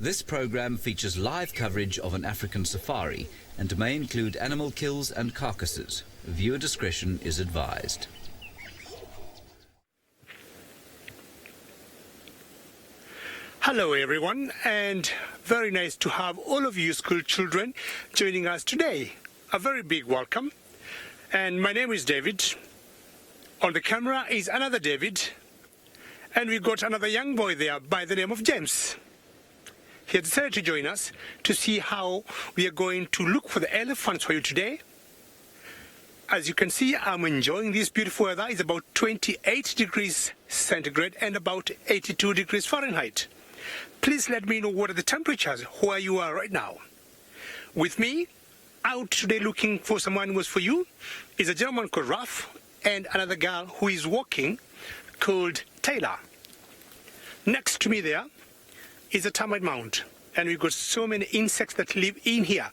This program features live coverage of an African safari and may include animal kills and carcasses. Viewer discretion is advised. Hello everyone, and very nice to have all of you school children joining us today. A very big welcome. And my name is David. On the camera is another David. And we got another young boy there by the name of James. He decided to join us to see how we are going to look for the elephants for you today. As you can see, I'm enjoying this beautiful weather. It's about 28 degrees centigrade and about 82 degrees Fahrenheit. Please let me know what are the temperatures where you are right now. With me, out today looking for some animals for you, is a gentleman called Ralph and another girl who is walking called Taylor. Next to me there is a termite mound, and we've got so many insects that live in here.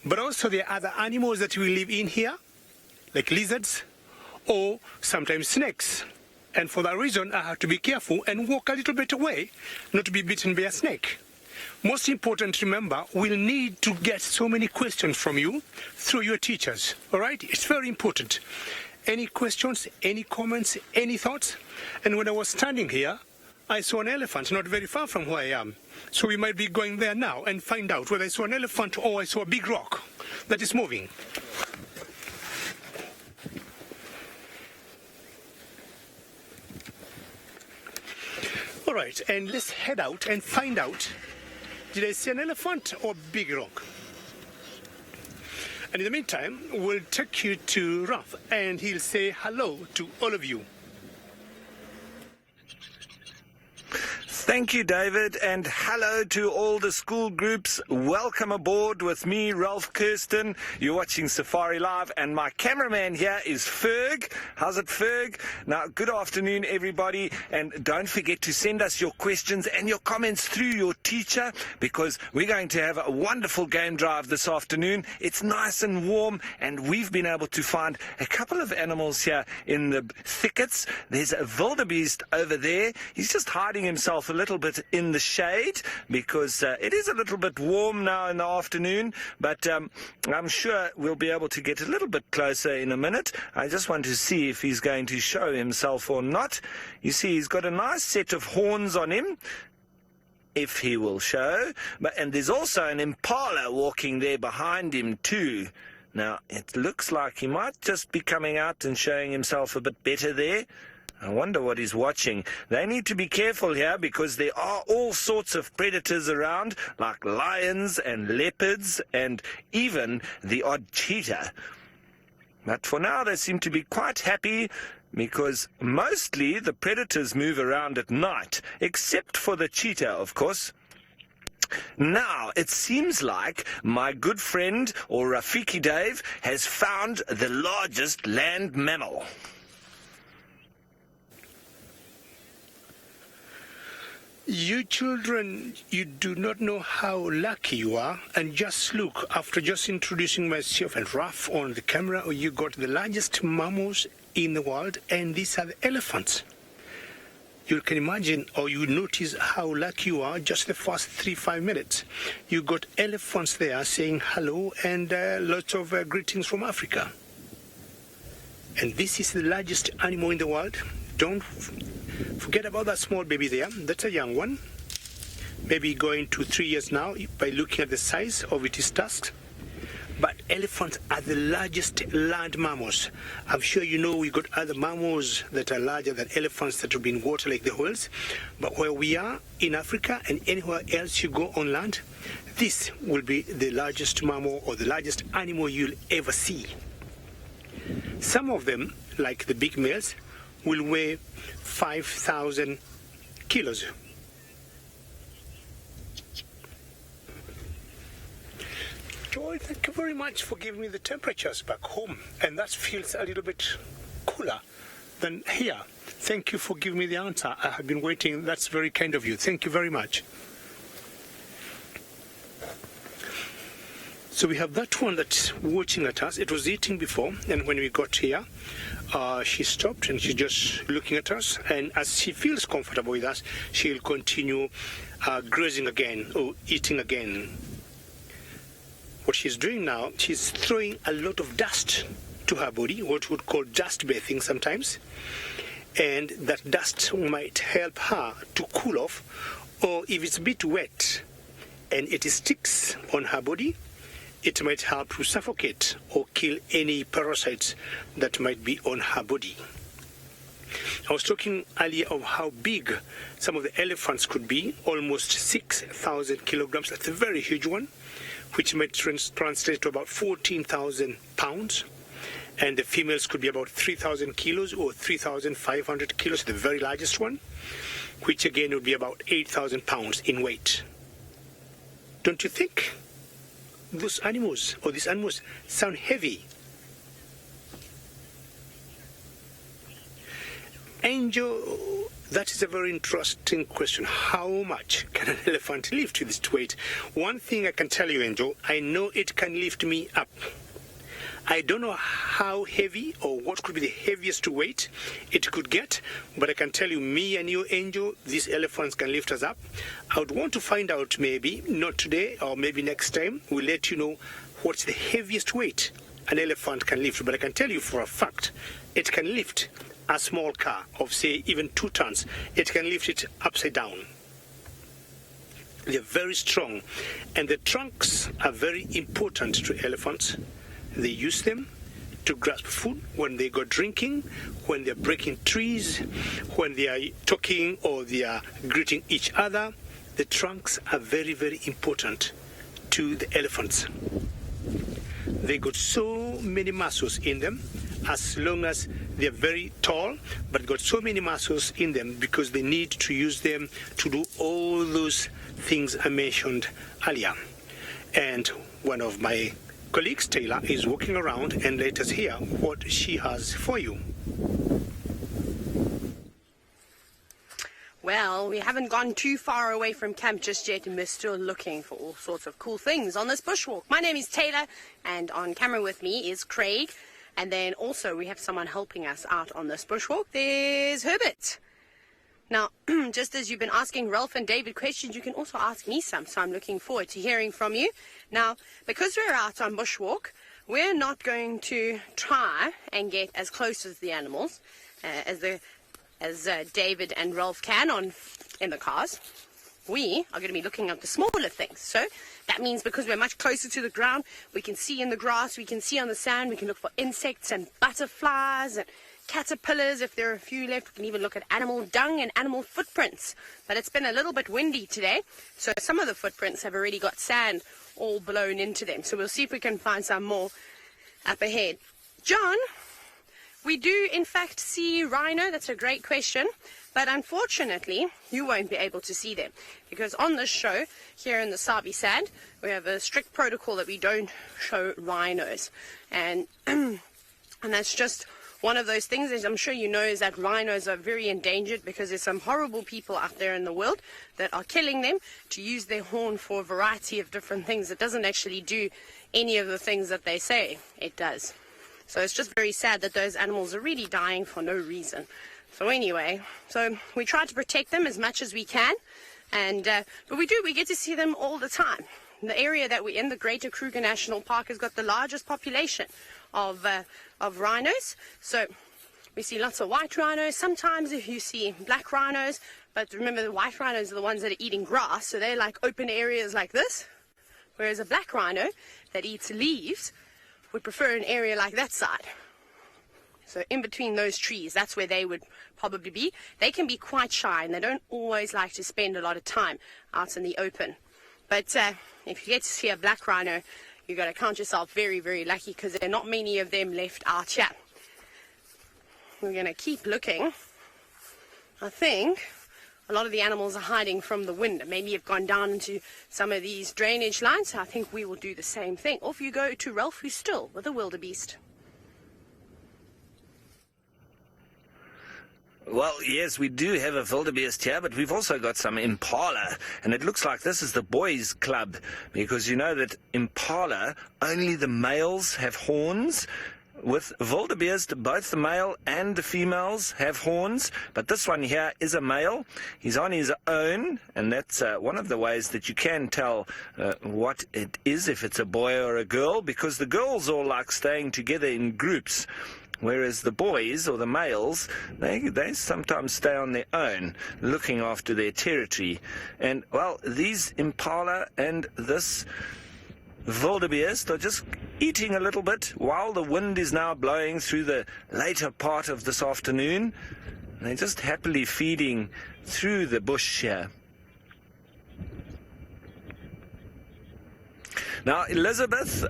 But also there are other animals that will live in here, like lizards or sometimes snakes. And for that reason, I have to be careful and walk a little bit away, not to be bitten by a snake. Most important, remember, we'll need to get so many questions from you through your teachers, all right? It's very important. Any questions, any comments, any thoughts? And when I was standing here, I saw an elephant not very far from where I am. So we might be going there now and find out whether I saw an elephant or I saw a big rock that is moving. All right, and let's head out and find out, did I see an elephant or a big rock? And in the meantime, we'll take you to Ralph, and he'll say hello to all of you. Thank you, David, and hello to all the school groups. Welcome aboard with me, Ralph Kirsten. You're watching Safari Live, and my cameraman here is Ferg. How's it, Ferg? Now, good afternoon, everybody, and don't forget to send us your questions and your comments through your teacher, because we're going to have a wonderful game drive this afternoon. It's nice and warm, and we've been able to find a couple of animals here in the thickets. There's a wildebeest over there. He's just hiding himself a little bit in the shade because it is a little bit warm now in the afternoon, but I'm sure we'll be able to get a little bit closer in a minute. I just want to see if he's going to show himself or not. You see, he's got a nice set of horns on him, if he will show, and there's also an impala walking there behind him too. Now, it looks like he might just be coming out and showing himself a bit better there. I wonder what he's watching. They need to be careful here because there are all sorts of predators around, like lions and leopards and even the odd cheetah. But for now, they seem to be quite happy because mostly the predators move around at night, except for the cheetah, of course. Now, it seems like my good friend, or Rafiki Dave, has found the largest land mammal. You children, you do not know how lucky you are, and just look, after just introducing myself and Raf on the camera, you got the largest mammals in the world, and these are the elephants. You can imagine, or you notice how lucky you are just the first 3-5 minutes. You got elephants there saying hello and lots of greetings from Africa. And this is the largest animal in the world. Don't forget about that small baby there. That's a young one. Maybe going to 3 years now by looking at the size of its tusks. But elephants are the largest land mammals. I'm sure you know we've got other mammals that are larger than elephants that will be in water like the whales. But where we are in Africa and anywhere else you go on land, this will be the largest mammal or the largest animal you'll ever see. Some of them, like the big males, will weigh 5,000 kilos. Joy, thank you very much for giving me the temperatures back home, and that feels a little bit cooler than here. Thank you for giving me the answer. I have been waiting. That's very kind of you. Thank you very much. So we have that one that's watching at us. It was eating before, and when we got here, she stopped and she's just looking at us. And as she feels comfortable with us, she'll continue grazing again or eating again. What she's doing now, she's throwing a lot of dust to her body, what we would call dust bathing sometimes. And that dust might help her to cool off, or if it's a bit wet and it sticks on her body, it might help to suffocate or kill any parasites that might be on her body. I was talking earlier of how big some of the elephants could be, almost 6,000 kilograms. That's a very huge one, which might translate to about 14,000 pounds. And the females could be about 3,000 kilos or 3,500 kilos, the very largest one, which again would be about 8,000 pounds in weight. Don't you think those animals or these animals sound heavy? Angel, that is a very interesting question. How much can an elephant lift with its weight? One thing I can tell you, Angel, I know it can lift me up. I don't know how heavy or what could be the heaviest weight it could get, but I can tell you, me and you, Angel, these elephants can lift us up. I would want to find out, maybe, not today or maybe next time, we'll let you know what's the heaviest weight an elephant can lift. But I can tell you for a fact, it can lift a small car of, say, even 2 tons. It can lift it upside down. They're very strong, and the trunks are very important to elephants. They use them to grasp food when they go drinking, when they're breaking trees, when they are talking or they are greeting each other. The trunks are very, very important to the elephants. They got so many muscles in them, as long as they're very tall, but got so many muscles in them because they need to use them to do all those things I mentioned earlier. And one of my colleagues, Taylor, is walking around, and let us hear what she has for you. Well, we haven't gone too far away from camp just yet, and we're still looking for all sorts of cool things on this bushwalk. My name is Taylor, and on camera with me is Craig, and then also we have someone helping us out on this bushwalk. There's Herbert. Now, just as you've been asking Ralph and David questions, you can also ask me some, so I'm looking forward to hearing from you. Now, because we're out on bushwalk, we're not going to try and get as close as the animals as David and Ralph can in the cars. We are going to be looking at the smaller things. So that means because we're much closer to the ground, we can see in the grass, we can see on the sand, we can look for insects and butterflies and caterpillars. If there are a few left, we can even look at animal dung and animal footprints. But it's been a little bit windy today, so some of the footprints have already got sand all blown into them. So we'll see if we can find some more up ahead. John, we do in fact see rhino. That's a great question, but unfortunately you won't be able to see them because on this show here in the Sabi Sand we have a strict protocol that we don't show rhinos, and that's just one of those things, as I'm sure you know, is that rhinos are very endangered because there's some horrible people out there in the world that are killing them to use their horn for a variety of different things. It doesn't actually do any of the things that they say it does. So it's just very sad that those animals are really dying for no reason. So anyway, so we try to protect them as much as we can, and but we get to see them all the time. The area that we're in, the Greater Kruger National Park, has got the largest population of rhinos. So we see lots of white rhinos. Sometimes if you see black rhinos, but remember the white rhinos are the ones that are eating grass, so they're like open areas like this, whereas a black rhino that eats leaves would prefer an area like that side. So in between those trees, that's where they would probably be. They can be quite shy and they don't always like to spend a lot of time out in the open. But if you get to see a black rhino, you've got to count yourself very, very lucky because there are not many of them left out here. We're going to keep looking. I think a lot of the animals are hiding from the wind. Maybe have gone down into some of these drainage lines. So I think we will do the same thing. Off you go to Ralph, who's still with the wildebeest. Well, yes, we do have a wildebeest here, but we've also got some Impala, and it looks like this is the boys' club, because you know that Impala, only the males have horns. With wildebeest, both the male and the females have horns, but this one here is a male. He's on his own, and that's one of the ways that you can tell what it is, if it's a boy or a girl, because the girls all like staying together in groups, whereas the boys, or the males, they sometimes stay on their own, looking after their territory. And, well, these Impala and this wildebeest are just eating a little bit while the wind is now blowing through the later part of this afternoon. They're just happily feeding through the bush here. Now, Elizabeth,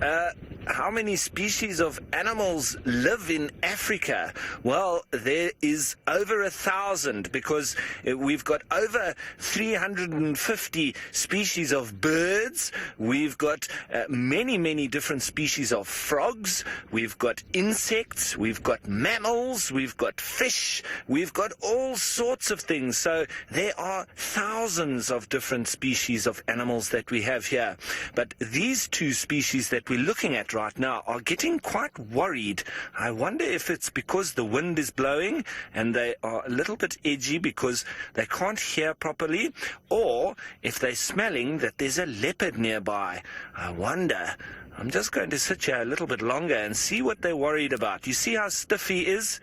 how many species of animals live in Africa? Well, there is over 1,000, because we've got over 350 species of birds. We've got many different species of frogs. We've got insects. We've got mammals. We've got fish. We've got all sorts of things. So there are thousands of different species of animals that we have here. But these two species that we're looking at right now are getting quite worried. I wonder if it's because the wind is blowing and they are a little bit edgy because they can't hear properly, or if they're smelling that there's a leopard nearby. I wonder. I'm just going to sit here a little bit longer and see what they're worried about. You see how stiff he is?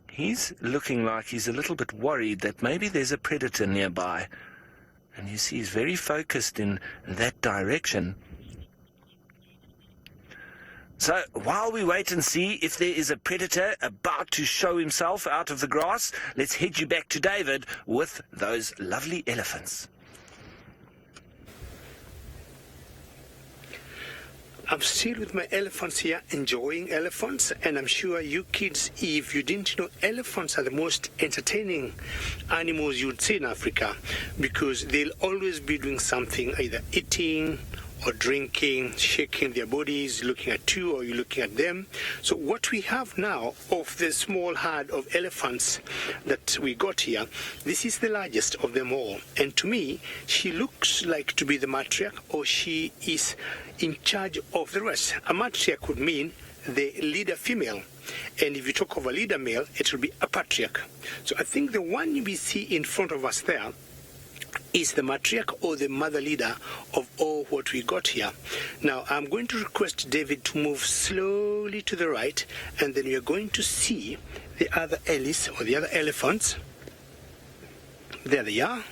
He's looking like he's a little bit worried that maybe there's a predator nearby. And you see he's very focused in that direction. So while we wait and see if there is a predator about to show himself out of the grass, let's head you back to David with those lovely elephants. I'm still with my elephants here, enjoying elephants, and I'm sure you kids, if you didn't know, elephants are the most entertaining animals you'd see in Africa, because they'll always be doing something, either eating or drinking, shaking their bodies, looking at you or you looking at them. So what we have now of the small herd of elephants that we got here, this is the largest of them all. And to me, she looks like to be the matriarch, or she is in charge of the rest. A matriarch would mean the leader female. And if you talk of a leader male, it will be a patriarch. So I think the one we see in front of us there is the matriarch, or the mother leader of all what we got here. Now I'm going to request David to move slowly to the right, and then we are going to see the other Ellis, or the other elephants. There they are.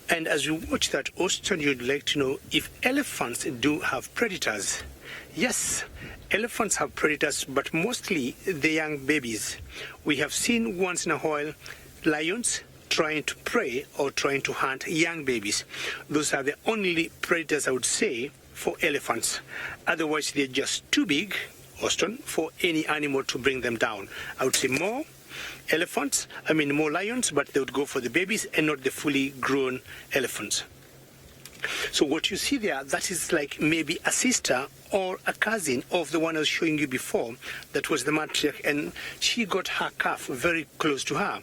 And as you watch that, also you'd like to know if elephants do have predators. Yes, elephants have predators, but mostly the young babies. We have seen once in a while lions trying to prey or trying to hunt young babies. Those are the only predators, I would say, for elephants. Otherwise, they're just too big, Austin, for any animal to bring them down. I would say more lions, but they would go for the babies and not the fully grown elephants. So what you see there, that is like maybe a sister or a cousin of the one I was showing you before. That was the matriarch, and she got her calf very close to her.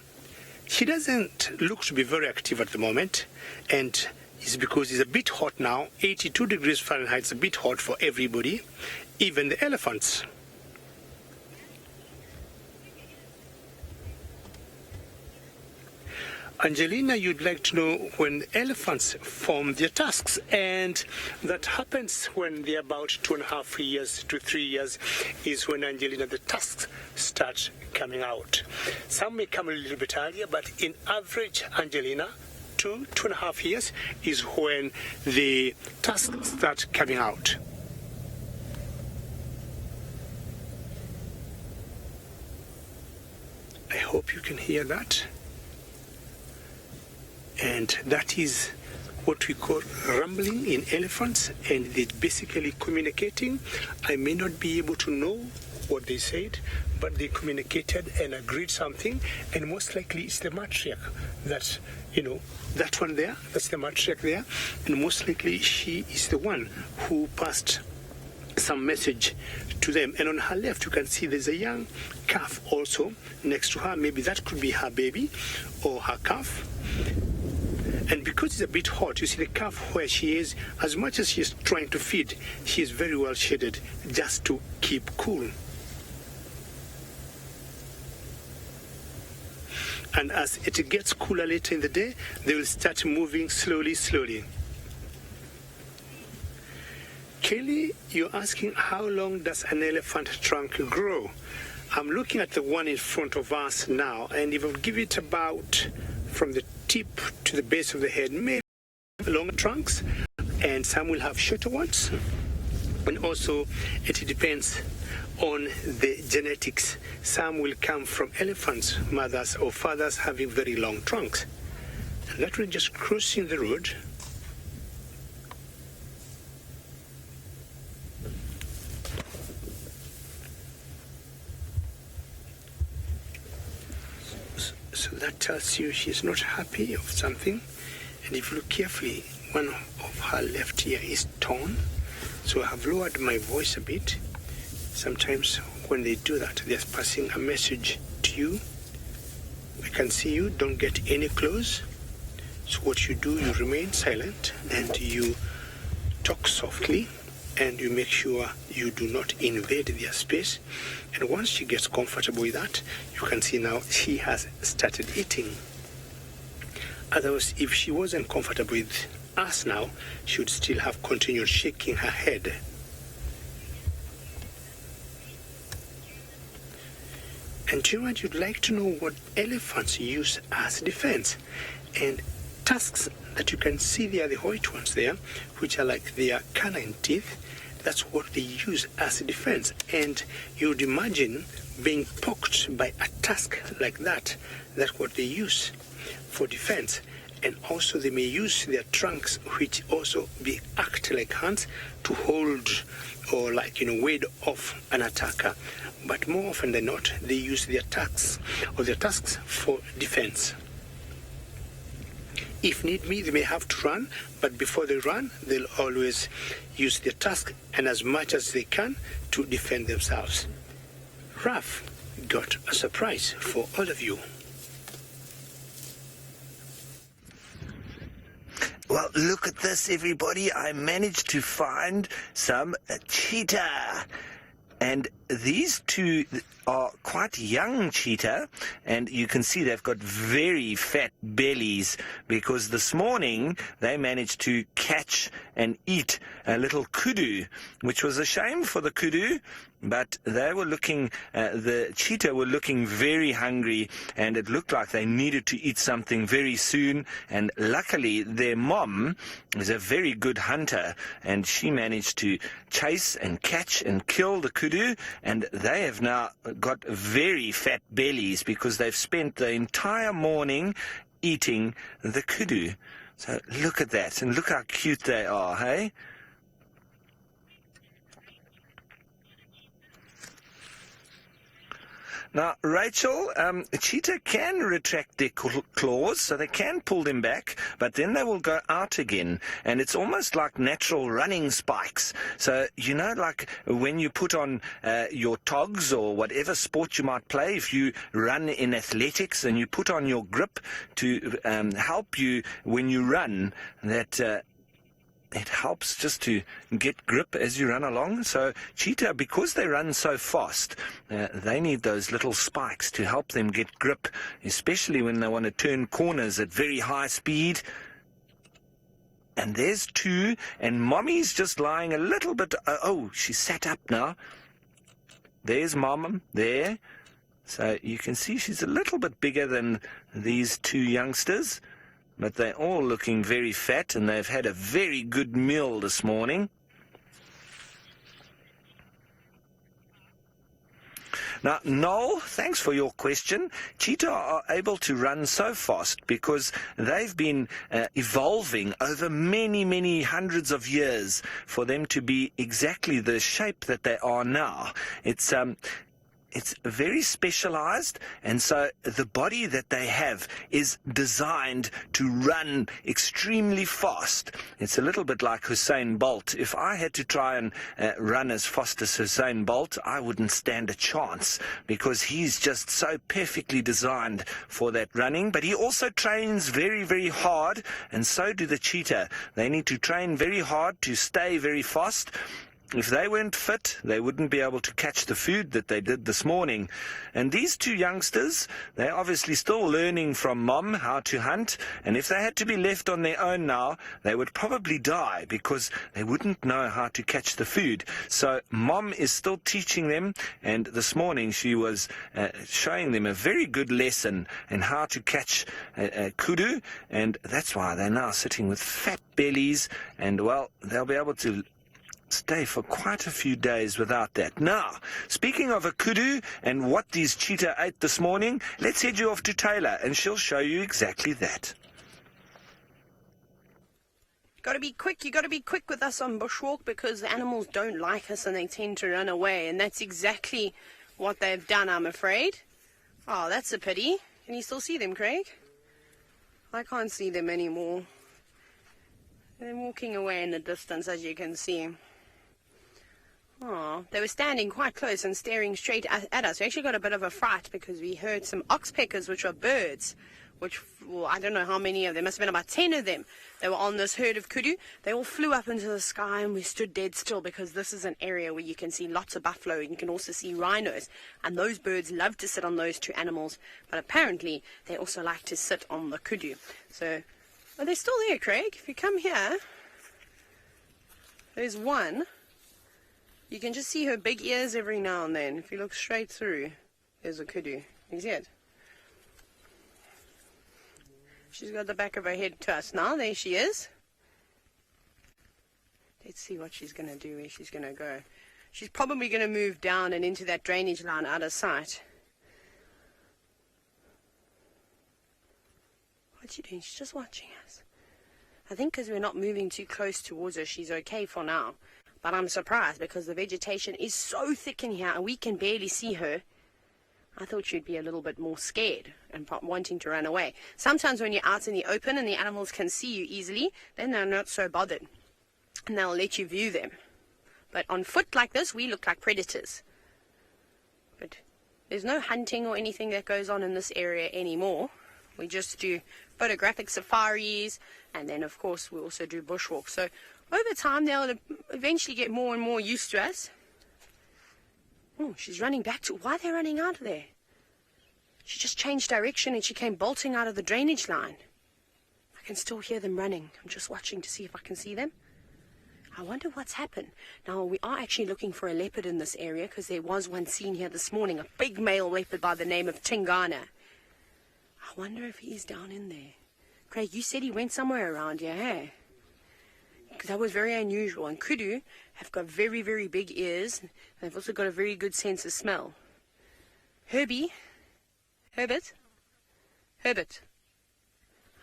She doesn't look to be very active at the moment, and it's because it's a bit hot now. 82 degrees Fahrenheit is a bit hot for everybody, even the elephants. Angelina, you'd like to know when elephants form their tusks, and that happens when they're about 2.5 years to 3 years is when, Angelina, the tusks start coming out. Some may come a little bit earlier, but in average, Angelina, 2.5 years is when the tusks start coming out. I hope you can hear that. And that is what we call rumbling in elephants, and they're basically communicating. I may not be able to know what they said, but they communicated and agreed something, and most likely it's the matriarch that, that one there, that's the matriarch there, and most likely she is the one who passed some message to them. And on her left, you can see there's a young calf also next to her. Maybe that could be her baby or her calf. And because it's a bit hot, you see the calf where she is, as much as she's trying to feed, she is very well shaded just to keep cool. And as it gets cooler later in the day, they will start moving slowly. Kelly, you're asking how long does an elephant trunk grow? I'm looking at the one in front of us now, and if I give it about from the tip to the base of the head, maybe longer trunks, and some will have shorter ones. And also, it depends on the genetics. Some will come from elephants, mothers or fathers having very long trunks. And that will just crossing the road. So that tells you she's not happy of something. And if you look carefully, one of her left ear is torn. So I have lowered my voice a bit. Sometimes when they do that, they're passing a message to you. I can see you, don't get any close. So what you do, you remain silent and you talk softly and you make sure you do not invade their space. And once she gets comfortable with that, you can see now she has started eating. Otherwise, if she wasn't comfortable with us now, she would still have continued shaking her head. And do you know what? You'd like to know what elephants use as defense. And tusks that you can see there, the white ones there, which are like their canine teeth, that's what they use as a defense. And you'd imagine being poked by a tusk like that. That's what they use for defense. And also they may use their trunks, which also act like hands to hold or ward off an attacker. But more often than not, they use their tusks for defense. If need be, they may have to run, but before they run, they'll always use their tusk and as much as they can to defend themselves. Raf got a surprise for all of you. Well, look at this, everybody. I managed to find some cheetah. And these two are quite young cheetah, and you can see they've got very fat bellies because this morning they managed to catch and eat a little kudu, which was a shame for the kudu, but they were the cheetah were looking very hungry, and it looked like they needed to eat something very soon. And luckily their mom is a very good hunter, and she managed to chase and catch and kill the kudu, and they have now got very fat bellies because they've spent the entire morning eating the kudu. So look at that, and look how cute they are, hey? Now, Rachel, cheetah can retract their claws, so they can pull them back, but then they will go out again, and it's almost like natural running spikes. So, like when you put on your togs or whatever sport you might play, if you run in athletics and you put on your grip to help you when you run, that it helps just to get grip as you run along. So cheetah, because they run so fast, they need those little spikes to help them get grip, especially when they want to turn corners at very high speed. And there's two, and Mommy's just lying a little bit. Oh, she sat up now. There's Mom there. So you can see she's a little bit bigger than these two youngsters. But they're all looking very fat, and they've had a very good meal this morning. Now, Noel, thanks for your question. Cheetah are able to run so fast because they've been evolving over many, many hundreds of years for them to be exactly the shape that they are now. it's very specialized, and so the body that they have is designed to run extremely fast. It's a little bit like Usain Bolt. If I had to try and run as fast as Usain Bolt, I wouldn't stand a chance, because he's just so perfectly designed for that running. But he also trains very, very hard, and so do the cheetah. They need to train very hard to stay very fast. If they weren't fit, they wouldn't be able to catch the food that they did this morning. And these two youngsters, they're obviously still learning from Mom how to hunt. And if they had to be left on their own now, they would probably die, because they wouldn't know how to catch the food. So Mom is still teaching them. And this morning she was showing them a very good lesson in how to catch kudu. And that's why they're now sitting with fat bellies. And, well, they'll be able to stay for quite a few days without that. Now, speaking of a kudu and what these cheetah ate this morning, let's head you off to Taylor and she'll show you exactly that. Gotta be quick. You gotta be quick with us on bushwalk, because the animals don't like us and they tend to run away, and that's exactly what they've done, I'm afraid. Oh, that's a pity. Can you still see them, Craig? I can't see them anymore. They're walking away in the distance, as you can see. Oh, they were standing quite close and staring straight at us. We actually got a bit of a fright because we heard some oxpeckers, which are birds, which, well, I don't know how many of them, must have been about 10 of them. They were on this herd of kudu. They all flew up into the sky, and we stood dead still, because this is an area where you can see lots of buffalo, and you can also see rhinos, and those birds love to sit on those two animals, but apparently they also like to sit on the kudu. So, are they still there, Craig? If you come here, there's one. You can just see her big ears every now and then. If you look straight through, there's a kudu. You see it? She's got the back of her head to us now. There she is. Let's see what she's going to do, where she's going to go. She's probably going to move down and into that drainage line out of sight. What's she doing? She's just watching us. I think because we're not moving too close towards her, she's okay for now. But I'm surprised, because the vegetation is so thick in here and we can barely see her. I thought she'd be a little bit more scared and wanting to run away. Sometimes when you're out in the open and the animals can see you easily, then they're not so bothered, and they'll let you view them. But on foot like this, we look like predators. But there's no hunting or anything that goes on in this area anymore. We just do photographic safaris, and then of course we also do bushwalks. So over time they'll eventually get more and more used to us. Oh, she's running back to... Why are they running out of there? She just changed direction and she came bolting out of the drainage line. I can still hear them running. I'm just watching to see if I can see them. I wonder what's happened. Now, we are actually looking for a leopard in this area, because there was one seen here this morning, a big male leopard by the name of Tingana. I wonder if he's down in there. Craig, you said he went somewhere around here, hey? Because that was very unusual. And kudu have got very, very big ears. And they've also got a very good sense of smell. Herbert. I'm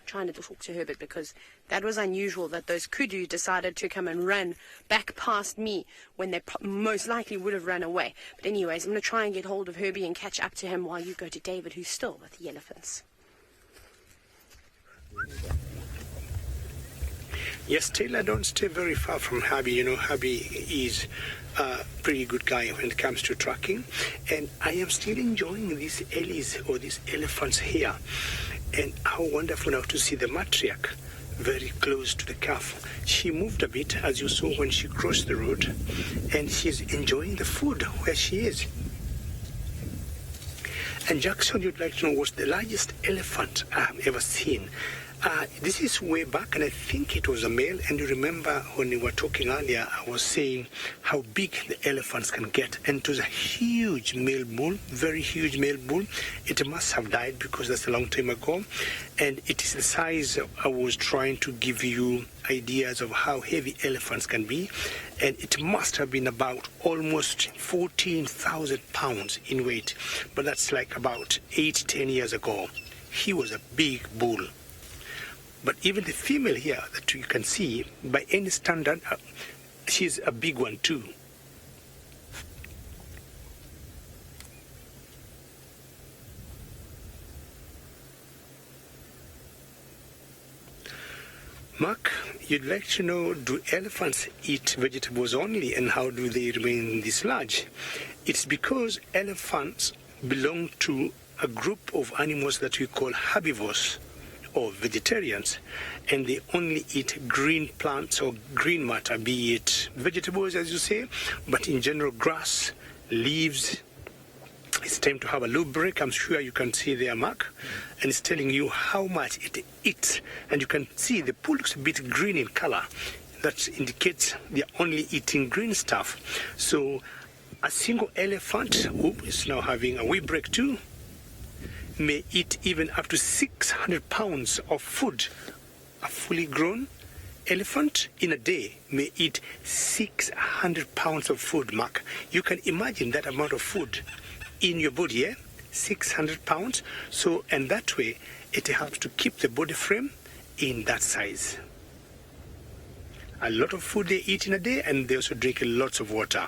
trying to talk to Herbert, because that was unusual that those kudu decided to come and run back past me when they most likely would have run away. But anyways, I'm going to try and get hold of Herbie and catch up to him while you go to David, who's still with the elephants. Yes, Taylor, don't stay very far from Hubby. You know, Hubby is a pretty good guy when it comes to tracking. And I am still enjoying these ellies, or these elephants here. And how wonderful now to see the matriarch very close to the calf. She moved a bit, as you saw when she crossed the road. And she's enjoying the food where she is. And Jackson, you'd like to know what's the largest elephant I've ever seen. This is way back, and I think it was a male. And you remember when we were talking earlier, I was saying how big the elephants can get. And it was a huge male bull, very huge male bull. It must have died, because that's a long time ago. And it is the size I was trying to give you ideas of how heavy elephants can be. And it must have been about almost 14,000 pounds in weight. But that's like about 8-10 years ago. He was a big bull. But even the female here that you can see, by any standard, she's a big one too. Mark, you'd like to know, do elephants eat vegetables only, and how do they remain this large? It's because elephants belong to a group of animals that we call herbivores, or vegetarians, and they only eat green plants or green matter, be it vegetables, as you say, but in general grass, leaves. It's time to have a little break. I'm sure you can see there, Mark, and it's telling you how much it eats. And you can see the pool looks a bit green in color. That indicates they're only eating green stuff. So a single elephant, is now having a wee break too, may eat even up to 600 pounds of food. A fully grown elephant in a day may eat 600 pounds of food, Mark. You can imagine that amount of food in your body, 600 pounds. So, and that way, it helps to keep the body frame in that size. A lot of food they eat in a day, and they also drink lots of water.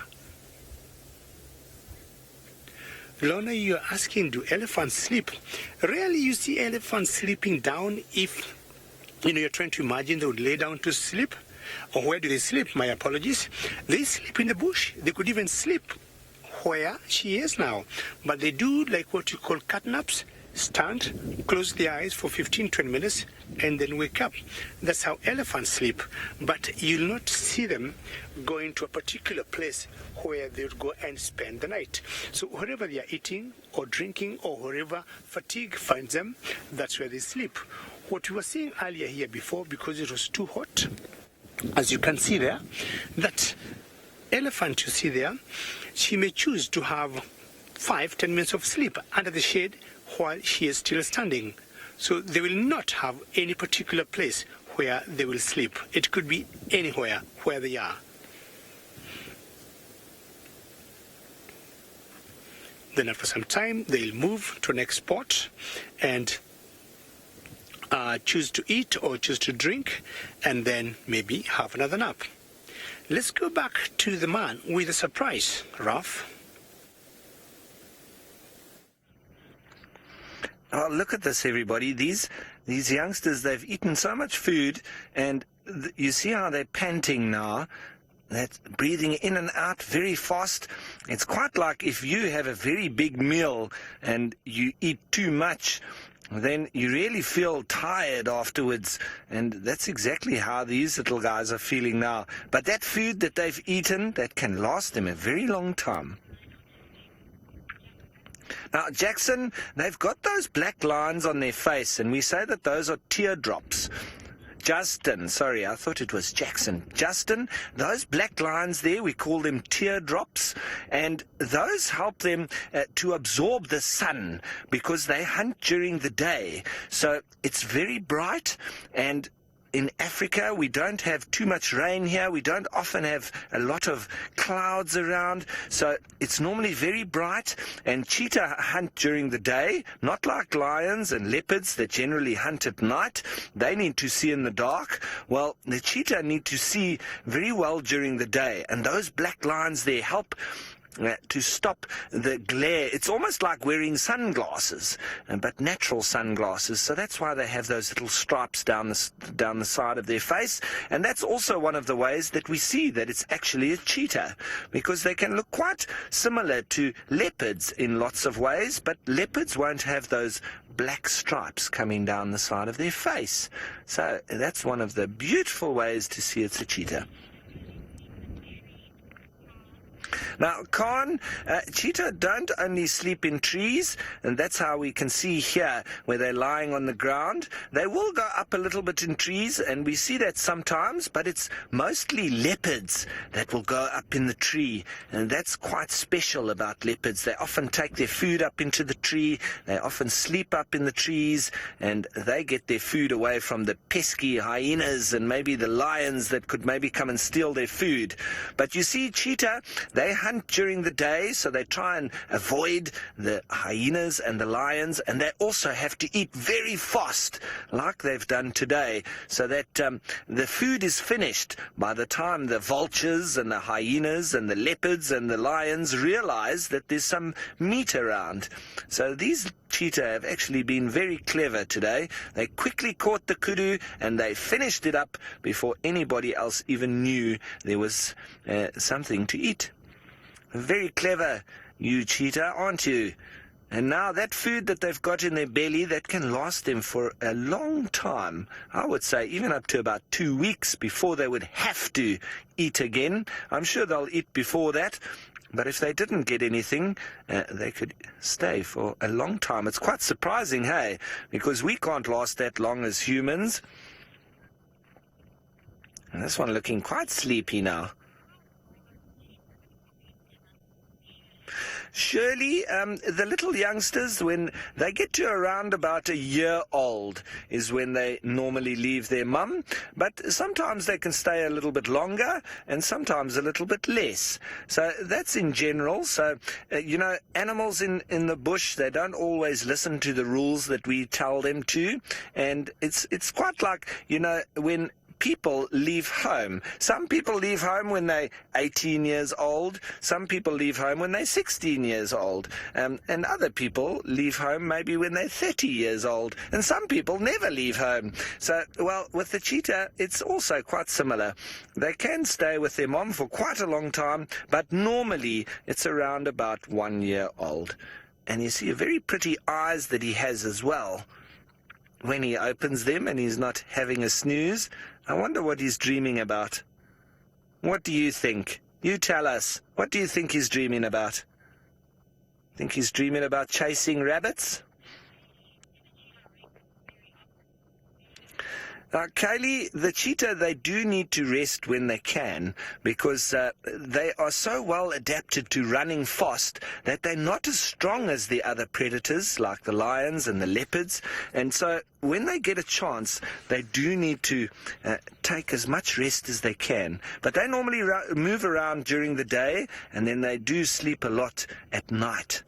Lorna, you're asking, do elephants sleep? Rarely you see elephants sleeping down. If you're trying to imagine they would lay down to sleep. Or where do they sleep? My apologies. They sleep in the bush. They could even sleep where she is now. But they do like what you call cat naps. Stand, close their eyes for 15-20 minutes, and then wake up. That's how elephants sleep. But you'll not see them going to a particular place where they would go and spend the night. So wherever they are eating or drinking, or wherever fatigue finds them, that's where they sleep. What we were seeing earlier here before, because it was too hot, as you can see there, that elephant you see there, she may choose to have 5-10 minutes of sleep under the shade while she is still standing. So they will not have any particular place where they will sleep. It could be anywhere where they are. Then after some time, they'll move to the next spot and choose to eat or choose to drink, and then maybe have another nap. Let's go back to the man with a surprise, Ralph. Oh, look at this, everybody. These youngsters, they've eaten so much food, and you see how they're panting now. That's breathing in and out very fast. It's quite like if you have a very big meal and you eat too much, then you really feel tired afterwards. And that's exactly how these little guys are feeling now. But that food that they've eaten, that can last them a very long time. Now, Jackson, they've got those black lines on their face, and we say that those are teardrops. Justin, sorry, I thought it was Jackson. Justin, those black lines there, we call them teardrops, and those help them to absorb the sun because they hunt during the day. So it's very bright, and in Africa, we don't have too much rain here. We don't often have a lot of clouds around. So it's normally very bright. And cheetah hunt during the day, not like lions and leopards that generally hunt at night. They need to see in the dark. Well, the cheetah need to see very well during the day. And those black lines there help to stop the glare. It's almost like wearing sunglasses, but natural sunglasses. So that's why they have those little stripes down the side of their face. And that's also one of the ways that we see that it's actually a cheetah, because they can look quite similar to leopards in lots of ways, but leopards won't have those black stripes coming down the side of their face. So that's one of the beautiful ways to see it's a cheetah. Now, cheetah don't only sleep in trees, and that's how we can see here where they're lying on the ground. They will go up a little bit in trees, and we see that sometimes, but it's mostly leopards that will go up in the tree, and that's quite special about leopards. They often take their food up into the tree, they often sleep up in the trees, and they get their food away from the pesky hyenas and maybe the lions that could maybe come and steal their food. But you see, cheetah, they hunt during the day, so they try and avoid the hyenas and the lions, and they also have to eat very fast, like they've done today, so that the food is finished by the time the vultures and the hyenas and the leopards and the lions realize that there's some meat around. So these cheetah have actually been very clever today. They quickly caught the kudu and they finished it up before anybody else even knew there was something to eat. Very clever, you cheetah, aren't you? And now that food that they've got in their belly, that can last them for a long time. I would say even up to about 2 weeks before they would have to eat again. I'm sure they'll eat before that. But if they didn't get anything, they could stay for a long time. It's quite surprising, hey? Because we can't last that long as humans. And this one looking quite sleepy now. Surely, the little youngsters, when they get to around about a year old, is when they normally leave their mum. But sometimes they can stay a little bit longer, and sometimes a little bit less. So that's in general. So, animals in the bush, they don't always listen to the rules that we tell them to. And it's quite like, when people leave home. Some people leave home when they're 18 years old. Some people leave home when they're 16 years old. And other people leave home maybe when they're 30 years old. And some people never leave home. So, well, with the cheetah, it's also quite similar. They can stay with their mom for quite a long time, but normally it's around about 1 year old. And you see very pretty eyes that he has as well. When he opens them and he's not having a snooze, I wonder what he's dreaming about. What do you think? You tell us. What do you think he's dreaming about? Think he's dreaming about chasing rabbits? Now, Kaylee, the cheetah, they do need to rest when they can because they are so well adapted to running fast that they're not as strong as the other predators like the lions and the leopards. And so when they get a chance, they do need to take as much rest as they can. But they normally move around during the day, and then they do sleep a lot at night.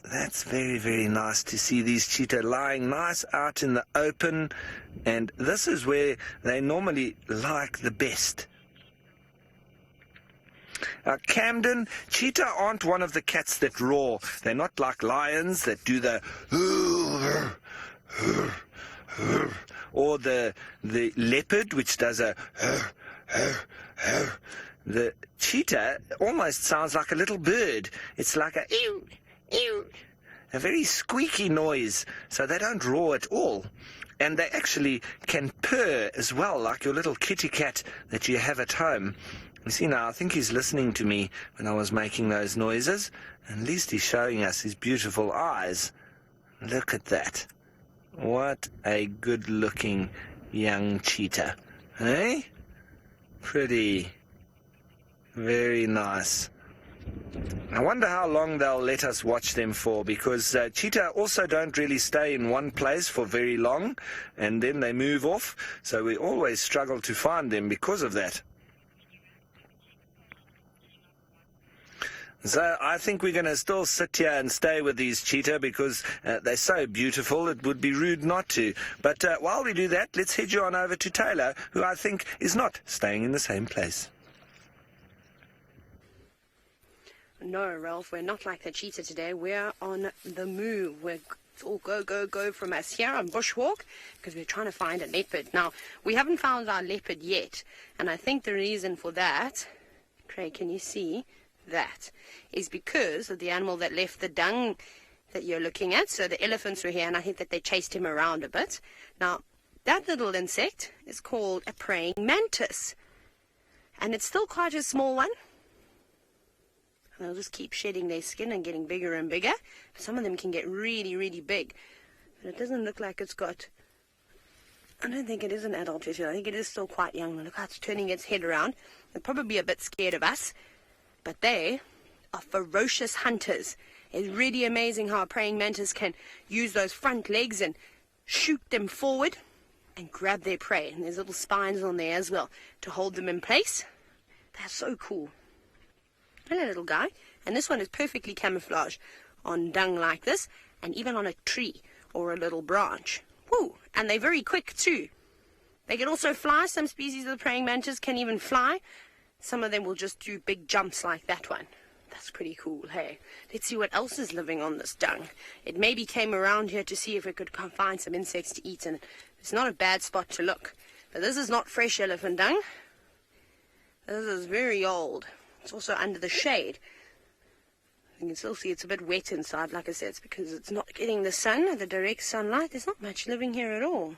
That's very, very nice to see these cheetah lying nice out in the open, and this is where they normally like the best. Camden, cheetah aren't one of the cats that roar. They're not like lions that do the or the leopard, which does a the cheetah almost sounds like a little bird. It's like a ew, ew, a very squeaky noise, so they don't roar at all. And they actually can purr as well, like your little kitty cat that you have at home. You see now, I think he's listening to me when I was making those noises, and at least he's showing us his beautiful eyes. Look at that. What a good-looking young cheetah. Eh? Pretty. Very nice. I wonder how long they'll let us watch them for, because cheetah also don't really stay in one place for very long, and then they move off, so we always struggle to find them because of that. So I think we're going to still sit here and stay with these cheetah because they're so beautiful, it would be rude not to. But while we do that, let's head you on over to Taylor, who I think is not staying in the same place. No, Ralph, we're not like the cheetah today. We're on the move. We're all go from us here on bushwalk because we're trying to find a leopard. Now, we haven't found our leopard yet, and I think the reason for that, Craig, can you see, that is because of the animal that left the dung that you're looking at. So the elephants were here, and I think that they chased him around a bit. Now, that little insect is called a praying mantis, and it's still quite a small one. They'll just keep shedding their skin and getting bigger and bigger. Some of them can get really, really big. But it doesn't look like it's got... I don't think it is an adult yet. I think it is still quite young. Look how it's turning its head around. They're probably a bit scared of us. But they are ferocious hunters. It's really amazing how a praying mantis can use those front legs and shoot them forward. and grab their prey. And there's little spines on there as well to hold them in place. They're so cool. Hello, little guy. And this one is perfectly camouflaged on dung like this, and even on a tree or a little branch. Woo! And they're very quick too. They can also fly. Some species of the praying mantis can even fly. Some of them will just do big jumps like that one. That's pretty cool, hey? Let's see what else is living on this dung. It maybe came around here to see if it could find some insects to eat, and it's not a bad spot to look. But this is not fresh elephant dung. This is very old. It's also under the shade. You can still see it's a bit wet inside, like I said. It's because it's not getting the sun, the direct sunlight. There's not much living here at all.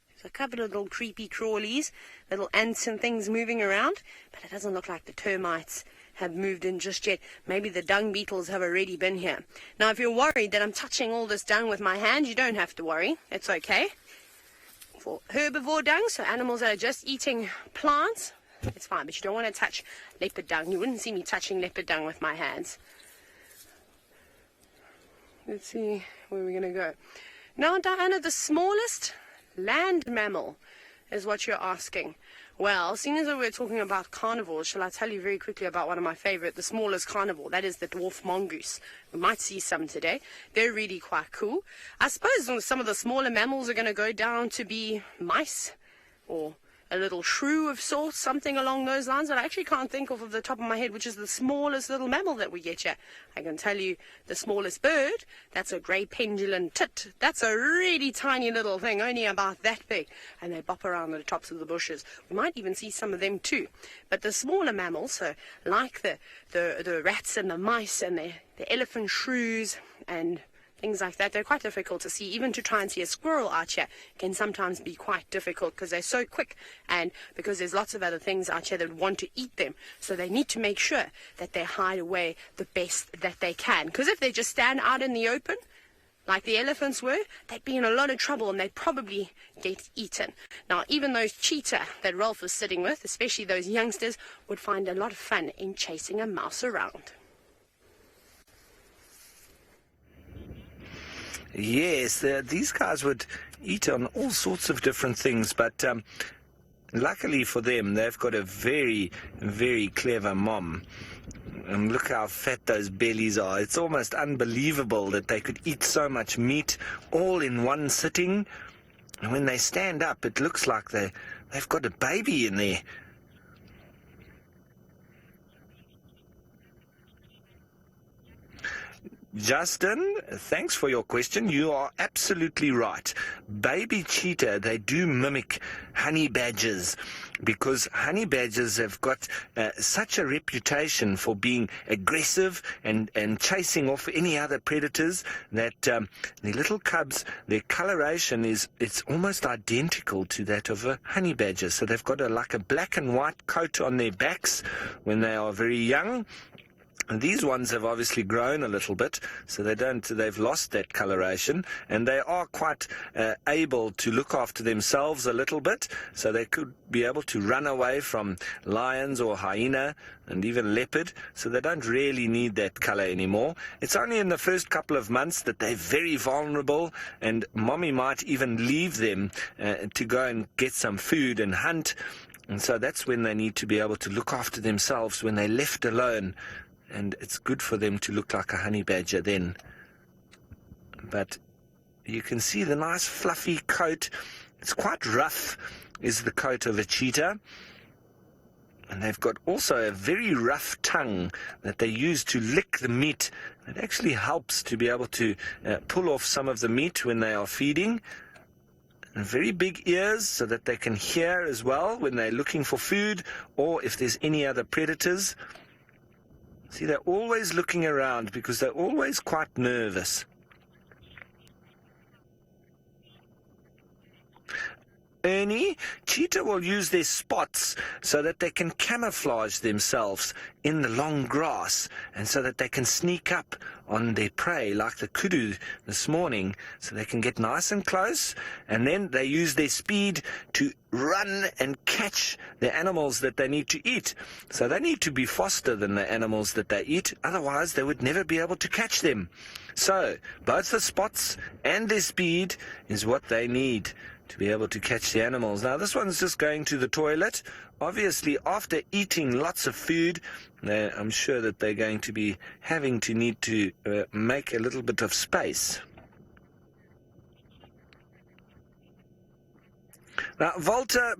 There's a couple of little creepy crawlies, little ants and things moving around, but it doesn't look like the termites have moved in just yet. Maybe the dung beetles have already been here. Now, if you're worried that I'm touching all this dung with my hand, you don't have to worry. It's okay. For herbivore dung, so animals that are just eating plants, it's fine, but you don't want to touch leopard dung. You wouldn't see me touching leopard dung with my hands. Let's see where we're going to go. Now, Diana, the smallest land mammal is what you're asking. Well, seeing as we're talking about carnivores, shall I tell you very quickly about one of my favorite, the smallest carnivore? That is the dwarf mongoose. We might see some today. They're really quite cool. I suppose some of the smaller mammals are going to go down to be mice or a little shrew of sorts, something along those lines, but I actually can't think of the top of my head which is the smallest little mammal that we get here. I can tell you the smallest bird, that's a grey pendulum tit. That's a really tiny little thing, only about that big, and they bop around the tops of the bushes. We might even see some of them too. But the smaller mammals, so like the rats and the mice and the elephant shrews and things like that, they're quite difficult to see. Even to try and see a squirrel out here can sometimes be quite difficult because they're so quick, and because there's lots of other things out here that want to eat them. So they need to make sure that they hide away the best that they can. Because if they just stand out in the open, like the elephants were, they'd be in a lot of trouble and they'd probably get eaten. Now, even those cheetah that Ralph was sitting with, especially those youngsters, would find a lot of fun in chasing a mouse around. Yes, these guys would eat on all sorts of different things, but luckily for them, they've got a very, very clever mom. And look how fat those bellies are. It's almost unbelievable that they could eat so much meat all in one sitting. And when they stand up, it looks like they've got a baby in there. Justin, thanks for your question. You are absolutely right. Baby cheetah, they do mimic honey badgers because honey badgers have got such a reputation for being aggressive and chasing off any other predators that the little cubs, their coloration it's almost identical to that of a honey badger. So they've got like a black and white coat on their backs when they are very young. And these ones have obviously grown a little bit, so they've lost that coloration, and they are quite able to look after themselves a little bit, so they could be able to run away from lions or hyena and even leopard, so they don't really need that color anymore. It's only in the first couple of months that they're very vulnerable, and mommy might even leave them to go and get some food and hunt, and so that's when they need to be able to look after themselves when they're left alone. And it's good for them to look like a honey badger then. But you can see the nice fluffy coat. It's quite rough, is the coat of a cheetah. And they've got also a very rough tongue that they use to lick the meat. It actually helps to be able to pull off some of the meat when they are feeding. And very big ears so that they can hear as well when they're looking for food or if there's any other predators. See, they're always looking around because they're always quite nervous. Ernie, cheetah will use their spots so that they can camouflage themselves in the long grass and so that they can sneak up on their prey like the kudu this morning so they can get nice and close, and then they use their speed to run and catch the animals that they need to eat. So they need to be faster than the animals that they eat, otherwise they would never be able to catch them. So both the spots and their speed is what they need to be able to catch the animals. Now, this one's just going to the toilet. Obviously, after eating lots of food, I'm sure that they're going to be need to make a little bit of space. Now, Walter,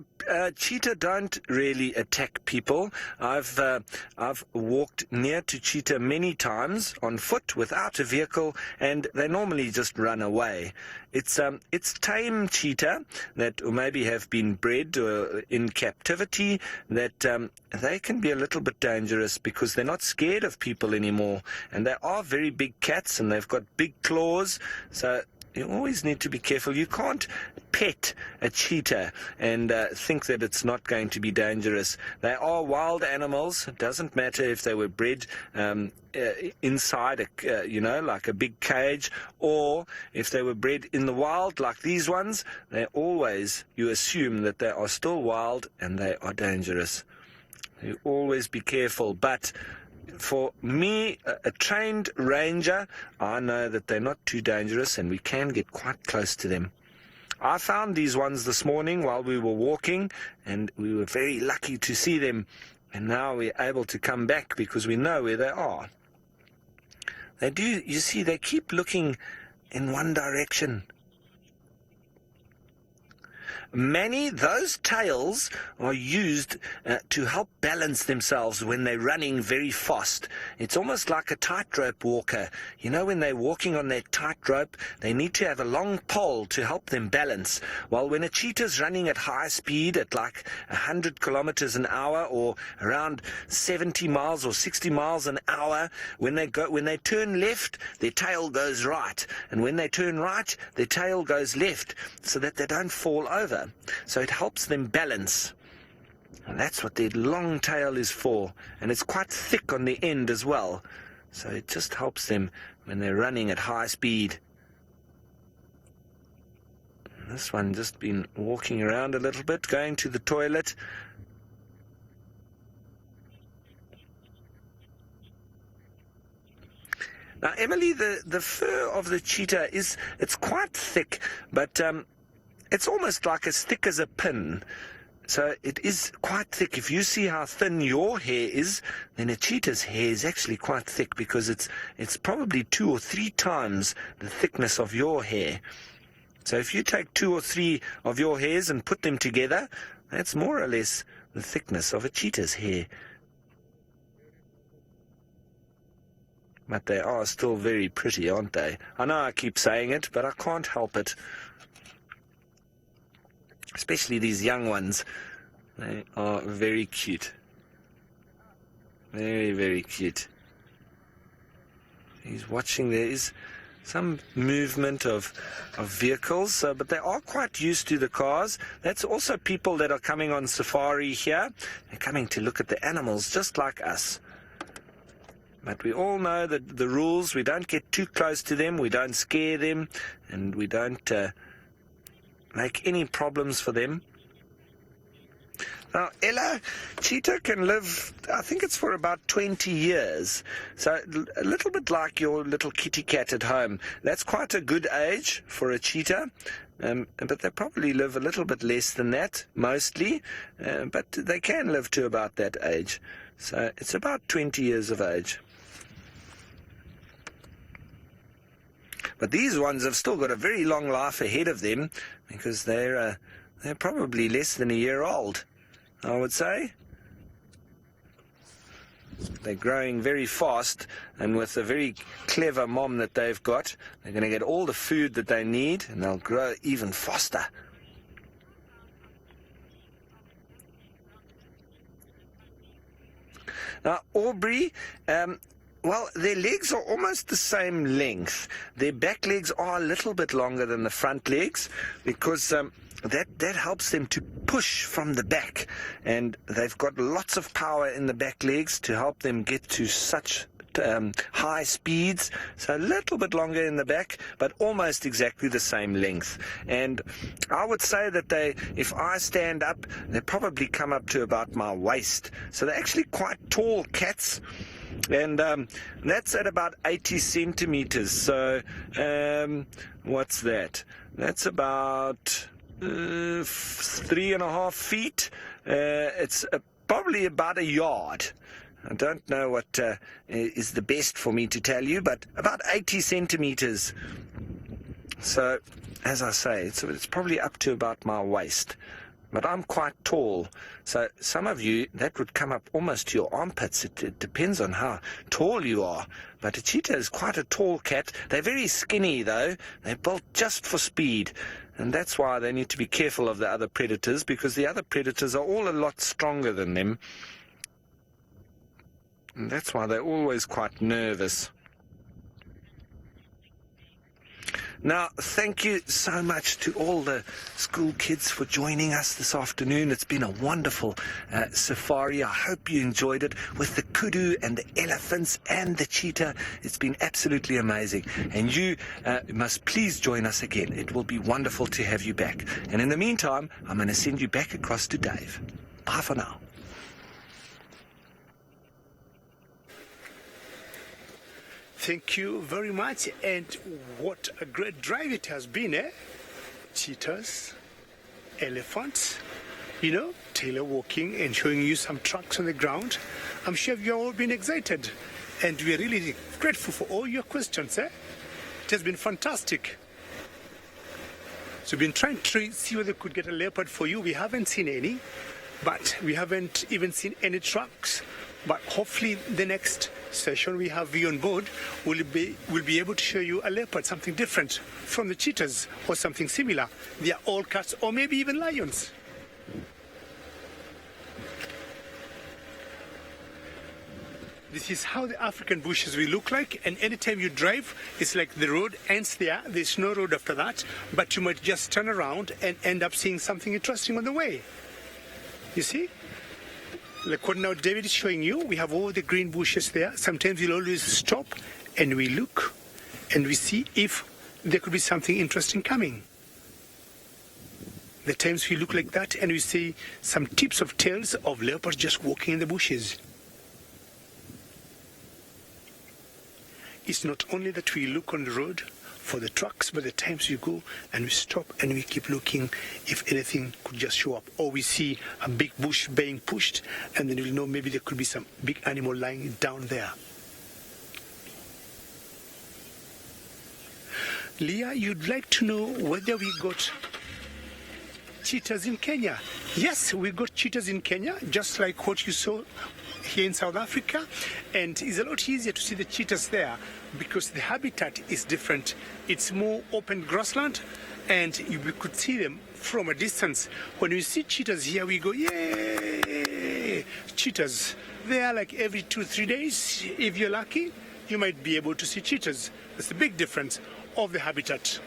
cheetah don't really attack people. I've walked near to cheetah many times on foot without a vehicle, and they normally just run away. It's tame cheetah that maybe have been bred in captivity that they can be a little bit dangerous because they're not scared of people anymore, and they are very big cats and they've got big claws, so you always need to be careful. You can't pet a cheetah and think that it's not going to be dangerous. They are wild animals. It doesn't matter if they were bred inside like a big cage, or if they were bred in the wild like these ones. You assume that they are still wild and they are dangerous. You always be careful. But for me, a trained ranger, I know that they're not too dangerous and we can get quite close to them. I found these ones this morning while we were walking, and we were very lucky to see them, and now we're able to come back because we know where they are. They keep looking in one direction. Manny, those tails are used to help balance themselves when they're running very fast. It's almost like a tightrope walker. You know, when they're walking on that tightrope, they need to have a long pole to help them balance. While when a cheetah's running at high speed, at like 100 kilometers an hour or around 70 miles or 60 miles an hour, when they turn left, their tail goes right. And when they turn right, their tail goes left, so that they don't fall over. So it helps them balance. And that's what their long tail is for. And it's quite thick on the end as well. So it just helps them when they're running at high speed. And this one just been walking around a little bit, going to the toilet. Now, Emily, the fur of the cheetah it's quite thick, but it's almost like as thick as a pin. So it is quite thick. If you see how thin your hair is, then a cheetah's hair is actually quite thick, because it's probably 2 or 3 times the thickness of your hair. So if you take 2 or 3 of your hairs and put them together, that's more or less the thickness of a cheetah's hair. But they are still very pretty, aren't they? I know I keep saying it, but I can't help it. Especially these young ones. They are very cute. Very, very cute. He's watching. There is some movement of vehicles, but they are quite used to the cars. That's also people that are coming on safari here. They're coming to look at the animals just like us. But we all know that the rules. We don't get too close to them, we don't scare them, and we don't make any problems for them. Now, Ella, cheetah can live, I think it's for about 20 years. So a little bit like your little kitty cat at home. That's quite a good age for a cheetah. But they probably live a little bit less than that, mostly. But they can live to about that age. So it's about 20 years of age. But these ones have still got a very long life ahead of them, because they're probably less than a year old, I would say. They're growing very fast, and with a very clever mom that they've got, they're going to get all the food that they need, and they'll grow even faster. Now, Aubrey, well, their legs are almost the same length. Their back legs are a little bit longer than the front legs, because that helps them to push from the back. And they've got lots of power in the back legs to help them get to such high speeds. So a little bit longer in the back, but almost exactly the same length. And I would say that if I stand up, they probably come up to about my waist. So they're actually quite tall cats. And that's at about 80 centimeters. So what's that? That's about 3.5 feet. It's probably about a yard. I don't know what is the best for me to tell you, but about 80 centimeters. So, as I say, it's probably up to about my waist. But I'm quite tall, so some of you, that would come up almost to your armpits. It depends on how tall you are. But a cheetah is quite a tall cat. They're very skinny, though. They're built just for speed. And that's why they need to be careful of the other predators, because the other predators are all a lot stronger than them. And that's why they're always quite nervous. Now, thank you so much to all the school kids for joining us this afternoon. It's been a wonderful safari. I hope you enjoyed it with the kudu and the elephants and the cheetah. It's been absolutely amazing. And you must please join us again. It will be wonderful to have you back. And in the meantime, I'm going to send you back across to Dave. Bye for now. Thank you very much, and what a great drive it has been, eh? Cheetahs, elephants, Taylor walking and showing you some tracks on the ground. I'm sure you've all been excited, and we're really grateful for all your questions, eh? It has been fantastic. So we've been trying to see whether we could get a leopard for you. We haven't seen any, but we haven't even seen any tracks. But hopefully the next session we have you on board will be able to show you a leopard, something different from the cheetahs or something similar. They are all cats or maybe even lions. This is how the African bushes will look like, and anytime you drive, it's like the road ends there. There's no road after that, but you might just turn around and end up seeing something interesting on the way. You see? Like what now David is showing you, we have all the green bushes there. Sometimes we'll always stop and we look and we see if there could be something interesting coming. The times we look like that and we see some tips of tails of leopards just walking in the bushes. It's not only that we look on the road for the trucks, but the times we go and we stop and we keep looking if anything could just show up, or we see a big bush being pushed and then we'll know maybe there could be some big animal lying down there. Leah, you'd like to know whether we got cheetahs in Kenya? Yes, we got cheetahs in Kenya, just like what you saw here in South Africa, and it's a lot easier to see the cheetahs there because the habitat is different. It's more open grassland and you could see them from a distance. When we see cheetahs here, we go, yay! Cheetahs. They are like every 2-3 days. If you're lucky, you might be able to see cheetahs. That's the big difference of the habitat.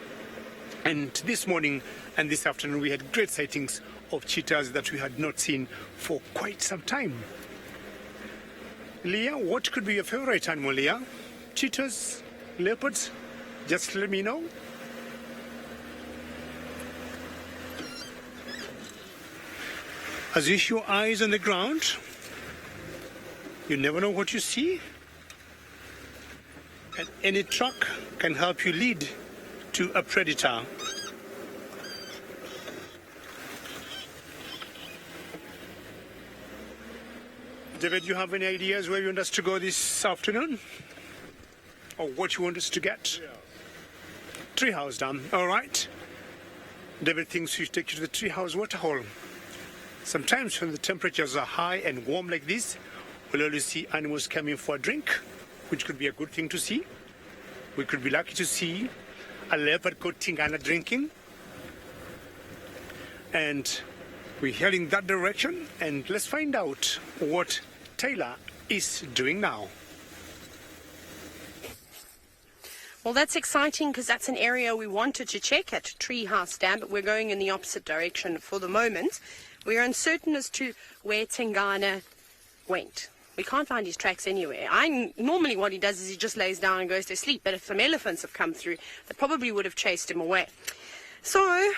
And this morning and this afternoon, we had great sightings of cheetahs that we had not seen for quite some time. Leah, what could be your favorite animal, Leah? Cheetahs, leopards? Just let me know. As you use your eyes on the ground, you never know what you see. And any track can help you lead to a predator. David, you have any ideas where you want us to go this afternoon? Or what you want us to get? Treehouse done. All right. David thinks we should take you to the treehouse waterhole. Sometimes when the temperatures are high and warm like this, we'll always see animals coming for a drink, which could be a good thing to see. We could be lucky to see a leopard called Tingana drinking. And we're heading that direction, and let's find out what Taylor is doing now. Well, that's exciting because that's an area we wanted to check at Treehouse Dam, but we're going in the opposite direction for the moment. We are uncertain as to where Tingana went. We can't find his tracks anywhere. Normally what he does is he just lays down and goes to sleep, but if some elephants have come through, they probably would have chased him away. So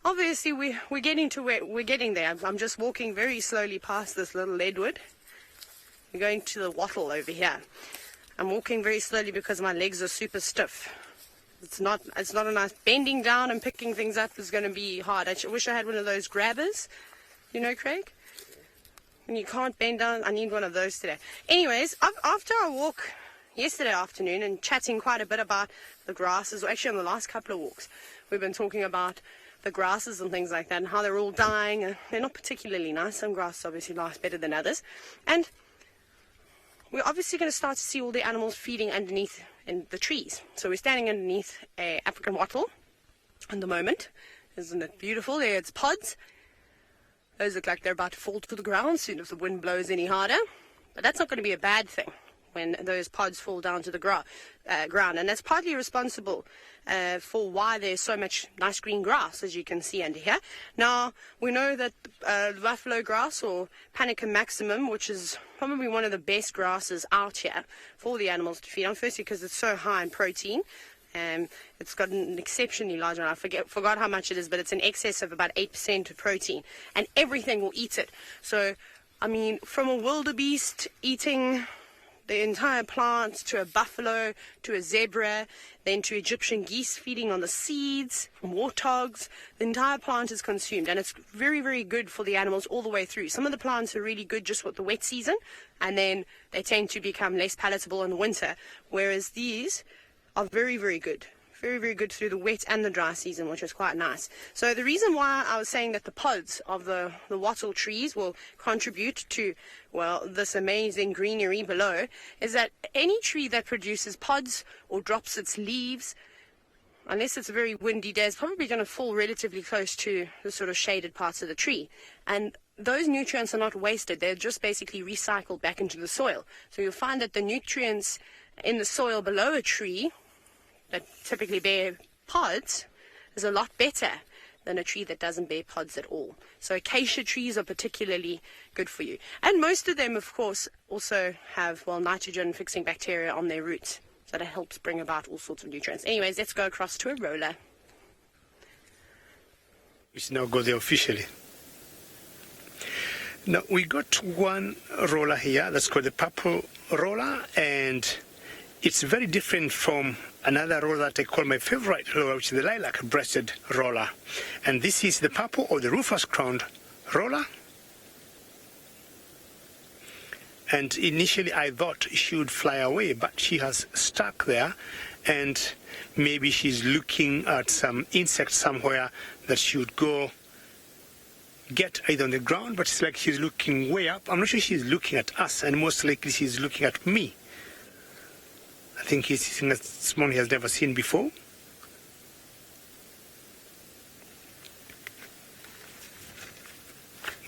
obviously we're getting to where we're getting there. I'm just walking very slowly past this little leadwood. We're going to the wattle over here. I'm walking very slowly because my legs are super stiff. It's not a nice bending down and picking things up is going to be hard. I wish I had one of those grabbers, you know, Craig? When you can't bend down, I need one of those today. Anyways, after our walk yesterday afternoon and chatting quite a bit about the grasses, or actually on the last couple of walks, we've been talking about the grasses and things like that and how they're all dying. And they're not particularly nice. Some grasses obviously last better than others. And we're obviously going to start to see all the animals feeding underneath in the trees. So we're standing underneath a African wattle at the moment. Isn't it beautiful? There it's pods. Those look like they're about to fall to the ground soon if the wind blows any harder. But that's not going to be a bad thing when those pods fall down to the ground. And that's partly responsible for why there's so much nice green grass, as you can see under here. Now, we know that buffalo grass, or Panicum maximum, which is probably one of the best grasses out here for the animals to feed on, firstly because it's so high in protein. It's got an exceptionally large amount. I forgot how much it is, but it's in excess of about 8% of protein. And everything will eat it. So, I mean, from a wildebeest eating the entire plant, to a buffalo, to a zebra, then to Egyptian geese feeding on the seeds, from warthogs, the entire plant is consumed. And it's very, very good for the animals all the way through. Some of the plants are really good just with the wet season, and then they tend to become less palatable in the winter, whereas these are very, very good. Very, very good through the wet and the dry season, which is quite nice. So the reason why I was saying that the pods of the wattle trees will contribute to, well, this amazing greenery below is that any tree that produces pods or drops its leaves, unless it's a very windy day, is probably going to fall relatively close to the sort of shaded parts of the tree. And those nutrients are not wasted. They're just basically recycled back into the soil. So you'll find that the nutrients in the soil below a tree that typically bear pods is a lot better than a tree that doesn't bear pods at all. So acacia trees are particularly good for you. And most of them, of course, also have, well, nitrogen-fixing bacteria on their roots. So that helps bring about all sorts of nutrients. Anyways, let's go across to a roller. We should now go there officially. Now, we got one roller here that's called the purple roller, and it's very different from another roller that I call my favorite roller, which is the lilac-breasted roller. And this is the purple or the rufous-crowned roller. And initially I thought she would fly away, but she has stuck there, and maybe she's looking at some insect somewhere that she would go get either on the ground, but it's like she's looking way up. I'm not sure she's looking at us, and most likely she's looking at me. I think he's seeing someone he has never seen before.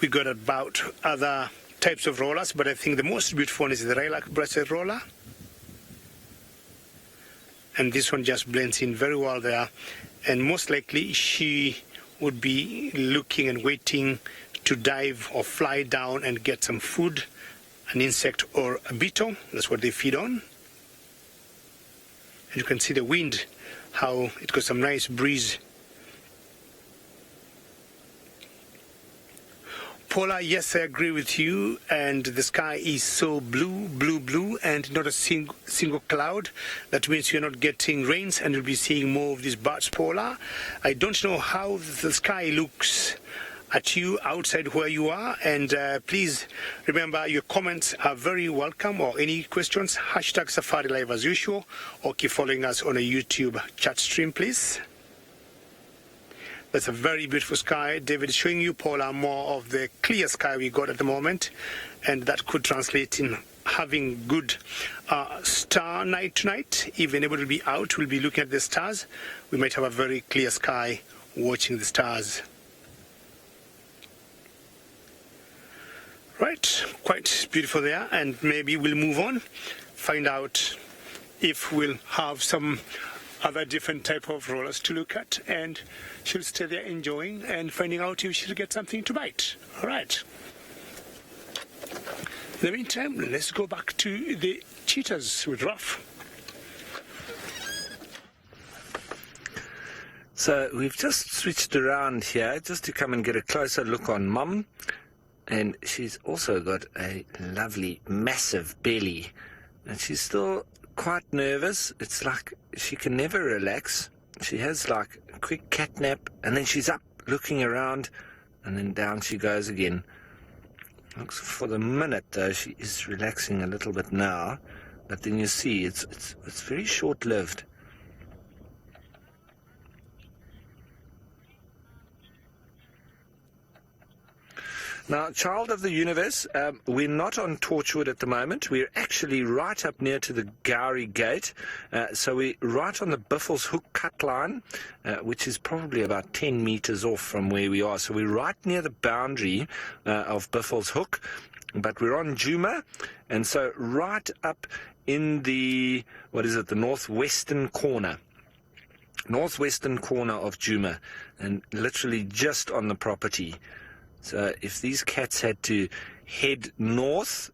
We got about other types of rollers, but I think the most beautiful one is the lilac-breasted roller. And this one just blends in very well there. And most likely she would be looking and waiting to dive or fly down and get some food, an insect or a beetle. That's what they feed on. And you can see the wind, how it got some nice breeze. Paula, yes, I agree with you, and the sky is so blue, blue, blue, and not a single cloud. That means you're not getting rains, and you'll be seeing more of these birds, Paula. I don't know how the sky looks at you outside where you are, and please remember your comments are very welcome, or any questions, hashtag Safari Live as usual, or keep following us on a YouTube chat stream, please. That's a very beautiful sky. David is showing you, Paula, more of the clear sky we got at the moment, and that could translate in having good star night tonight. Even able to be out, we'll be looking at the stars. We might have a very clear sky watching the stars. Right, quite beautiful there, and maybe we'll move on, find out if we'll have some other different type of rollers to look at, and she'll stay there enjoying and finding out if she'll get something to bite. All right. In the meantime, let's go back to the cheetahs with Ruff. So we've just switched around here just to come and get a closer look on Mum. And she's also got a lovely, massive belly. And she's still quite nervous. It's like she can never relax. She has like a quick cat nap, and then she's up looking around, and then down she goes again. Looks for the minute though she is relaxing a little bit now, but then you see it's very short-lived. Now, child of the universe, we're not on Torchwood at the moment. We're actually right up near to the Gowrie Gate. So we're right on the Buffels Hook cut line, which is probably about 10 meters off from where we are. So we're right near the boundary of Buffels Hook, but we're on Djuma, and so right up in the, the northwestern corner of Djuma, and literally just on the property. So if these cats had to head north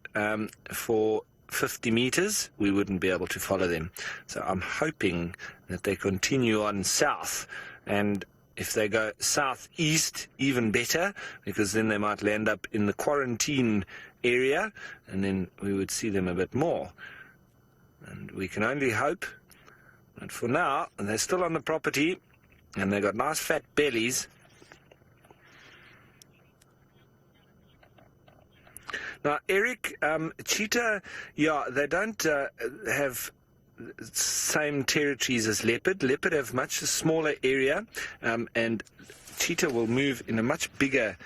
for 50 meters, we wouldn't be able to follow them. So I'm hoping that they continue on south, and if they go southeast, even better, because then they might land up in the quarantine area, and then we would see them a bit more. And we can only hope. But for now, they're still on the property, and they've got nice fat bellies. Now, Eric, cheetah, they don't have same territories as leopard. Leopard have much smaller area, and cheetah will move in a much bigger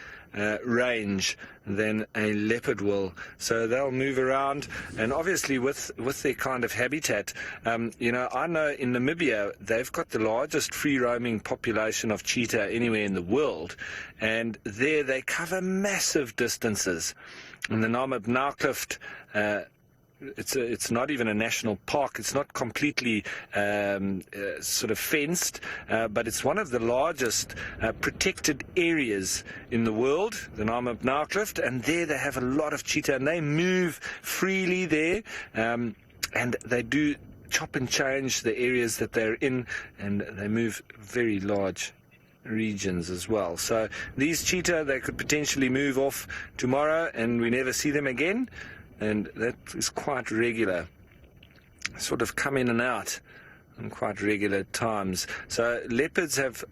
range than a leopard will. So they'll move around, and obviously with their kind of habitat, I know in Namibia they've got the largest free-roaming population of cheetah anywhere in the world, and there they cover massive distances. In the Naukluft, it's not even a national park. It's not completely sort of fenced, but it's one of the largest protected areas in the world, the Naukluft, and there they have a lot of cheetah, and they move freely there, and they do chop and change the areas that they're in, and they move very large regions as well. So these cheetah, they could potentially move off tomorrow and we never see them again, and that is quite regular, sort of come in and out in quite regular times. So leopards have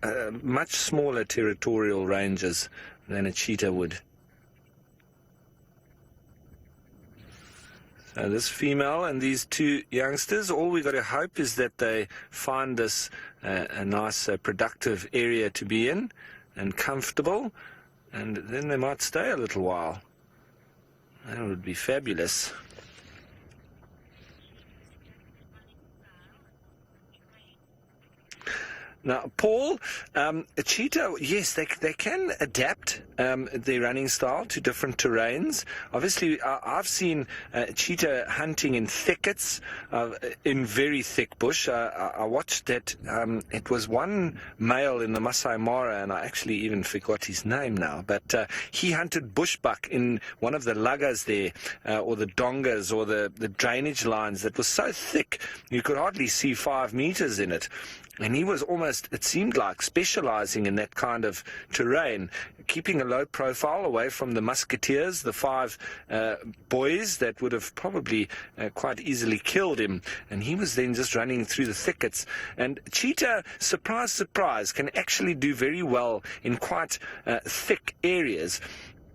much smaller territorial ranges than a cheetah would. So this female and these two youngsters, all we got to hope is that they find this a nice productive area to be in and comfortable, and then they might stay a little while. That would be fabulous. Now, Paul, a cheetah, yes, they can adapt their running style to different terrains. Obviously, I've seen cheetah hunting in thickets, in very thick bush. I watched that. It was one male in the Maasai Mara, and I actually even forgot his name now, but he hunted bushbuck in one of the luggas there, or the dongas, or the drainage lines that was so thick you could hardly see 5 meters in it. And he was almost, it seemed like, specializing in that kind of terrain, keeping a low profile away from the musketeers, the 5 boys that would have probably quite easily killed him. And he was then just running through the thickets. And cheetah, surprise, surprise, can actually do very well in quite thick areas.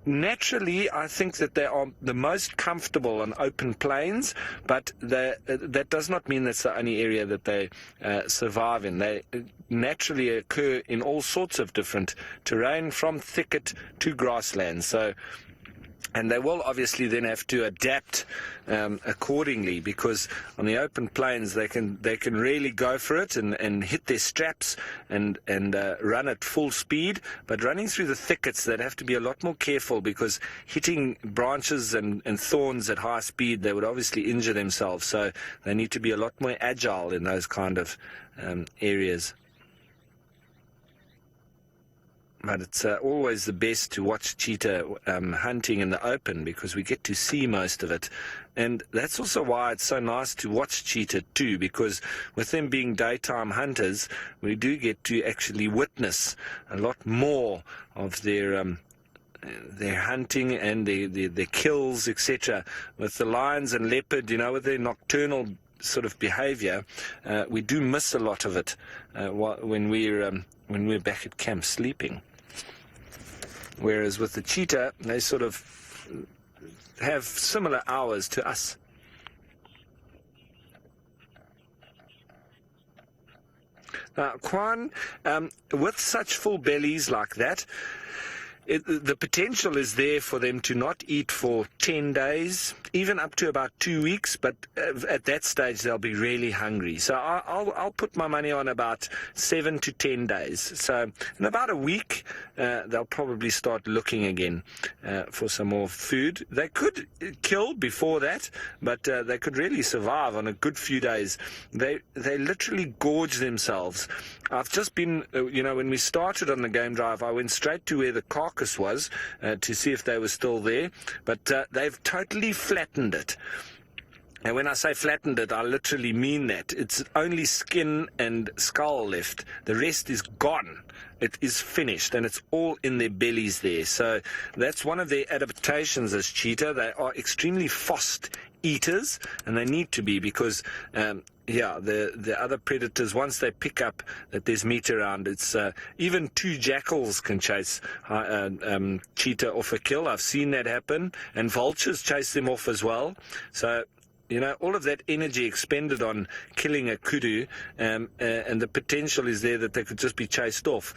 Naturally, I think that they are the most comfortable on open plains, but that does not mean that's the only area that they survive in. They naturally occur in all sorts of different terrain, from thicket to grassland. So, and they will obviously then have to adapt accordingly, because on the open plains they can really go for it and hit their straps and run at full speed. But running through the thickets, they'd have to be a lot more careful, because hitting branches and thorns at high speed, they would obviously injure themselves. So they need to be a lot more agile in those kind of areas. But it's always the best to watch cheetah hunting in the open, because we get to see most of it. And that's also why it's so nice to watch cheetah too, because with them being daytime hunters, we do get to actually witness a lot more of their hunting and their kills, etc. With the lions and leopard, with their nocturnal sort of behavior, we do miss a lot of it when we're back at camp sleeping. Whereas with the cheetah, they sort of have similar hours to us. Now, Kwan, with such full bellies like that, the potential is there for them to not eat for 10 days, even up to about 2 weeks, but at that stage they'll be really hungry. So I'll put my money on about 7 to 10 days. So in about a week, they'll probably start looking again for some more food. They could kill before that, but they could really survive on a good few days. They literally gorge themselves. I've just been, when we started on the game drive, I went straight to where the carcass was to see if they were still there, but they've totally flattened it. And when I say flattened it, I literally mean that. It's only skin and skull left. The rest is gone. It is finished, and it's all in their bellies there. So that's one of their adaptations as cheetah. They are extremely fast eaters, and they need to be because the other predators, once they pick up that there's meat around, it's even 2 jackals can chase cheetah off a kill. I've seen that happen, and vultures chase them off as well. So all of that energy expended on killing a kudu, and the potential is there that they could just be chased off.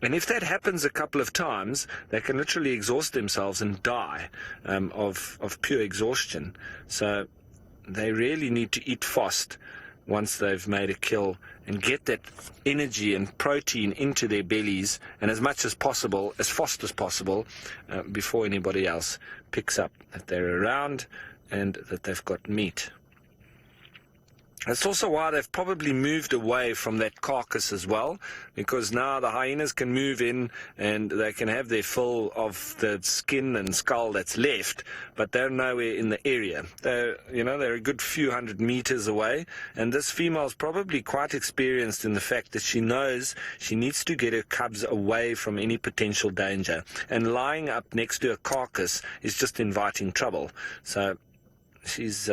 And if that happens a couple of times, they can literally exhaust themselves and die of pure exhaustion. So they really need to eat fast once they've made a kill and get that energy and protein into their bellies, and as much as possible, as fast as possible, before anybody else picks up that they're around and that they've got meat. That's also why they've probably moved away from that carcass as well, because now the hyenas can move in and they can have their fill of the skin and skull that's left, but they're nowhere in the area. They're a good few hundred meters away, and this female's probably quite experienced in the fact that she knows she needs to get her cubs away from any potential danger, and lying up next to a carcass is just inviting trouble. So she's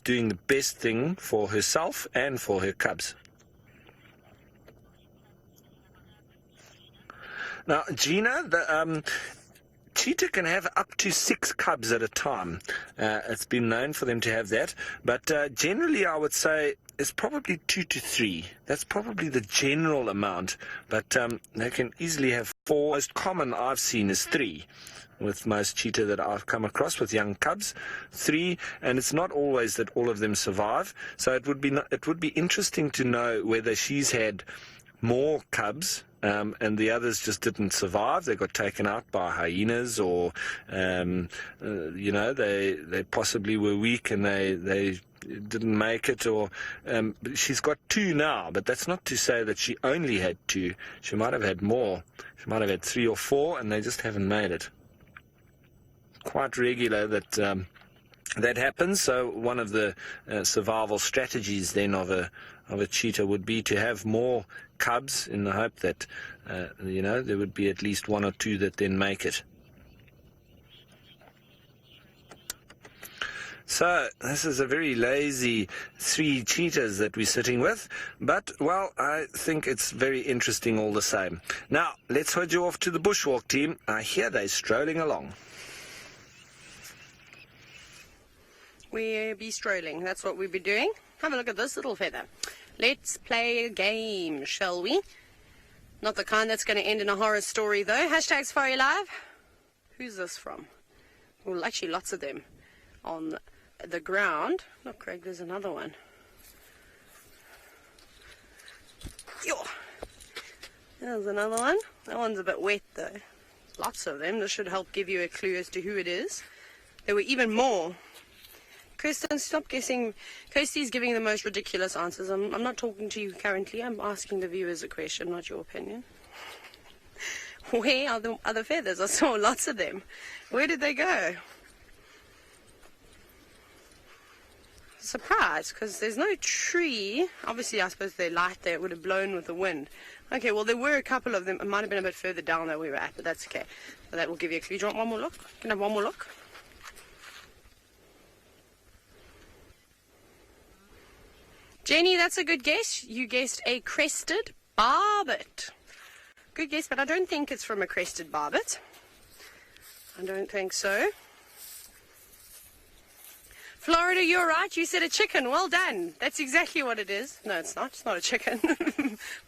doing the best thing for herself and for her cubs. Now, Gina, the cheetah can have up to 6 cubs at a time. It's been known for them to have that, but generally I would say it's probably 2 to 3. That's probably the general amount, but they can easily have 4. Most common I've seen is 3. With most cheetah that I've come across with young cubs, 3, and it's not always that all of them survive. So it would be interesting to know whether she's had more cubs and the others just didn't survive. They got taken out by hyenas, or they possibly were weak and they didn't make it, or she's got 2 now, but that's not to say that she only had 2. She might have had more. She might have had 3 or 4, and they just haven't made it. Quite regular that happens. So one of the survival strategies then of a cheetah would be to have more cubs, in the hope that there would be at least 1 or 2 that then make it. So this is a very lazy 3 cheetahs that we're sitting with, but, well, I think it's very interesting all the same. Now, let's head you off to the bushwalk team. I hear they're strolling along. We'll be strolling. That's what we'll be doing. Have a look at this little feather. Let's play a game, shall we? Not the kind that's going to end in a horror story, though. Hashtag Safari Live. Who's this from? Well, actually, lots of them on the ground. Look, Craig, there's another one. Yo. There's another one. That one's a bit wet, though. Lots of them. This should help give you a clue as to who it is. There were even more. Kirsten, stop guessing. Kirsty's giving the most ridiculous answers. I'm not talking to you currently. I'm asking the viewers a question, not your opinion. Where are the other feathers? I saw lots of them. Where did they go? Surprised, because there's no tree. Obviously, I suppose they're light there. It would have blown with the wind. Okay, well, there were a couple of them. It might have been a bit further down than we were at, but that's okay. So that will give you a clue. Do you want one more look? Can I have one more look? Jenny, that's a good guess. You guessed a crested barbet. Good guess, but I don't think it's from a crested barbet. I don't think so. Florida, you're right. You said a chicken. Well done. That's exactly what it is. No, it's not. It's not a chicken.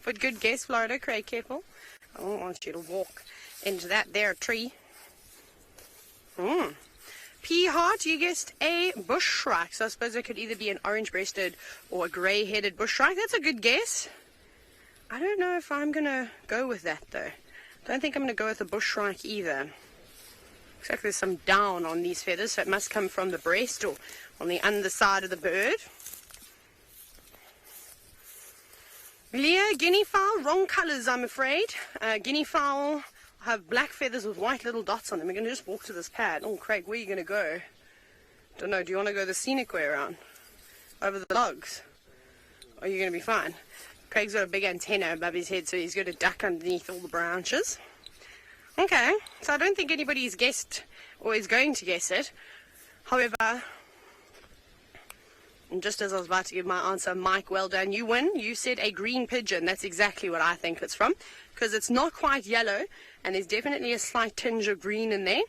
But good guess, Florida. Craig, careful. I don't want you to walk into that there tree. Pea Heart, you guessed a bush shrike. So I suppose it could either be an orange-breasted or a grey-headed bush shrike. That's a good guess. I don't know if I'm going to go with that, though. Don't think I'm going to go with a bush shrike either. Looks like there's some down on these feathers, so it must come from the breast or on the underside of the bird. Leah, guinea fowl, wrong colours, I'm afraid. Guinea fowl have black feathers with white little dots on them. We're going to just walk to this pad. Oh, Craig, where are you going to go? Don't know. Do you want to go the scenic way around? Over the logs? Or are you going to be fine? Craig's got a big antenna above his head, so he's going to duck underneath all the branches. Okay, so I don't think anybody's guessed or is going to guess it. However, and just as I was about to give my answer, Mike, well done. You win. You said a green pigeon. That's exactly what I think it's from, because it's not quite yellow, and there's definitely a slight tinge of green in there.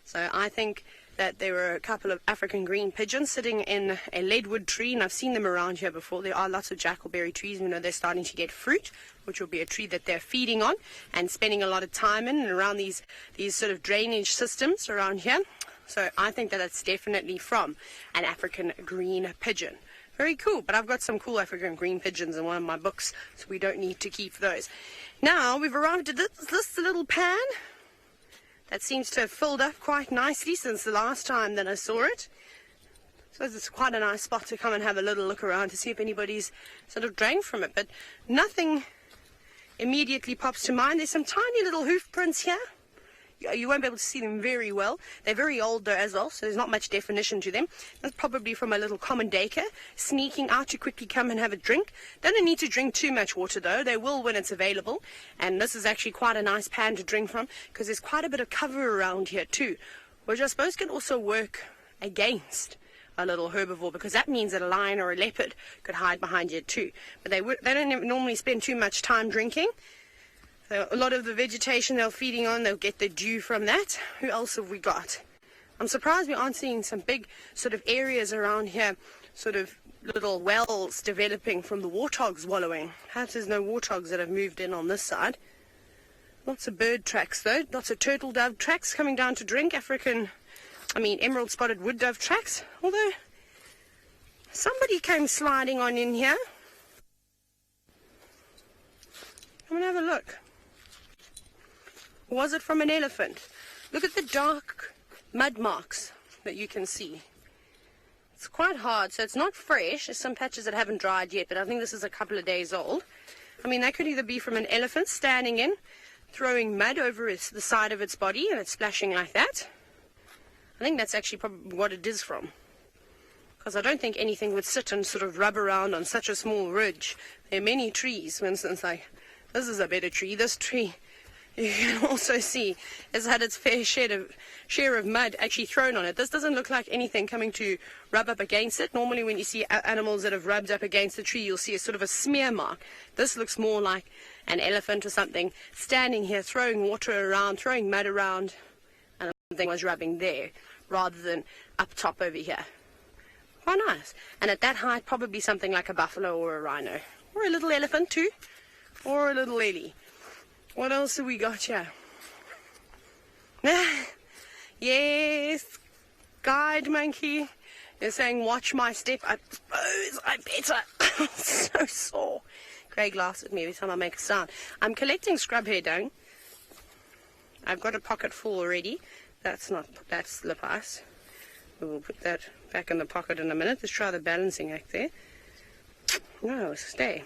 So I think that there were a couple of African green pigeons sitting in a leadwood tree, and I've seen them around here before. There are lots of jackalberry trees. We know they're starting to get fruit, which will be a tree that they're feeding on and spending a lot of time in and around these sort of drainage systems around here. So I think that it's definitely from an African green pigeon. Very cool, but I've got some cool African green pigeons in one of my books, so we don't need to keep those. Now we've arrived at this little pan that seems to have filled up quite nicely since the last time that I saw it. So it's quite a nice spot to come and have a little look around to see if anybody's sort of drank from it. But nothing immediately pops to mind. There's some tiny little hoof prints here. You won't be able to see them very well. They're very old though as well, so there's not much definition to them. That's probably from a little common daker sneaking out to quickly come and have a drink. They don't need to drink too much water though. They will when it's available. And this is actually quite a nice pan to drink from, because there's quite a bit of cover around here too, which I suppose can also work against a little herbivore, because that means that a lion or a leopard could hide behind you too. But they don't normally spend too much time drinking. So a lot of the vegetation they're feeding on, they'll get the dew from that. Who else have we got? I'm surprised we aren't seeing some big sort of areas around here, sort of little wells developing from the warthogs wallowing. Perhaps there's no warthogs that have moved in on this side. Lots of bird tracks though, lots of turtle dove tracks coming down to drink. Emerald spotted wood dove tracks. Although, somebody came sliding on in here. Come and have a look. Was it from an elephant? Look at the dark mud marks that you can see. It's quite hard, so it's not fresh. There's some patches that haven't dried yet, but I think this is a couple of days old. That could either be from an elephant standing in, throwing mud over the side of its body, and it's splashing like that. I think that's actually probably what it is from, because I don't think anything would sit and sort of rub around on such a small ridge. There are many trees, for instance, like this is a better tree. This tree, you can also see, has had its fair share of mud actually thrown on it. This doesn't look like anything coming to rub up against it. Normally when you see animals that have rubbed up against the tree, you'll see a sort of a smear mark. This looks more like an elephant or something standing here throwing water around, throwing mud around, and something was rubbing there rather than up top over here. Quite nice. And at that height, probably something like a buffalo or a rhino. Or a little elephant too. Or a little lily. What else have we got here? Yes, guide monkey is saying, watch my step. I suppose I better. I'm so sore. Craig laughs at me every time I make a sound. I'm collecting scrub hair dung. I've got a pocket full already. That's slip ice. We'll put that back in the pocket in a minute. Let's try the balancing act there. No, stay.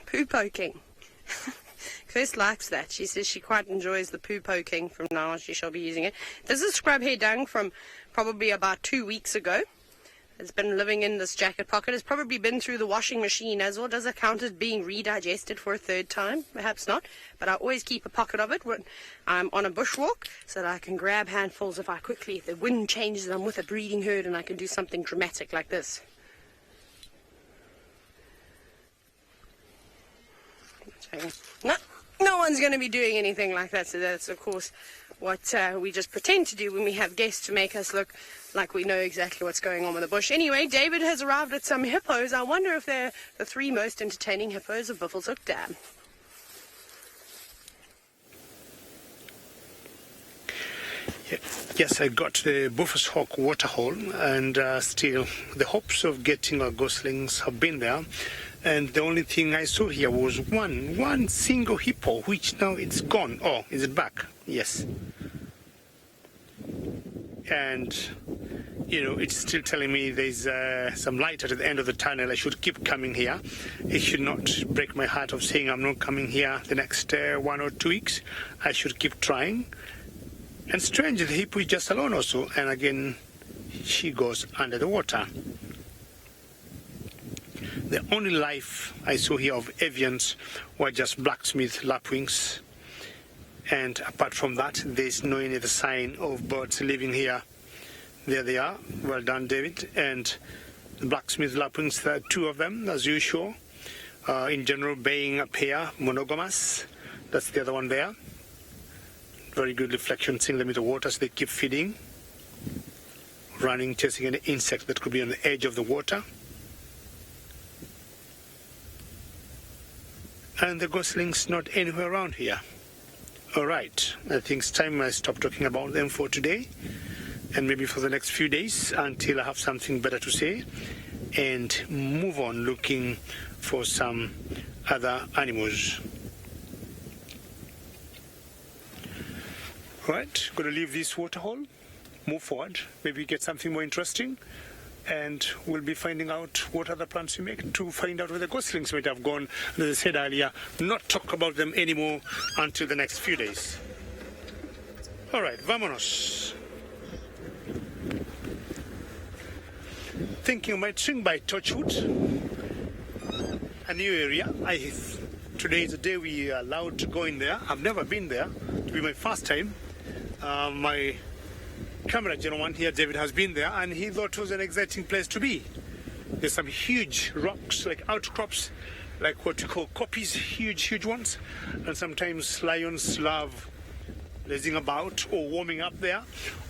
Poo poking. Chris likes that. She says she quite enjoys the poo poking. From now on she shall be using it. This is scrub hair dung from probably about 2 weeks ago. It's been living in this jacket pocket. It's probably been through the washing machine as well. Does it count as being redigested for a third time? Perhaps not. But I always keep a pocket of it when I'm on a bushwalk so that I can grab handfuls if the wind changes and I'm with a breeding herd and I can do something dramatic like this. No one's going to be doing anything like that, so that's of course what we just pretend to do when we have guests to make us look like we know exactly what's going on in the bush. Anyway, David has arrived at some hippos. I wonder if they're the 3 most entertaining hippos of Buffelshoek Dam. Yes, I got the Buffelshoek Waterhole, and still the hopes of getting our goslings have been there. And the only thing I saw here was one single hippo, which now it's gone. Oh, is it back? Yes. And, you know, it's still telling me there's some light at the end of the tunnel. I should keep coming here. It should not break my heart of saying I'm not coming here the next 1 or 2 weeks. I should keep trying. And strangely, the hippo is just alone also. And again, she goes under the water. The only life I saw here of avians were just blacksmith lapwings. And apart from that, there's no any other sign of birds living here. There they are. Well done, David. And the blacksmith lapwings, there are 2 of them, as usual. In general, being a pair, monogamous. That's the other one there. Very good reflection, seeing them in the water, so they keep feeding. Running, chasing any insect that could be on the edge of the water. And the goslings not anywhere around here. All right, I think it's time I stop talking about them for today, and maybe for the next few days until I have something better to say, and move on looking for some other animals. All right, going to leave this waterhole, move forward, maybe get something more interesting. And we'll be finding out what other plans we make to find out where the goslings might have gone. And as I said earlier, not talk about them anymore until the next few days. All right, vámonos. Thinking I might swing by Torchwood, a new area. Today is the day we are allowed to go in there. I've never been there. It'll be my first time. My camera gentleman here, David, has been there, and he thought it was an exciting place to be. There's some huge rocks, like outcrops, like what you call koppies, huge ones. And sometimes lions love lazing about or warming up there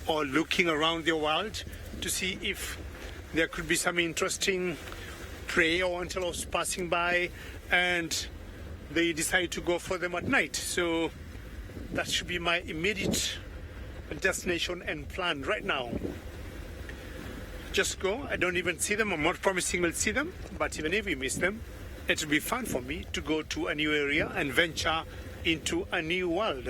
or looking around their wild to see if there could be some interesting prey or antelopes passing by, and they decide to go for them at night. So that should be my immediate destination and plan right now. Just go. I don't even see them. I'm not promising we'll see them, but even if we miss them, it will be fun for me to go to a new area and venture into a new world.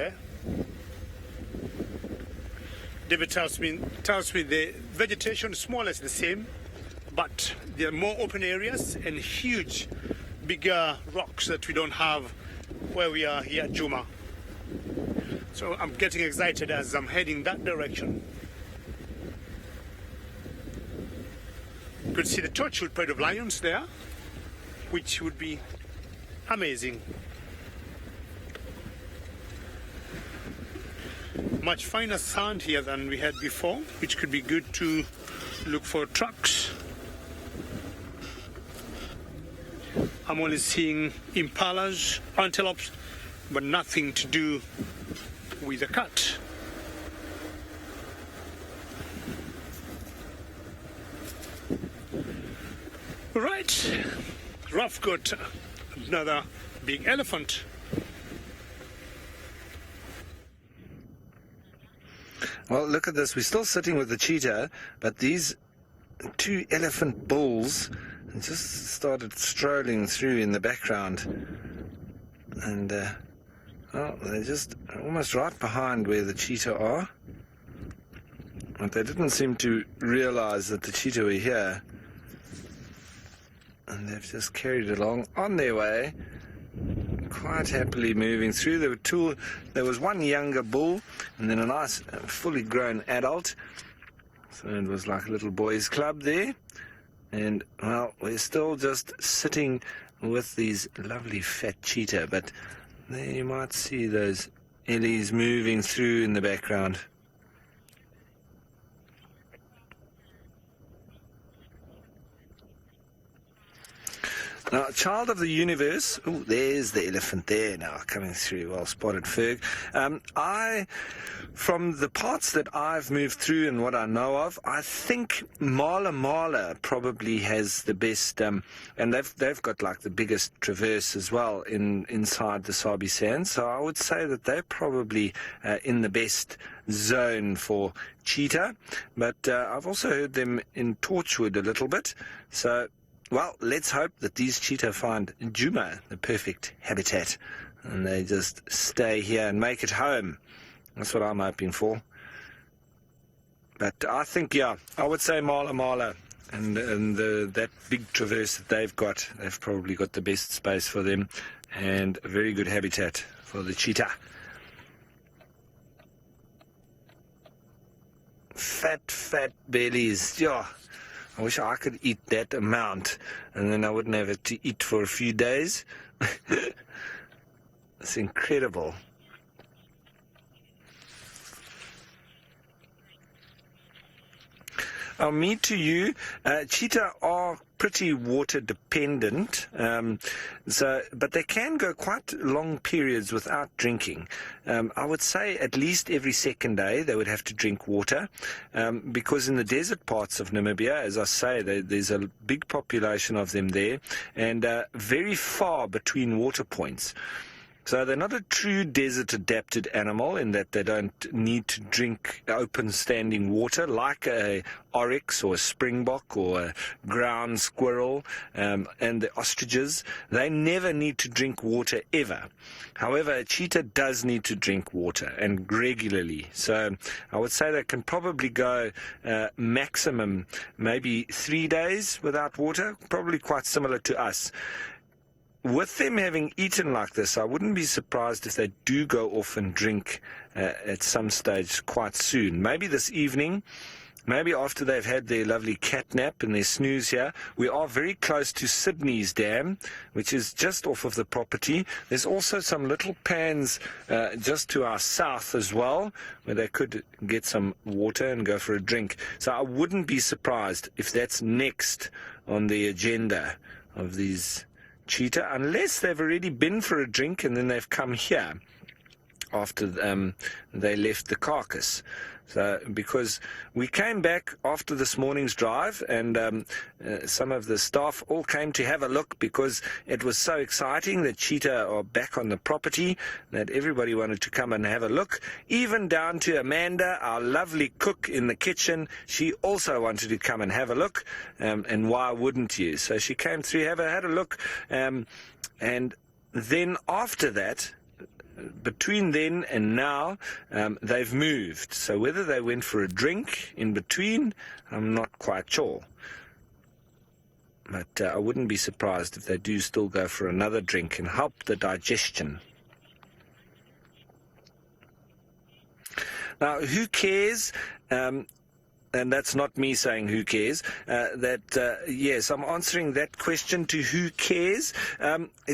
David tells me the vegetation is more or less the same, but there are more open areas and huge, bigger rocks that we don't have where we are here at Juma. So I'm getting excited as I'm heading that direction. Could see the Torchwood pride of lions there, which would be amazing. Much finer sand here than we had before, which could be good to look for trucks. I'm only seeing impalas, antelopes, but nothing to do with a cat. Right, Ralph got another big elephant. Well, look at this. We're still sitting with the cheetah, but these 2 elephant bulls just started strolling through in the background. And, well, they're just almost right behind where the cheetah are. But they didn't seem to realize that the cheetah were here. And they've just carried along on their way, quite happily moving through. There was one younger bull and then a nice fully grown adult. So it was like a little boys' club there. And, well, we're still just sitting with these lovely fat cheetah, but there you might see those ellies moving through in the background. Now, child of the universe, oh, there's the elephant there now, coming through, well spotted, Ferg. From the parts that I've moved through and what I know of, I think Mara probably has the best, and they've got like the biggest traverse as well inside the Sabi Sand, so I would say that they're probably in the best zone for cheetah, but I've also heard them in Torchwood a little bit, so... Well, let's hope that these cheetah find Djuma, the perfect habitat, and they just stay here and make it home. That's what I'm hoping for. But I think, yeah, I would say Mara, and that big traverse that they've probably got the best space for them, and a very good habitat for the cheetah. Fat bellies, yeah. I wish I could eat that amount, and then I wouldn't have it to eat for a few days. It's incredible. Me to you, cheetah are pretty water dependent, but they can go quite long periods without drinking. I would say at least every second day they would have to drink water, because in the desert parts of Namibia, as I say, there's a big population of them there, and very far between water points. So they're not a true desert-adapted animal in that they don't need to drink open-standing water like a oryx or a springbok or a ground squirrel, and the ostriches. They never need to drink water ever. However, a cheetah does need to drink water, and regularly. So I would say they can probably go maximum maybe 3 days without water, probably quite similar to us. With them having eaten like this, I wouldn't be surprised if they do go off and drink at some stage quite soon. Maybe this evening, maybe after they've had their lovely cat nap and their snooze here. We are very close to Sydney's dam, which is just off of the property. There's also some little pans just to our south as well, where they could get some water and go for a drink. So I wouldn't be surprised if that's next on the agenda of these cheetah, unless they've already been for a drink and then they've come here after they left the carcass. So, because we came back after this morning's drive, and some of the staff all came to have a look because it was so exciting that cheetah are back on the property that everybody wanted to come and have a look, even down to Amanda, our lovely cook in the kitchen. She also wanted to come and have a look, and why wouldn't you? So she came through, had a look, and then after that, between then and now, they've moved. So whether they went for a drink in between, I'm not quite sure. But I wouldn't be surprised if they do still go for another drink and help the digestion. Now, who cares? And that's not me saying who cares. Yes, I'm answering that question to who cares.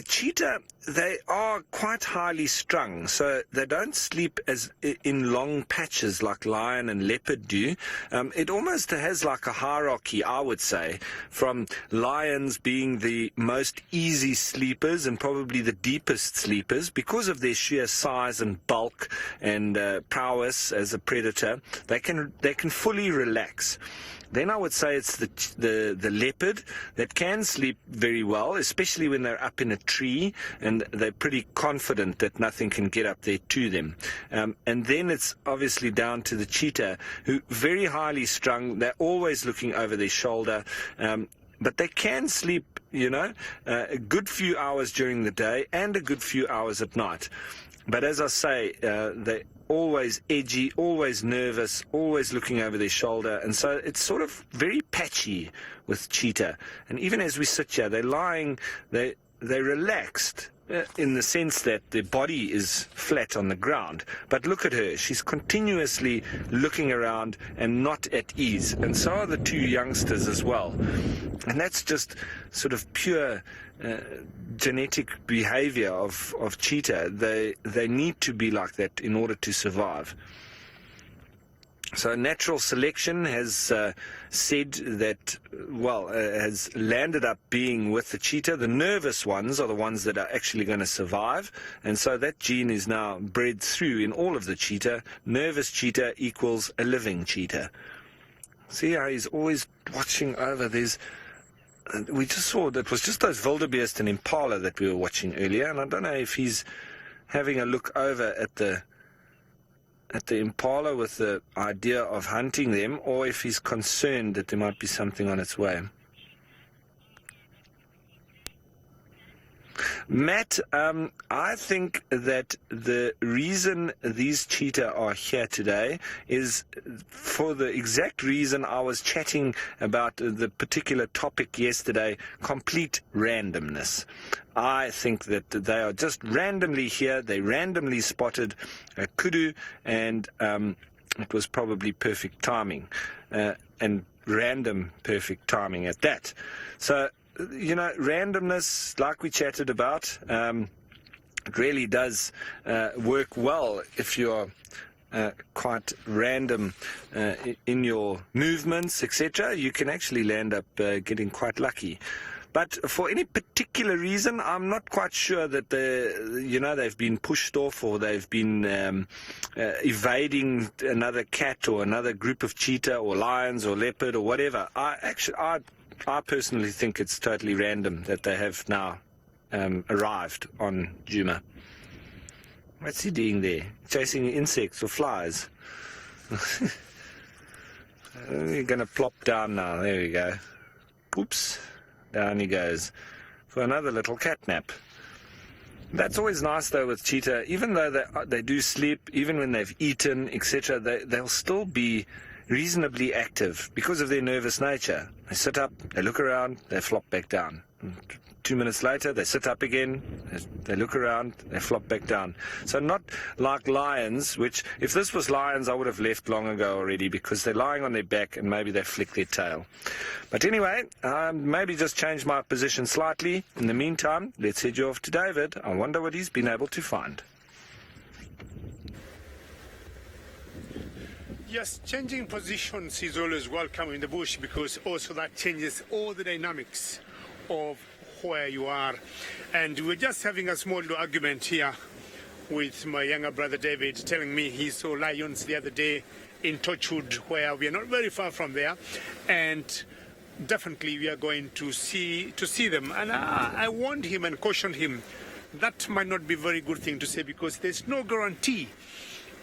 Cheetah, they are quite highly strung, so they don't sleep as in long patches like lion and leopard do. It almost has like a hierarchy, I would say, from lions being the most easy sleepers and probably the deepest sleepers because of their sheer size and bulk and prowess as a predator. They can fully relax. Then I would say it's the leopard that can sleep very well, especially when they're up in a tree and they're pretty confident that nothing can get up there to them. And then it's obviously down to the cheetah, who very highly strung. They're always looking over their shoulder. But they can sleep, a good few hours during the day and a good few hours at night. But as I say, they're always edgy, always nervous, always looking over their shoulder. And so it's sort of very patchy with cheetah. And even as we sit here, they're lying, they're relaxed in the sense that their body is flat on the ground. But look at her. She's continuously looking around and not at ease. And so are the two youngsters as well. And that's just sort of pure genetic behavior of cheetah. They need to be like that in order to survive. So natural selection has said that, has landed up being with the cheetah. The nervous ones are the ones that are actually going to survive. And so that gene is now bred through in all of the cheetah. Nervous cheetah equals a living cheetah. See how he's always watching over. We just saw that was just those Wildebeest and Impala that we were watching earlier. And I don't know if he's having a look over at the Impala with the idea of hunting them, or if he's concerned that there might be something on its way. Matt, I think that the reason these cheetah are here today is for the exact reason I was chatting about the particular topic yesterday, complete randomness. I think that they are just randomly here. They randomly spotted a kudu, and it was probably perfect timing, and random perfect timing at that. So, randomness, like we chatted about, it really does work well if you're quite random in your movements, etc. You can actually land up getting quite lucky. But for any particular reason, I'm not quite sure that they've been pushed off, or they've been evading another cat or another group of cheetah or lions or leopard or whatever. I personally think it's totally random that they have now arrived on Djuma. What's he doing there? Chasing insects or flies? You're going to plop down now. There we go. Oops. Down he goes for another little cat nap. That's always nice, though, with cheetah. Even though they do sleep, even when they've eaten, etc., they'll still be reasonably active because of their nervous nature. They sit up, they look around, they flop back down. 2 minutes later, they sit up again, they look around, they flop back down. So not like lions, which, if this was lions, I would have left long ago already, because they're lying on their back and maybe they flick their tail. But anyway, maybe just change my position slightly. In the meantime, let's head you off to David. I wonder what he's been able to find. Yes, changing positions is always welcome in the bush, because also that changes all the dynamics of where you are. And we're just having a small little argument here with my younger brother David, telling me he saw lions the other day in Torchwood, where we are not very far from there, and definitely we are going to see them. And I warned him and cautioned him that might not be a very good thing to say, because there's no guarantee.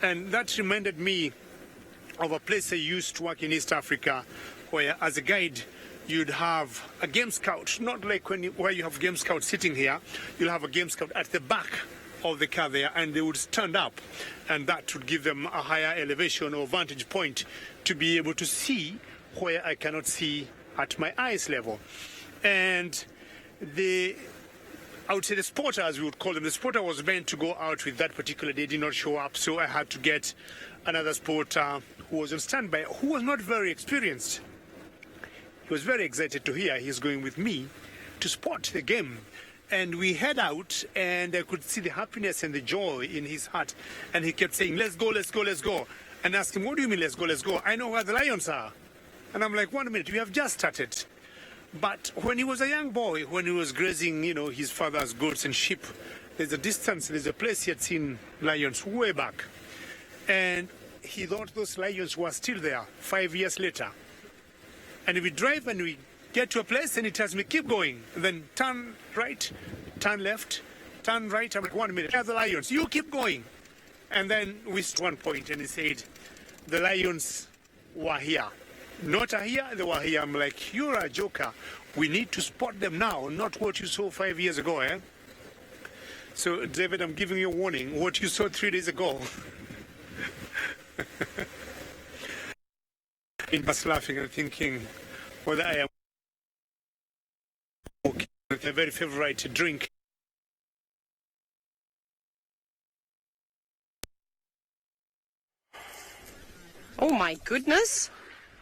And that reminded me of a place I used to work in East Africa, where as a guide you'd have a game scout, not like where you have game scout sitting here. You'll have a game scout at the back of the car there, and they would stand up, and that would give them a higher elevation or vantage point to be able to see where I cannot see at my eyes level. And I would say the spotter, as we would call them, the spotter was meant to go out with that particular day, did not show up, so I had to get another spotter who was on standby, who was not very experienced. He was very excited to hear he's going with me to spot the game. And we head out, and I could see the happiness and the joy in his heart. And he kept saying, let's go, let's go, let's go. And I asked him, what do you mean, let's go, let's go? I know where the lions are. And I'm like, 1 minute, we have just started. But when he was a young boy, when he was grazing, his father's goats and sheep, there's a place he had seen lions way back. And he thought those lions were still there 5 years later. And we drive and we get to a place, and he tells me, keep going. And then turn right, turn left, turn right. I'm like, 1 minute, where are the lions? You keep going. And then we reached one point, and he said, the lions were here. Not here, they were here. I'm like, you're a joker. We need to spot them now, not what you saw 5 years ago, eh? So, David, I'm giving you a warning. What you saw 3 days ago. I was laughing and thinking whether I am okay a very favorite drink. Oh my goodness.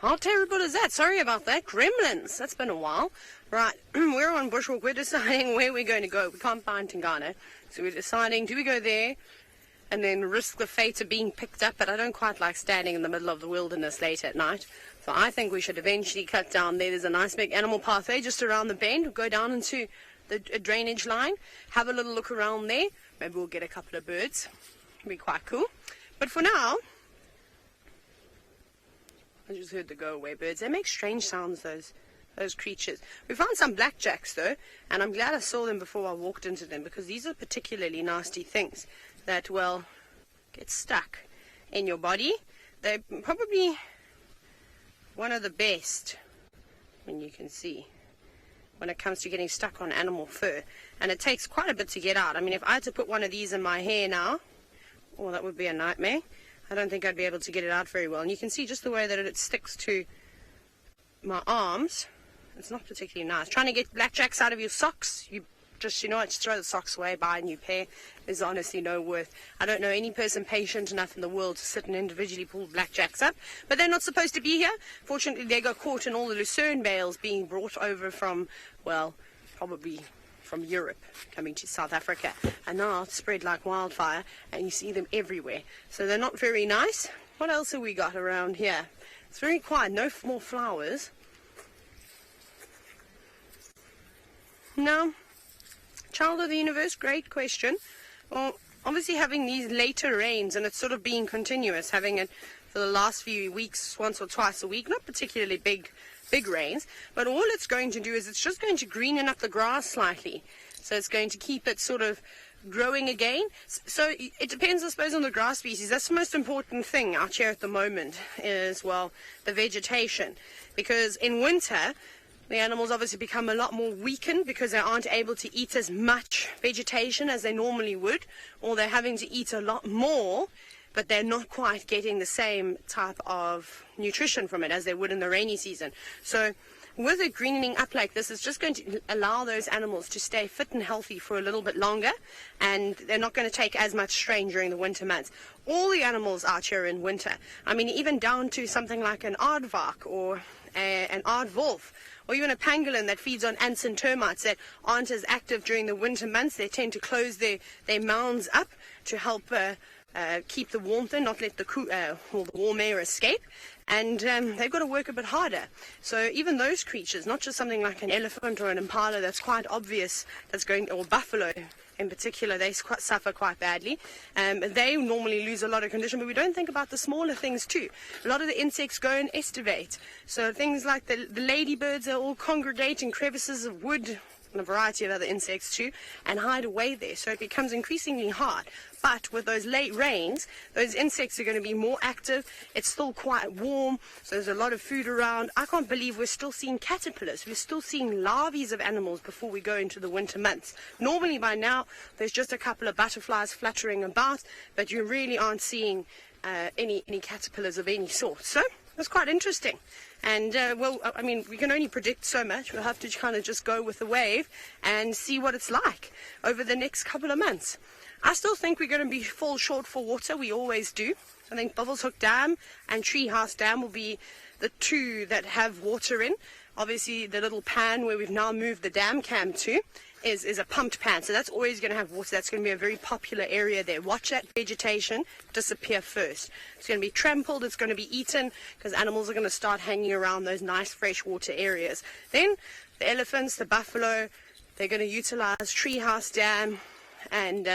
How terrible is that? Sorry about that. Gremlins. That's been a while. Right, we're on bushwalk. We're deciding where we're going to go. We can't find Tingana. So we're deciding, do we go there and then risk the fate of being picked up? But I don't quite like standing in the middle of the wilderness late at night. So I think we should eventually cut down there. There's a nice big animal pathway just around the bend. We'll go down into the drainage line, have a little look around there. Maybe we'll get a couple of birds. It'll be quite cool. But for now, I just heard the go-away birds. They make strange sounds, those creatures. We found some blackjacks, though, and I'm glad I saw them before I walked into them, because these are particularly nasty things that, well, get stuck in your body. They're probably one of the best, when you can see, when it comes to getting stuck on animal fur. And it takes quite a bit to get out. I mean, if I had to put one of these in my hair now, oh, that would be a nightmare. I don't think I'd be able to get it out very well. And you can see just the way that it sticks to my arms. It's not particularly nice. Trying to get blackjacks out of your socks, you know what, just throw the socks away, buy a new pair. There's honestly no worth. I don't know any person patient enough in the world to sit and individually pull blackjacks up. But they're not supposed to be here. Fortunately, they got caught in all the lucerne bales being brought over from, well, probably from Europe, coming to South Africa, and now it's spread like wildfire, and you see them everywhere. So they're not very nice. What else have we got around here? It's very quiet. No more flowers. No. Child of the universe, great question. Well, obviously having these later rains, and it's sort of been continuous, having it for the last few weeks, once or twice a week, not particularly big rains, but all it's going to do is it's just going to greenen up the grass slightly. So it's going to keep it sort of growing again. So it depends, I suppose, on the grass species. That's the most important thing out here at the moment is, well, the vegetation. Because in winter, the animals obviously become a lot more weakened because they aren't able to eat as much vegetation as they normally would, or they're having to eat a lot more, but they're not quite getting the same type of nutrition from it as they would in the rainy season. So with it greening up like this, it's just going to allow those animals to stay fit and healthy for a little bit longer, and they're not going to take as much strain during the winter months. All the animals out here in winter, I mean, even down to something like an aardvark or an aardwolf, or even a pangolin that feeds on ants and termites that aren't as active during the winter months. They tend to close their mounds up to help keep the warmth in, not let the warm air escape. And they've got to work a bit harder. So even those creatures, not just something like an elephant or an impala that's quite obvious, or buffalo in particular, they suffer quite badly. They normally lose a lot of condition, but we don't think about the smaller things too. A lot of the insects go and estivate. So things like the ladybirds are all congregate in crevices of wood, and a variety of other insects too, and hide away there. So it becomes increasingly hard. But with those late rains, those insects are going to be more active. It's still quite warm, so there's a lot of food around. I can't believe we're still seeing caterpillars. We're still seeing larvae of animals before we go into the winter months. Normally by now, there's just a couple of butterflies fluttering about, but you really aren't seeing any caterpillars of any sort. So that's quite interesting. And, well, I mean, we can only predict so much. We'll have to kind of just go with the wave and see what it's like over the next couple of months. I still think we're going to fall short for water. We always do. I think Buffelshoek Dam and Treehouse Dam will be the two that have water in. Obviously, the little pan where we've now moved the dam cam to is a pumped pan, so that's always going to have water. That's going to be a very popular area there. Watch that vegetation disappear first. It's going to be trampled, it's going to be eaten, because animals are going to start hanging around those nice freshwater areas. Then the elephants, the buffalo, they're going to utilize Treehouse Dam and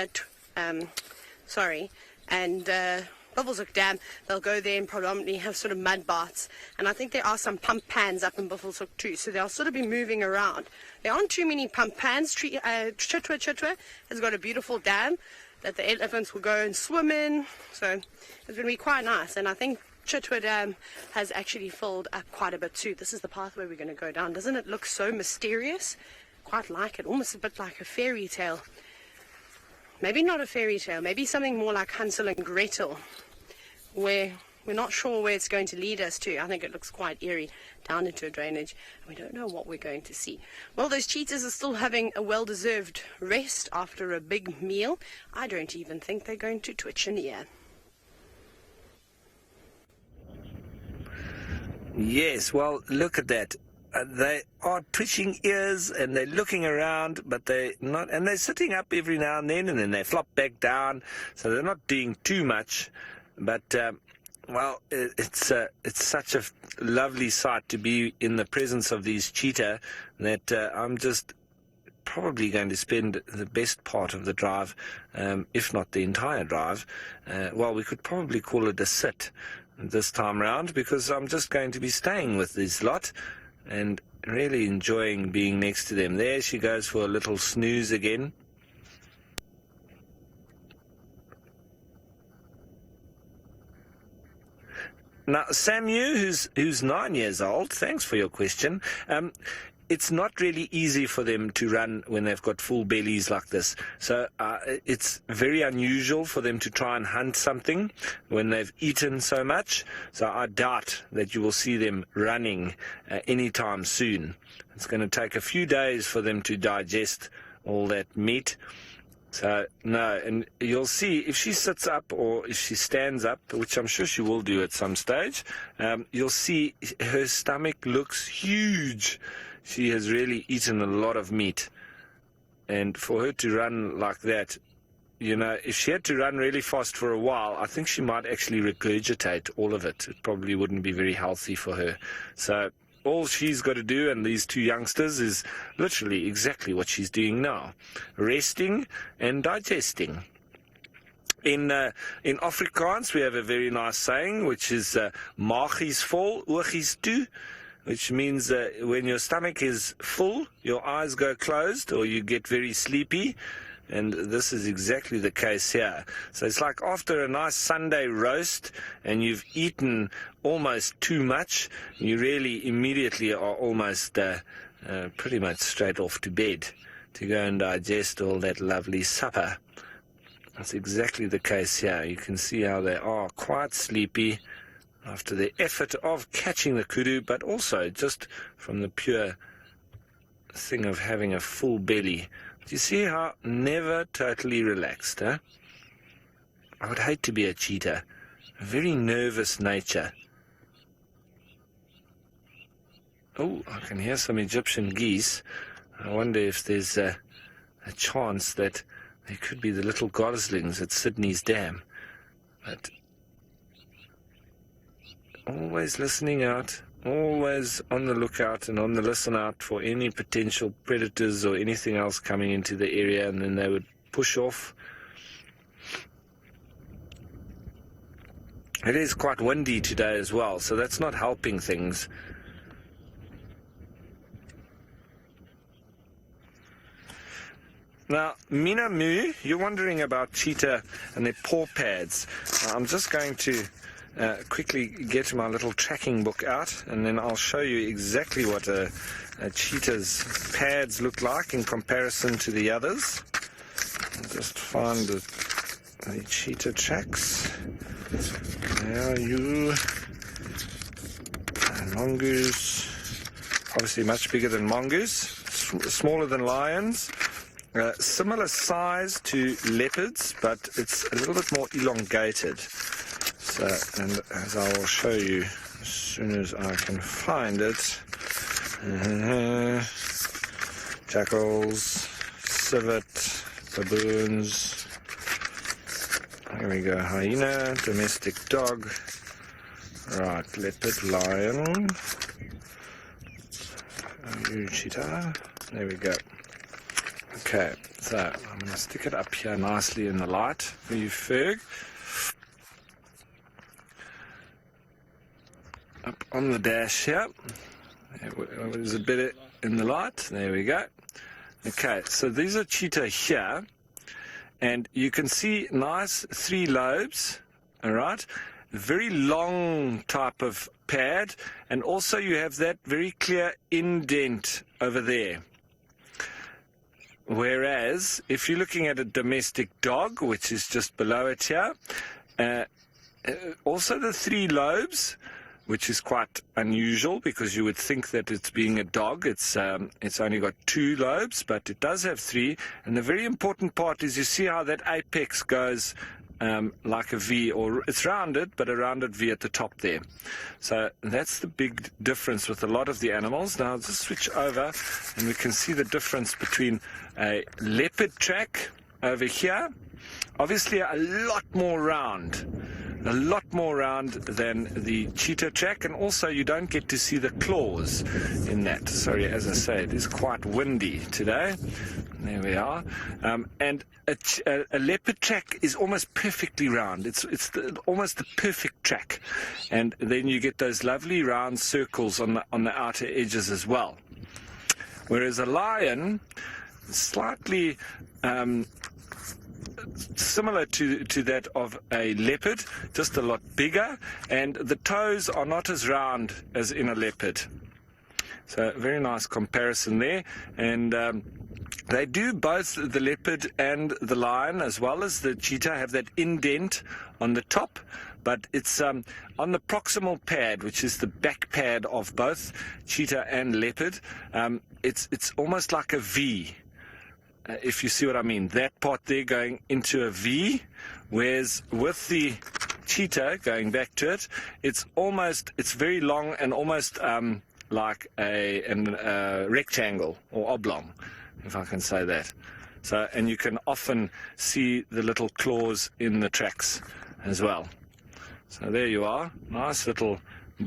Buffelshoek Dam. They'll go there and predominantly have sort of mud baths. And I think there are some pump pans up in Buffelshoek too, so they'll sort of be moving around. There aren't too many pump pans. Cheetah has got a beautiful dam that the elephants will go and swim in. So it's going to be quite nice. And I think Cheetah Dam has actually filled up quite a bit too. This is the pathway we're going to go down. Doesn't it look so mysterious? Quite like it. Almost a bit like a fairy tale. Maybe not a fairy tale. Maybe something more like Hansel and Gretel, where We're not sure where it's going to lead us to. I think it looks quite eerie, down into a drainage. We don't know what we're going to see. Well, those cheetahs are still having a well-deserved rest after a big meal. I don't even think they're going to twitch an ear. Yes, well, look at that. They are twitching ears and they're looking around, but they're not, and they're sitting up every now and then they flop back down, so they're not doing too much. But well, it's such a lovely sight to be in the presence of these cheetah that I'm just probably going to spend the best part of the drive, if not the entire drive. Well, we could probably call it a sit this time round, because I'm just going to be staying with this lot and really enjoying being next to them. There she goes for a little snooze again. Now, Samu, who's 9 years old, thanks for your question. It's not really easy for them to run when they've got full bellies like this. So it's very unusual for them to try and hunt something when they've eaten so much. So I doubt that you will see them running anytime soon. It's going to take a few days for them to digest all that meat. So, no, and you'll see if she sits up or if she stands up, which I'm sure she will do at some stage, you'll see her stomach looks huge. She has really eaten a lot of meat. And for her to run like that, you know, if she had to run really fast for a while, I think she might actually regurgitate all of it. It probably wouldn't be very healthy for her. So all she's got to do, and these two youngsters, is literally exactly what she's doing now. Resting and digesting. In Afrikaans, we have a very nice saying, which is maag is vol, oog is toe, which means when your stomach is full, your eyes go closed, or you get very sleepy. And this is exactly the case here. So it's like after a nice Sunday roast and you've eaten almost too much, you really immediately are almost pretty much straight off to bed to go and digest all that lovely supper. That's exactly the case here. You can see how they are quite sleepy after the effort of catching the kudu, but also just from the pure thing of having a full belly. Do you see how never totally relaxed, huh? I would hate to be a cheetah. A very nervous nature. Oh, I can hear some Egyptian geese. I wonder if there's a chance that they could be the little goslings at Sydney's Dam. But always listening out, always on the lookout and on the listen out for any potential predators or anything else coming into the area, and then they would push off. It is quite windy today as well, so that's not helping things. Now, Mina Mu, you're wondering about cheetah and their paw pads. I'm just going to quickly get my little tracking book out, and then I'll show you exactly what a cheetah's pads look like in comparison to the others. I'll just find the cheetah tracks. There are you. Mongoose. Obviously much bigger than mongoose. Smaller than lions. Similar size to leopards, but it's a little bit more elongated. So, and as I will show you as soon as I can find it, jackals, civet, baboons, here we go, hyena, domestic dog, right, leopard, lion, cheetah, there we go. Okay, so I'm going to stick it up here nicely in the light for you, Ferg. Up on the dash here. Is it better in the light? There we go. Okay, so these are cheetah here, and you can see nice 3 lobes, all right? Very long type of pad, and also you have that very clear indent over there. Whereas, if you're looking at a domestic dog, which is just below it here, Also the 3 lobes, which is quite unusual because you would think that it's being a dog. It's only got 2 lobes, but it does have 3. And the very important part is you see how that apex goes like a V, or it's rounded, but a rounded V at the top there. So that's the big difference with a lot of the animals. Now I'll just switch over and we can see the difference between a leopard track over here. Obviously a lot more round than the cheetah track, and also you don't get to see the claws in that. Sorry, as I say, it is quite windy today. There we are. And a leopard track is almost perfectly round. It's almost the perfect track, and then you get those lovely round circles on the outer edges as well. Whereas a lion, slightly similar to that of a leopard, just a lot bigger, and the toes are not as round as in a leopard. So very nice comparison there. And they do, both the leopard and the lion, as well as the cheetah, have that indent on the top, but it's on the proximal pad, which is the back pad of both cheetah and leopard. It's almost like a V. If you see what I mean, that part there going into a V, whereas with the cheetah, going back to it, it's very long and almost like a rectangle or oblong, if I can say that. So, and you can often see the little claws in the tracks as well. So there you are, nice little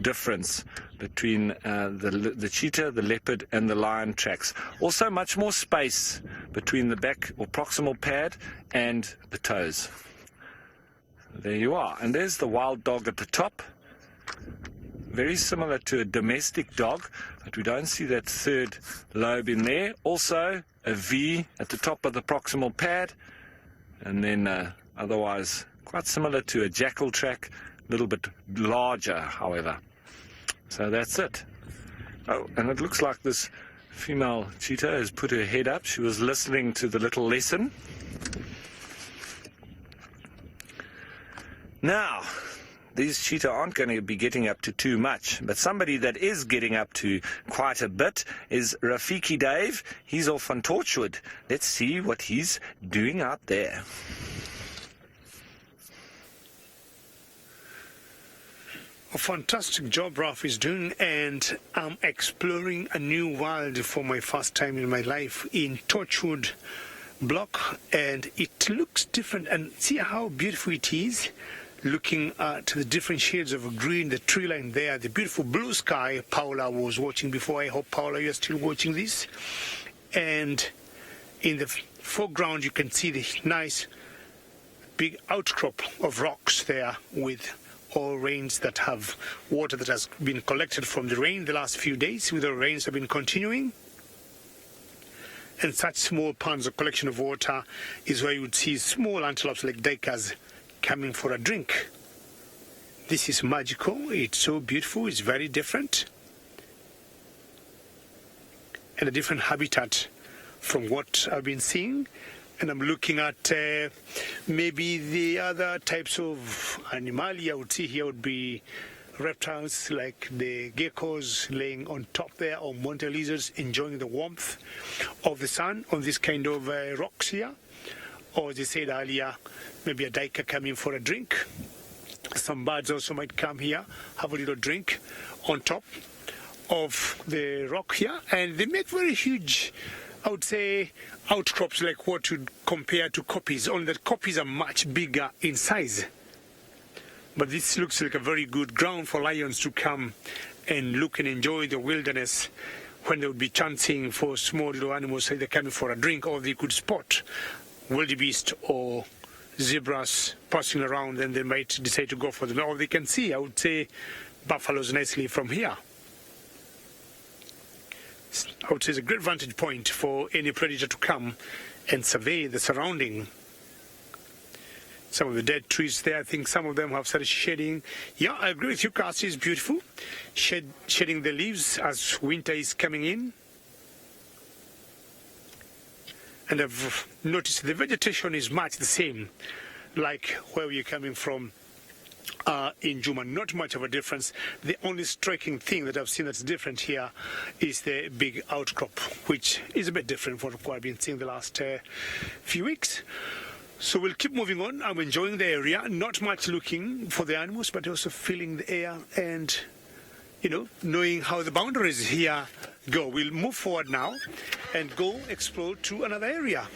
difference between the cheetah, the leopard and the lion tracks. Also much more space between the back or proximal pad and the toes. So there you are. And there's the wild dog at the top. Very similar to a domestic dog, but we don't see that 3rd lobe in there. Also a V at the top of the proximal pad, and then otherwise quite similar to a jackal track, a little bit larger, however. So that's it. Oh, and it looks like this female cheetah has put her head up. She was listening to the little lesson. Now, these cheetah aren't going to be getting up to too much, but somebody that is getting up to quite a bit is Rafiki Dave. He's off on Torchwood. Let's see what he's doing out there. A fantastic job Ralph is doing, and I'm exploring a new wild for my first time in my life in Torchwood block, and it looks different. And see how beautiful it is, looking at the different shades of green, the tree line there, the beautiful blue sky Paula was watching before. I hope, Paula, you're still watching this. And in the foreground you can see the nice big outcrop of rocks there, with all rains that have water that has been collected from the rain the last few days, with the rains have been continuing. And such small ponds of collection of water is where you would see small antelopes like duikers coming for a drink. This is magical. It's so beautiful. It's very different, and a different habitat from what I've been seeing. And I'm looking at maybe the other types of animalia I would see here would be reptiles like the geckos laying on top there, or Monte lizards enjoying the warmth of the sun on this kind of rocks here. Or as I said earlier, maybe a duiker coming for a drink. Some birds also might come here, have a little drink on top of the rock here. And they make very huge, I would say, outcrops, like what you'd compare to kopjes, only that kopjes are much bigger in size. But this looks like a very good ground for lions to come and look and enjoy the wilderness, when they would be chancing for small little animals, like they're coming for a drink, or they could spot wildebeest or zebras passing around, and they might decide to go for them. Or they can see, I would say, buffaloes nicely from here. I would say it's a great vantage point for any predator to come and survey the surrounding. Some of the dead trees there, I think some of them have started shedding. Yeah, I agree with you, Cassie, it's beautiful. Shedding the leaves as winter is coming in. And I've noticed the vegetation is much the same, like where we're coming from in Juma. Not much of a difference. The only striking thing that I've seen that's different here is the big outcrop, which is a bit different from what I've been seeing the last few weeks. So we'll keep moving on. I'm enjoying the area, not much looking for the animals, but also feeling the air and, you know, knowing how the boundaries here go. We'll move forward now and go explore to another area.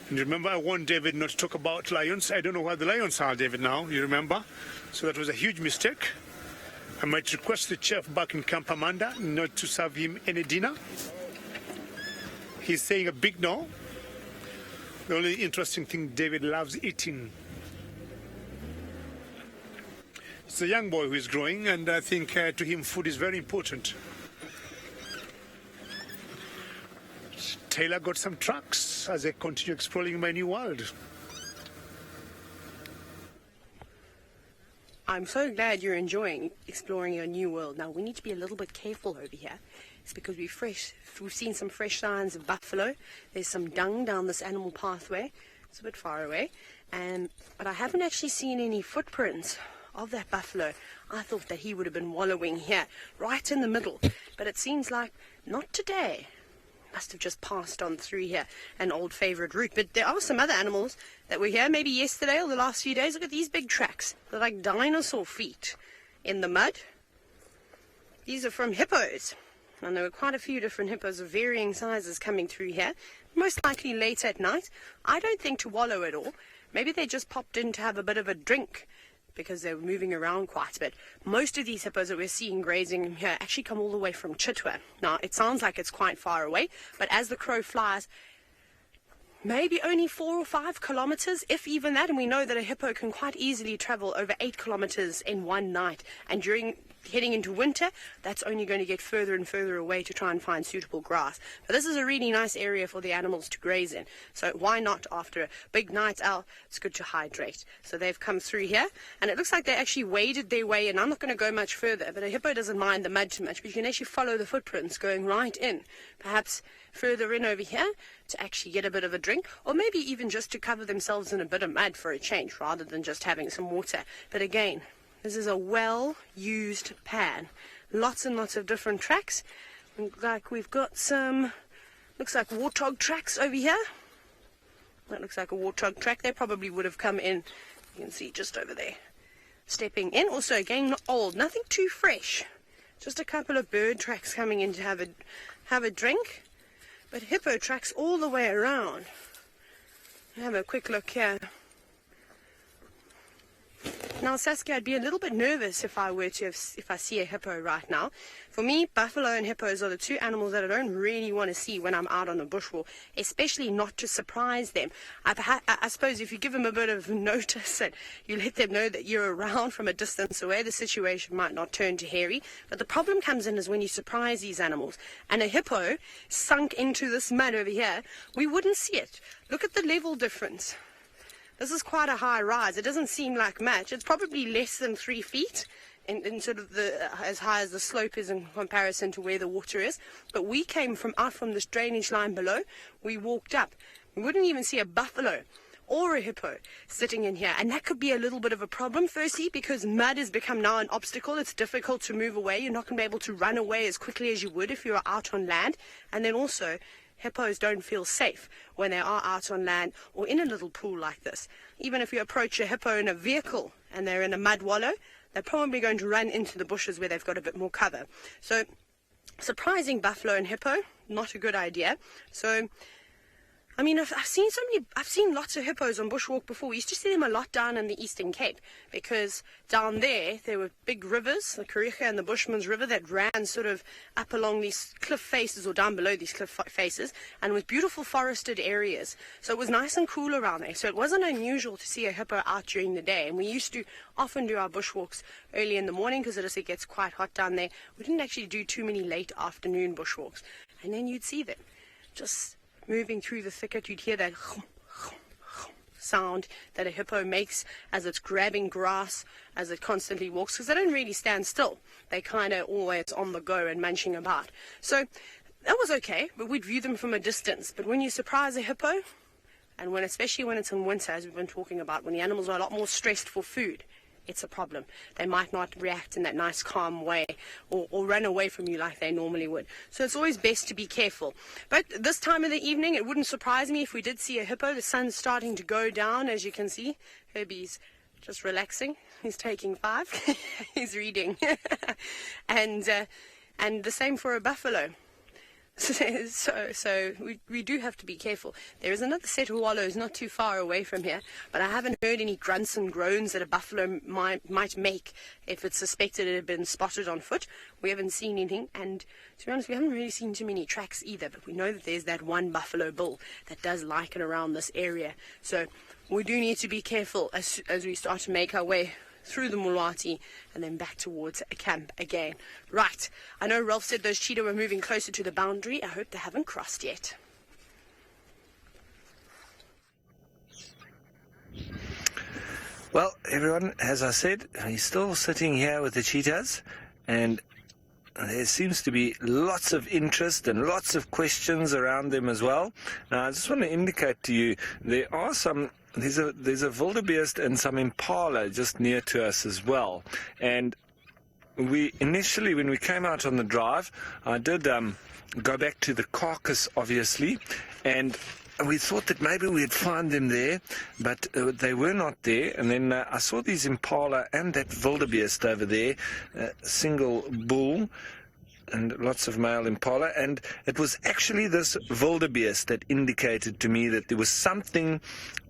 And remember, I warned David not to talk about lions. I don't know where the lions are, David, now. You remember? So that was a huge mistake. I might request the chef back in Camp Amanda not to serve him any dinner. He's saying a big no. The only interesting thing, David loves eating. It's a young boy who is growing, and I think to him food is very important. Taylor got some tracks as I continue exploring my new world. I'm so glad you're enjoying exploring your new world. Now, we need to be a little bit careful over here. It's because we've seen some fresh signs of buffalo. There's some dung down this animal pathway. It's a bit far away. But I haven't actually seen any footprints of that buffalo. I thought that he would have been wallowing here, right in the middle. But it seems like not today. Must have just passed on through here, an old favourite route. But there are some other animals that were here maybe yesterday or the last few days. Look at these big tracks. They're like dinosaur feet in the mud. These are from hippos. And there were quite a few different hippos of varying sizes coming through here. Most likely late at night. I don't think to wallow at all. Maybe they just popped in to have a bit of a drink, because they were moving around quite a bit. Most of these hippos that we're seeing grazing here actually come all the way from Cheetah. Now, it sounds like it's quite far away, but as the crow flies, maybe only 4 or 5 kilometers, if even that, and we know that a hippo can quite easily travel over 8 kilometers in one night. And during heading into winter, that's only going to get further and further away to try and find suitable grass. But this is a really nice area for the animals to graze in. So why not, after a big night out, it's good to hydrate. So they've come through here, and it looks like they actually waded their way in. I'm not going to go much further, but a hippo doesn't mind the mud too much, but you can actually follow the footprints going right in, perhaps further in over here, to actually get a bit of a drink, or maybe even just to cover themselves in a bit of mud for a change, rather than just having some water. But again, this is a well-used pan. Lots and lots of different tracks. Like we've got some, looks like warthog tracks over here. That looks like a warthog track. They probably would have come in, you can see just over there, stepping in. Also, again, not old, nothing too fresh. Just a couple of bird tracks coming in to have a drink. But hippo tracks all the way around. Have a quick look here. Now, Saskia, I'd be a little bit nervous if I see a hippo right now. For me, buffalo and hippos are the two animals that I don't really want to see when I'm out on a bushwalk, especially not to surprise them. I suppose if you give them a bit of notice and you let them know that you're around from a distance away, the situation might not turn to hairy. But the problem comes in is when you surprise these animals. And a hippo sunk into this mud over here, we wouldn't see it. Look at the level difference. This is quite a high rise. It doesn't seem like much. It's probably less than 3 feet in sort of as high as the slope is in comparison to where the water is. But we came out from this drainage line below. We walked up. We wouldn't even see a buffalo or a hippo sitting in here. And that could be a little bit of a problem. Firstly, because mud has become now an obstacle. It's difficult to move away. You're not going to be able to run away as quickly as you would if you were out on land. And then also, hippos don't feel safe when they are out on land or in a little pool like this. Even if you approach a hippo in a vehicle and they're in a mud wallow, they're probably going to run into the bushes where they've got a bit more cover. So, surprising buffalo and hippo, not a good idea. So, I mean, I've seen lots of hippos on bushwalk before. We used to see them a lot down in the Eastern Cape, because down there were big rivers, the Kruger and the Bushman's River, that ran sort of up along these cliff faces or down below these cliff faces, and with beautiful forested areas. So it was nice and cool around there. So it wasn't unusual to see a hippo out during the day. And we used to often do our bushwalks early in the morning, because it gets quite hot down there. We didn't actually do too many late afternoon bushwalks. And then you'd see them just moving through the thicket. You'd hear that sound that a hippo makes as it's grabbing grass, as it constantly walks, because they don't really stand still. They kind of always on the go and munching about. So that was okay, but we'd view them from a distance. But when you surprise a hippo, And especially when it's in winter, as we've been talking about, when the animals are a lot more stressed for food, it's a problem. They might not react in that nice, calm way or run away from you like they normally would. So it's always best to be careful. But this time of the evening, it wouldn't surprise me if we did see a hippo. The sun's starting to go down, as you can see. Herbie's just relaxing. He's taking 5. He's reading. And the same for a buffalo. So we do have to be careful. There is another set of wallows not too far away from here, but I haven't heard any grunts and groans that a buffalo might make if it's suspected it had been spotted on foot. We haven't seen anything, and to be honest, we haven't really seen too many tracks either, but we know that there's that one buffalo bull that does like it around this area. So we do need to be careful as we start to make our way through the Mulwati and then back towards a camp again. Right, I know Ralph said those cheetah were moving closer to the boundary. I hope they haven't crossed yet. Well, everyone, as I said, he's still sitting here with the cheetahs, and there seems to be lots of interest and lots of questions around them as well. Now, I just want to indicate to you, there's a Wildebeest and some Impala just near to us as well. And we initially, when we came out on the drive, I did go back to the carcass, obviously, and we thought that maybe we'd find them there, but they were not there. And then I saw these Impala and that Wildebeest over there, single bull, and lots of male Impala, and it was actually this Wildebeest that indicated to me that there was something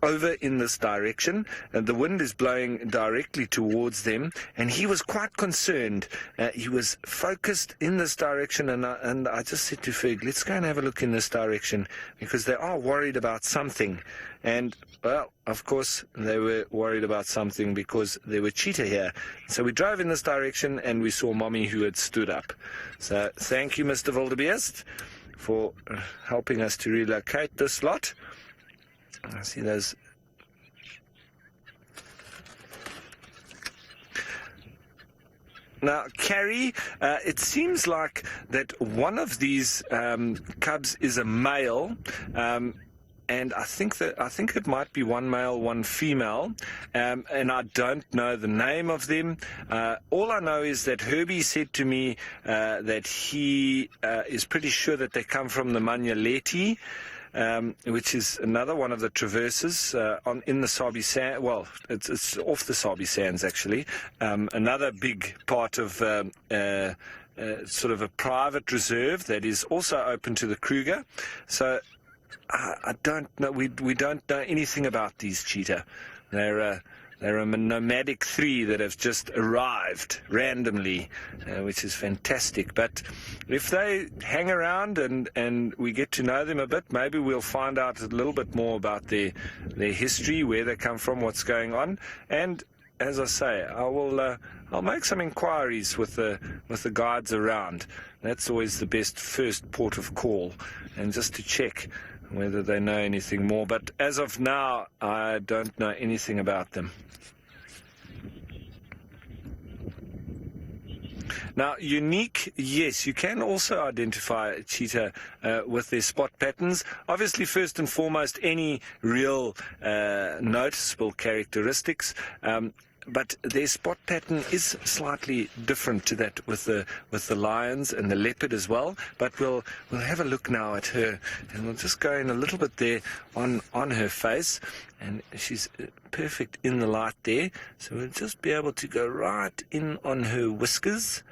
over in this direction, and the wind is blowing directly towards them, and he was quite concerned. He was focused in this direction, and I just said to Ferg, let's go and have a look in this direction, because they are worried about something. And, well, of course, they were worried about something because there were cheetah here. So we drove in this direction, and we saw Mommy, who had stood up. So thank you, Mr. Wildebeest, for helping us to relocate this lot. I see those. Now, Carrie, it seems like that one of these cubs is a male, and I think it might be one male, one female, and I don't know the name of them. All I know is that Herbie said to me that he is pretty sure that they come from the Manyaleti, which is another one of the traverses in the Sabi Sand. Well, it's off the Sabi Sands, actually. Another big part of sort of a private reserve that is also open to the Kruger. So I don't know. We don't know anything about these cheetah. They're a nomadic 3 that have just arrived randomly, which is fantastic. But if they hang around and we get to know them a bit, maybe we'll find out a little bit more about their history, where they come from, what's going on. And as I say, I'll make some inquiries with the guides around. That's always the best first port of call, and just to check whether they know anything more. But as of now, I don't know anything about them. Now, unique, yes, you can also identify a cheetah with their spot patterns. Obviously, first and foremost, any real noticeable characteristics. But their spot pattern is slightly different to that with the lions and the leopard as well. But we'll have a look now at her, and we'll just go in a little bit there on her face, and she's perfect in the light there. So we'll just be able to go right in on her whiskers,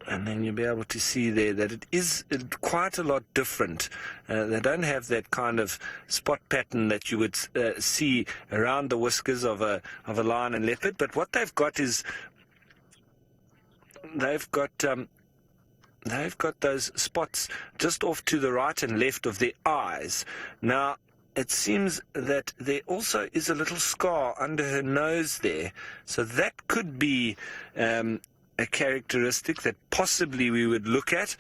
and then you'll be able to see there that it is quite a lot different. They don't have that kind of spot pattern that you would see around the whiskers of a lion and leopard. But what they've got is they've got those spots just off to the right and left of their eyes. Now, it seems that there also is a little scar under her nose there, so that could be a characteristic that possibly we would look at.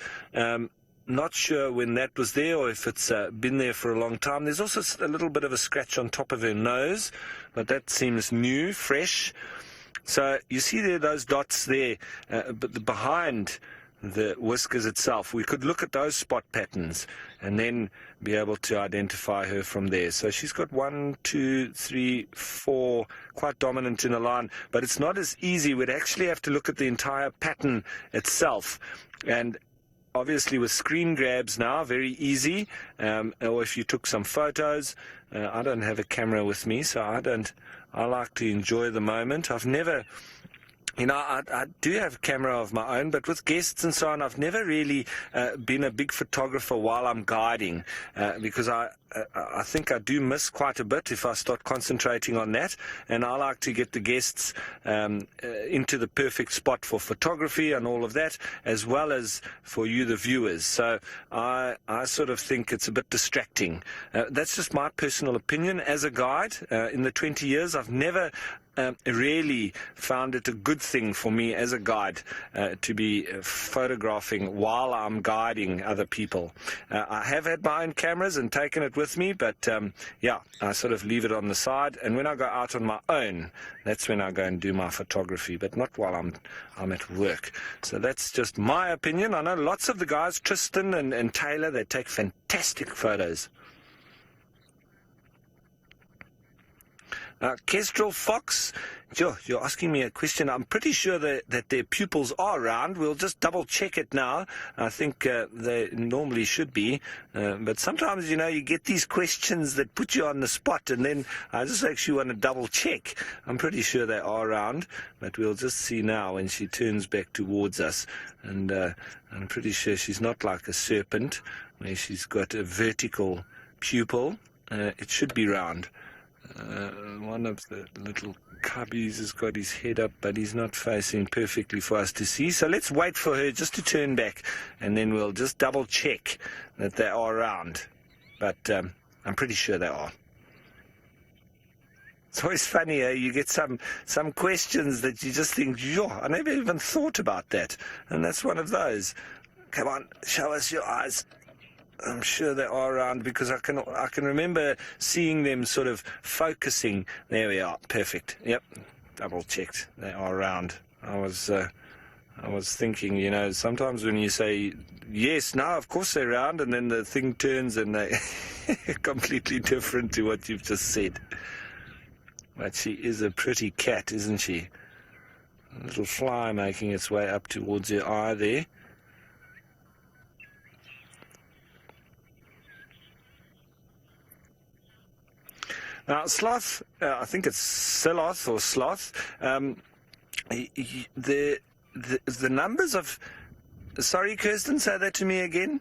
Not sure when that was there or if it's been there for a long time. There's also a little bit of a scratch on top of her nose, but that seems new, fresh. So you see there those dots there, but behind the whiskers itself. We could look at those spot patterns and then be able to identify her from there. So she's got 1, 2, 3, 4, quite dominant in a line, but it's not as easy. We'd actually have to look at the entire pattern itself. And obviously with screen grabs now, very easy, or if you took some photos. I don't have a camera with me, so I like to enjoy the moment. I've never, I do have a camera of my own, but with guests and so on, I've never really been a big photographer while I'm guiding, because I think I do miss quite a bit if I start concentrating on that, and I like to get the guests into the perfect spot for photography and all of that, as well as for you, the viewers. So I sort of think it's a bit distracting. That's just my personal opinion as a guide. In the 20 years, I've never really found it a good thing for me as a guide to be photographing while I'm guiding other people. I have had my own cameras and taken it with me, but I sort of leave it on the side, and when I go out on my own, that's when I go and do my photography, but not while I'm at work. So that's just my opinion. I know lots of the guys, Tristan and Taylor, they take fantastic photos. Kestrel fox, you're asking me a question. I'm pretty sure that their pupils are round. We'll just double check it now. I think they normally should be. But sometimes, you get these questions that put you on the spot, and then I just actually want to double check. I'm pretty sure they are round, but we'll just see now when she turns back towards us. And I'm pretty sure she's not like a serpent, where she's got a vertical pupil. It should be round. One of the little cubbies has got his head up, but he's not facing perfectly for us to see. So let's wait for her just to turn back, and then we'll just double check that they are round. But I'm pretty sure they are. It's always funny, you get some questions that you just think, I never even thought about that. And that's one of those. Come on, show us your eyes. I'm sure they are around, because I can remember seeing them sort of focusing. There we are. Perfect. Yep. Double checked. They are around. I was thinking, sometimes when you say yes, no, of course they're round, and then the thing turns and they're completely different to what you've just said. But she is a pretty cat, isn't she? A little fly making its way up towards her eye there. Now, sloth, I think it's Siloth or sloth. The numbers of... Sorry, Kirsten, say that to me again.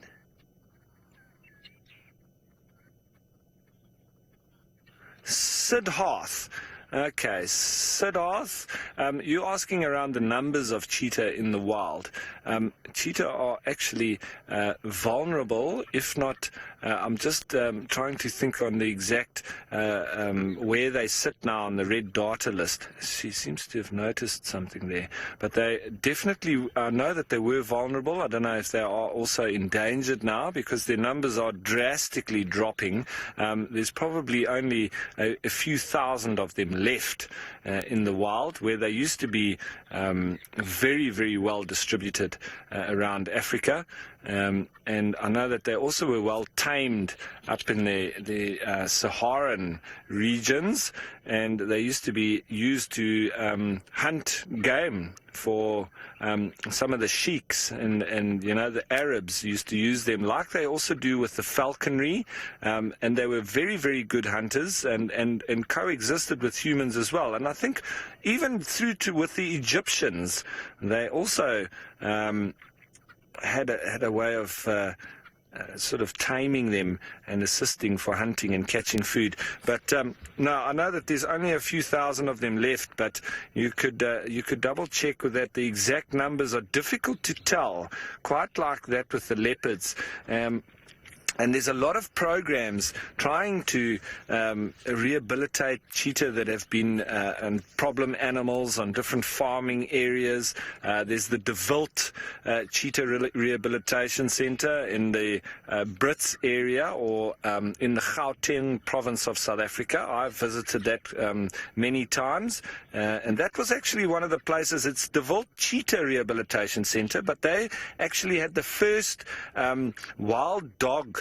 Siddharth. Okay, Siddharth, you're asking around the numbers of cheetah in the wild. Cheetah are actually vulnerable, if not, I'm just trying to think on the exact where they sit now on the red data list. She seems to have noticed something there. But they definitely know that they were vulnerable. I don't know if they are also endangered now, because their numbers are drastically dropping. There's probably only a few thousand of them left in the wild, where they used to be very, very well distributed around Africa. And I know that they also were well tamed up in the Saharan regions, and they used to be used to hunt game for some of the sheiks, and the Arabs used to use them, like they also do with the falconry, and they were very, very good hunters, and coexisted with humans as well. And I think even through to with the Egyptians, they also had a way of sort of taming them and assisting for hunting and catching food. But no, I know that there's only a few thousand of them left, but you could double check with that. The exact numbers are difficult to tell, quite like that with the leopards. And there's a lot of programs trying to rehabilitate cheetah that have been problem animals on different farming areas. There's the De Wild Cheetah Rehabilitation Center in the Brits area, or in the Gauteng province of South Africa. I've visited that many times, and that was actually one of the places. It's De Wild Cheetah Rehabilitation Center, but they actually had the first wild dog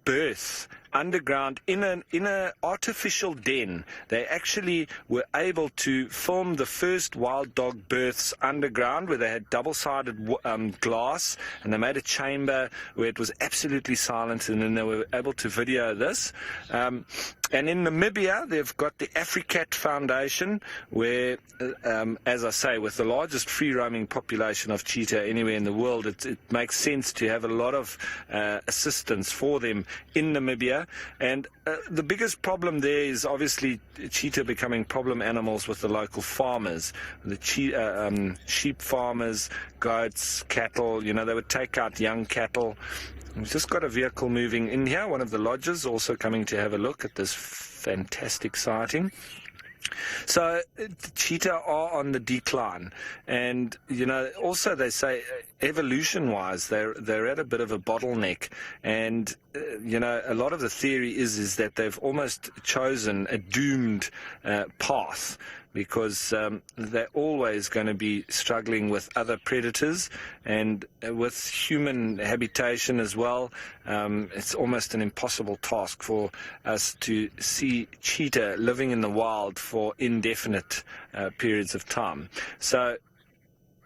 birth underground in an artificial den. They actually were able to film the first wild dog births underground, where they had double-sided glass, and they made a chamber where it was absolutely silent, and then they were able to video this. And in Namibia, they've got the Africat Foundation, where, as I say, with the largest free-roaming population of cheetah anywhere in the world, it makes sense to have a lot of assistance for them in Namibia. And the biggest problem there is obviously cheetah becoming problem animals with the local farmers, the sheep farmers, goats, cattle. You know, they would take out young cattle. We've just got a vehicle moving in here, one of the lodges also coming to have a look at this fantastic sighting. So the cheetah are on the decline, and also they say evolution-wise they're at a bit of a bottleneck, and a lot of the theory is that they've almost chosen a doomed path, because they're always going to be struggling with other predators and with human habitation as well. It's almost an impossible task for us to see cheetah living in the wild for indefinite periods of time. So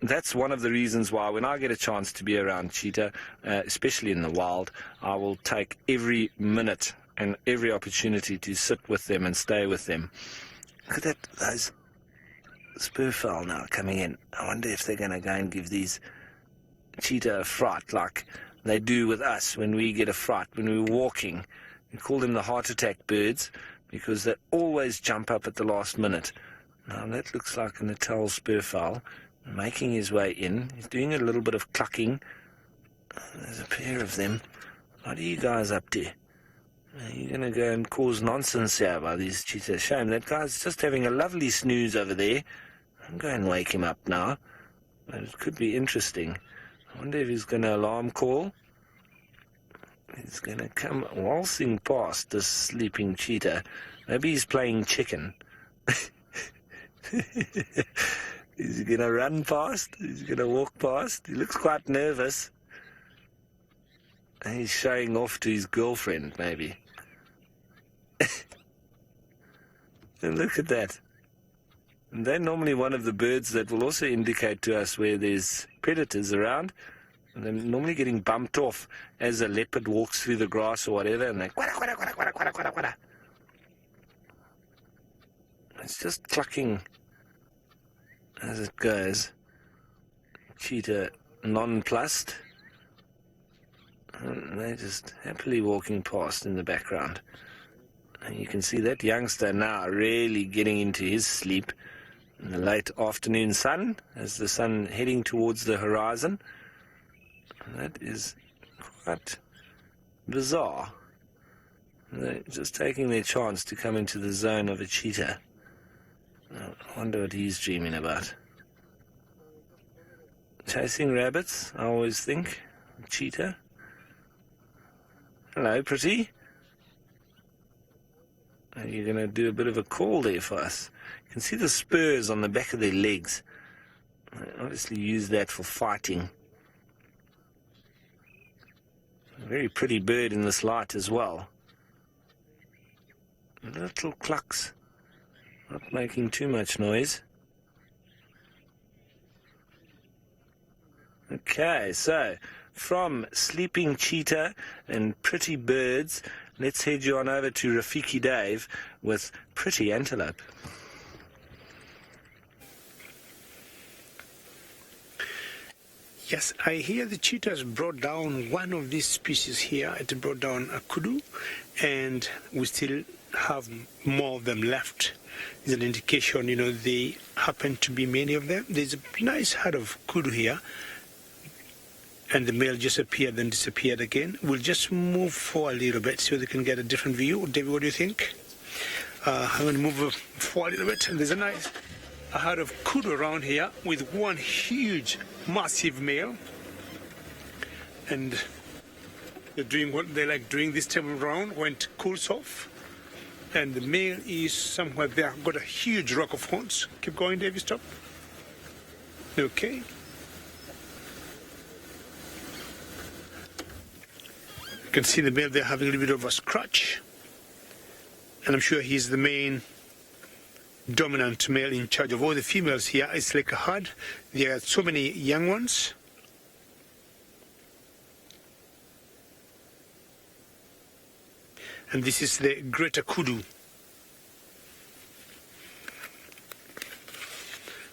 that's one of the reasons why when I get a chance to be around cheetah, especially in the wild, I will take every minute and every opportunity to sit with them and stay with them. Look at that, those spurfowl now coming in. I wonder if they're going to go and give these cheetah a fright like they do with us when we get a fright when we're walking. We call them the heart attack birds because they always jump up at the last minute. Now that looks like a Natal spurfowl making his way in. He's doing a little bit of clucking. There's a pair of them. What are you guys up to? Are you going to go and cause nonsense here by these cheetah? Shame, that guy's just having a lovely snooze over there. I'm going to wake him up now. But it could be interesting. I wonder if he's going to alarm call. He's going to come waltzing past this sleeping cheetah. Maybe he's playing chicken. Is he going to run past? Is he going to walk past? He looks quite nervous. He's showing off to his girlfriend, maybe. And look at that. And they're normally one of the birds that will also indicate to us where there's predators around. And they're normally getting bumped off as a leopard walks through the grass or whatever, and they quada, quada, quada, quada, quada, quada, quada. It's just clucking as it goes. Cheetah nonplussed. And they're just happily walking past in the background. And you can see that youngster now really getting into his sleep in the late afternoon sun, as the sun heading towards the horizon. And that is quite bizarre. They're just taking their chance to come into the zone of a cheetah. I wonder what he's dreaming about. Chasing rabbits, I always think. Cheetah. Hello, pretty. Are you going to do a bit of a call there for us? You can see the spurs on the back of their legs. They obviously use that for fighting. A very pretty bird in this light as well. Little clucks. Not making too much noise. Okay, so from sleeping cheetah and pretty birds, let's head you on over to Rafiki Dave with pretty antelope. Yes, I hear the cheetahs brought down one of these species here. It brought down a kudu, and we still have more of them left. It's an indication, they happen to be many of them. There's a nice herd of kudu here, and the male just appeared then disappeared again. We'll just move forward a little bit so they can get a different view. David, what do you think? I'm going to move forward a little bit. And there's a nice herd of kudu around here with one huge, massive male. And they're doing what they like doing this time around when it cools off. And the male is somewhere there, got a huge rock of horns. Keep going, David, stop. Okay. You can see the male there having a little bit of a scratch. And I'm sure he's the main dominant male in charge of all the females here. It's like a herd. There are so many young ones. And this is the greater kudu.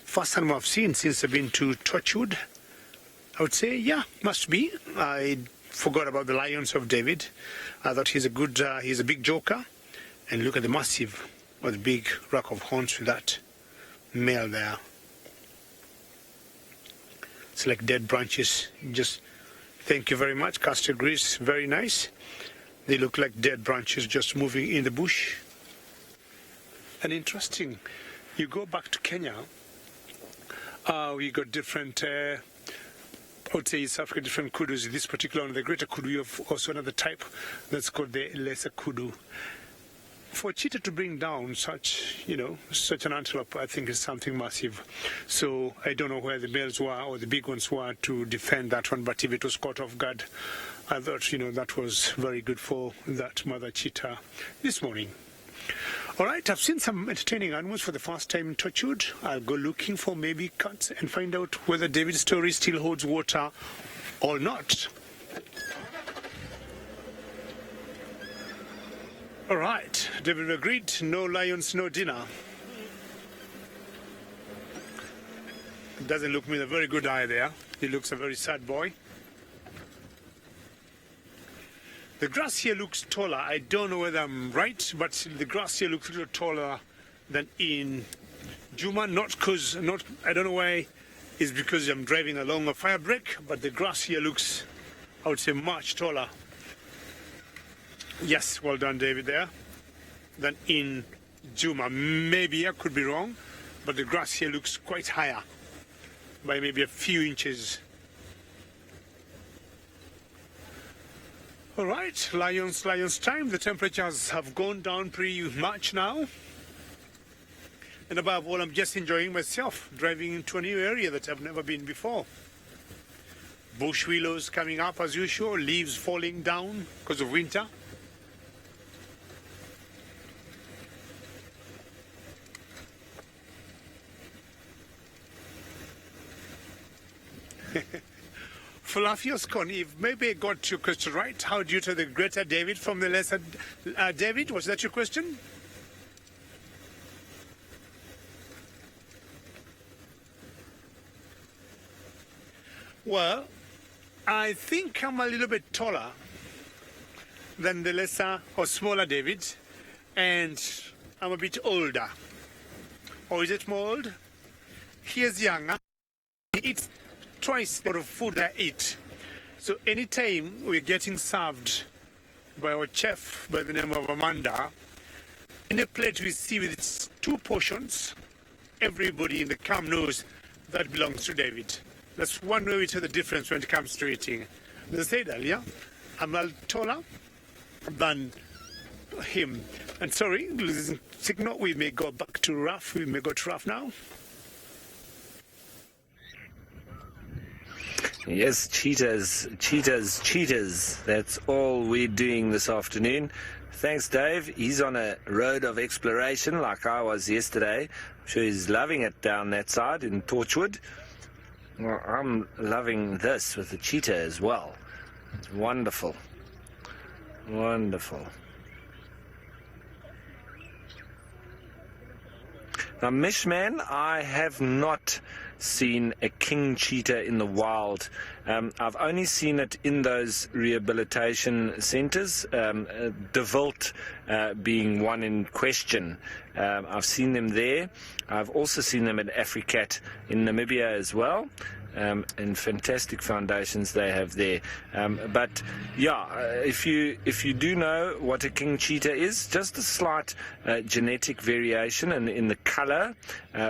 First animal I've seen since I've been to Torchwood. I would say, yeah, must be. I forgot about the lions of David. I thought he's a big joker. And look at the massive, or the big rack of horns with that male there. It's like dead branches. Just thank you very much. Castor agrees. Very nice. They look like dead branches just moving in the bush. And interesting, you go back to Kenya, we got different, I would say East Africa, different kudus. This particular one, the greater kudu, you have also another type that's called the lesser kudu. For cheetah to bring down such an antelope, I think is something massive. So I don't know where the males were or the big ones were to defend that one, but if it was caught off guard, I thought, that was very good for that mother cheetah this morning. All right, I've seen some entertaining animals for the first time in Torchwood. I'll go looking for maybe cats and find out whether David's story still holds water or not. All right, David agreed, no lions, no dinner. Doesn't look with a very good eye there. He looks a very sad boy. The grass here looks taller. I don't know whether I'm right, but the grass here looks a little taller than in Juma. I don't know why. It's because I'm driving along a fire break, but the grass here looks, I would say, much taller. Yes, well done, David, there. Than in Juma. Maybe I could be wrong, but the grass here looks quite higher by maybe a few inches. All right, lions time. The temperatures have gone down pretty much now. And above all, I'm just enjoying myself, driving into a new area that I've never been before. Bush willows coming up as usual, leaves falling down because of winter. Falafioscon, if maybe I got your question right, how do you tell the greater David from the lesser David? Was that your question? Well, I think I'm a little bit taller than the lesser or smaller David, and I'm a bit older. Or is it more old? He is younger. He eats twice the amount of food I eat. So anytime we're getting served by our chef by the name of Amanda, in a plate we see with its 2 portions, everybody in the camp knows that belongs to David. That's one way we tell the difference when it comes to eating. As I said earlier, I'm a little taller than him. And sorry, signal, we may go back to rough. We may go to rough now. Yes, cheetahs. That's all we're doing this afternoon. Thanks, Dave. He's on a road of exploration like I was yesterday. I'm sure he's loving it down that side in Torchwood. Well, I'm loving this with the cheetah as well. It's wonderful. Wonderful. Now, Mishman, I have not seen a king cheetah in the wild. I've only seen it in those rehabilitation centres, De Wild being one in question. I've seen them there. I've also seen them at Africat in Namibia as well. and fantastic foundations they have there. But yeah, if you do know what a king cheetah is, just a slight genetic variation in the color,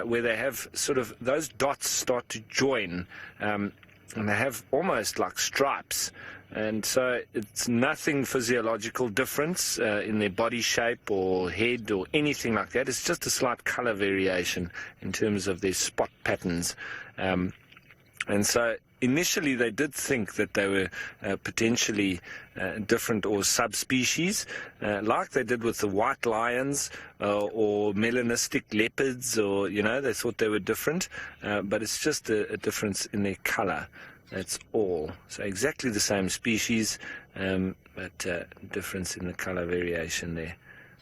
where they have sort of those dots start to join, and they have almost like stripes. And so it's nothing physiological difference in their body shape or head or anything like that. It's just a slight color variation in terms of their spot patterns. And so initially they did think that they were potentially different or subspecies, like they did with the white lions or melanistic leopards, or, they thought they were different. But it's just a difference in their color. That's all. So exactly the same species, but difference in the color variation there.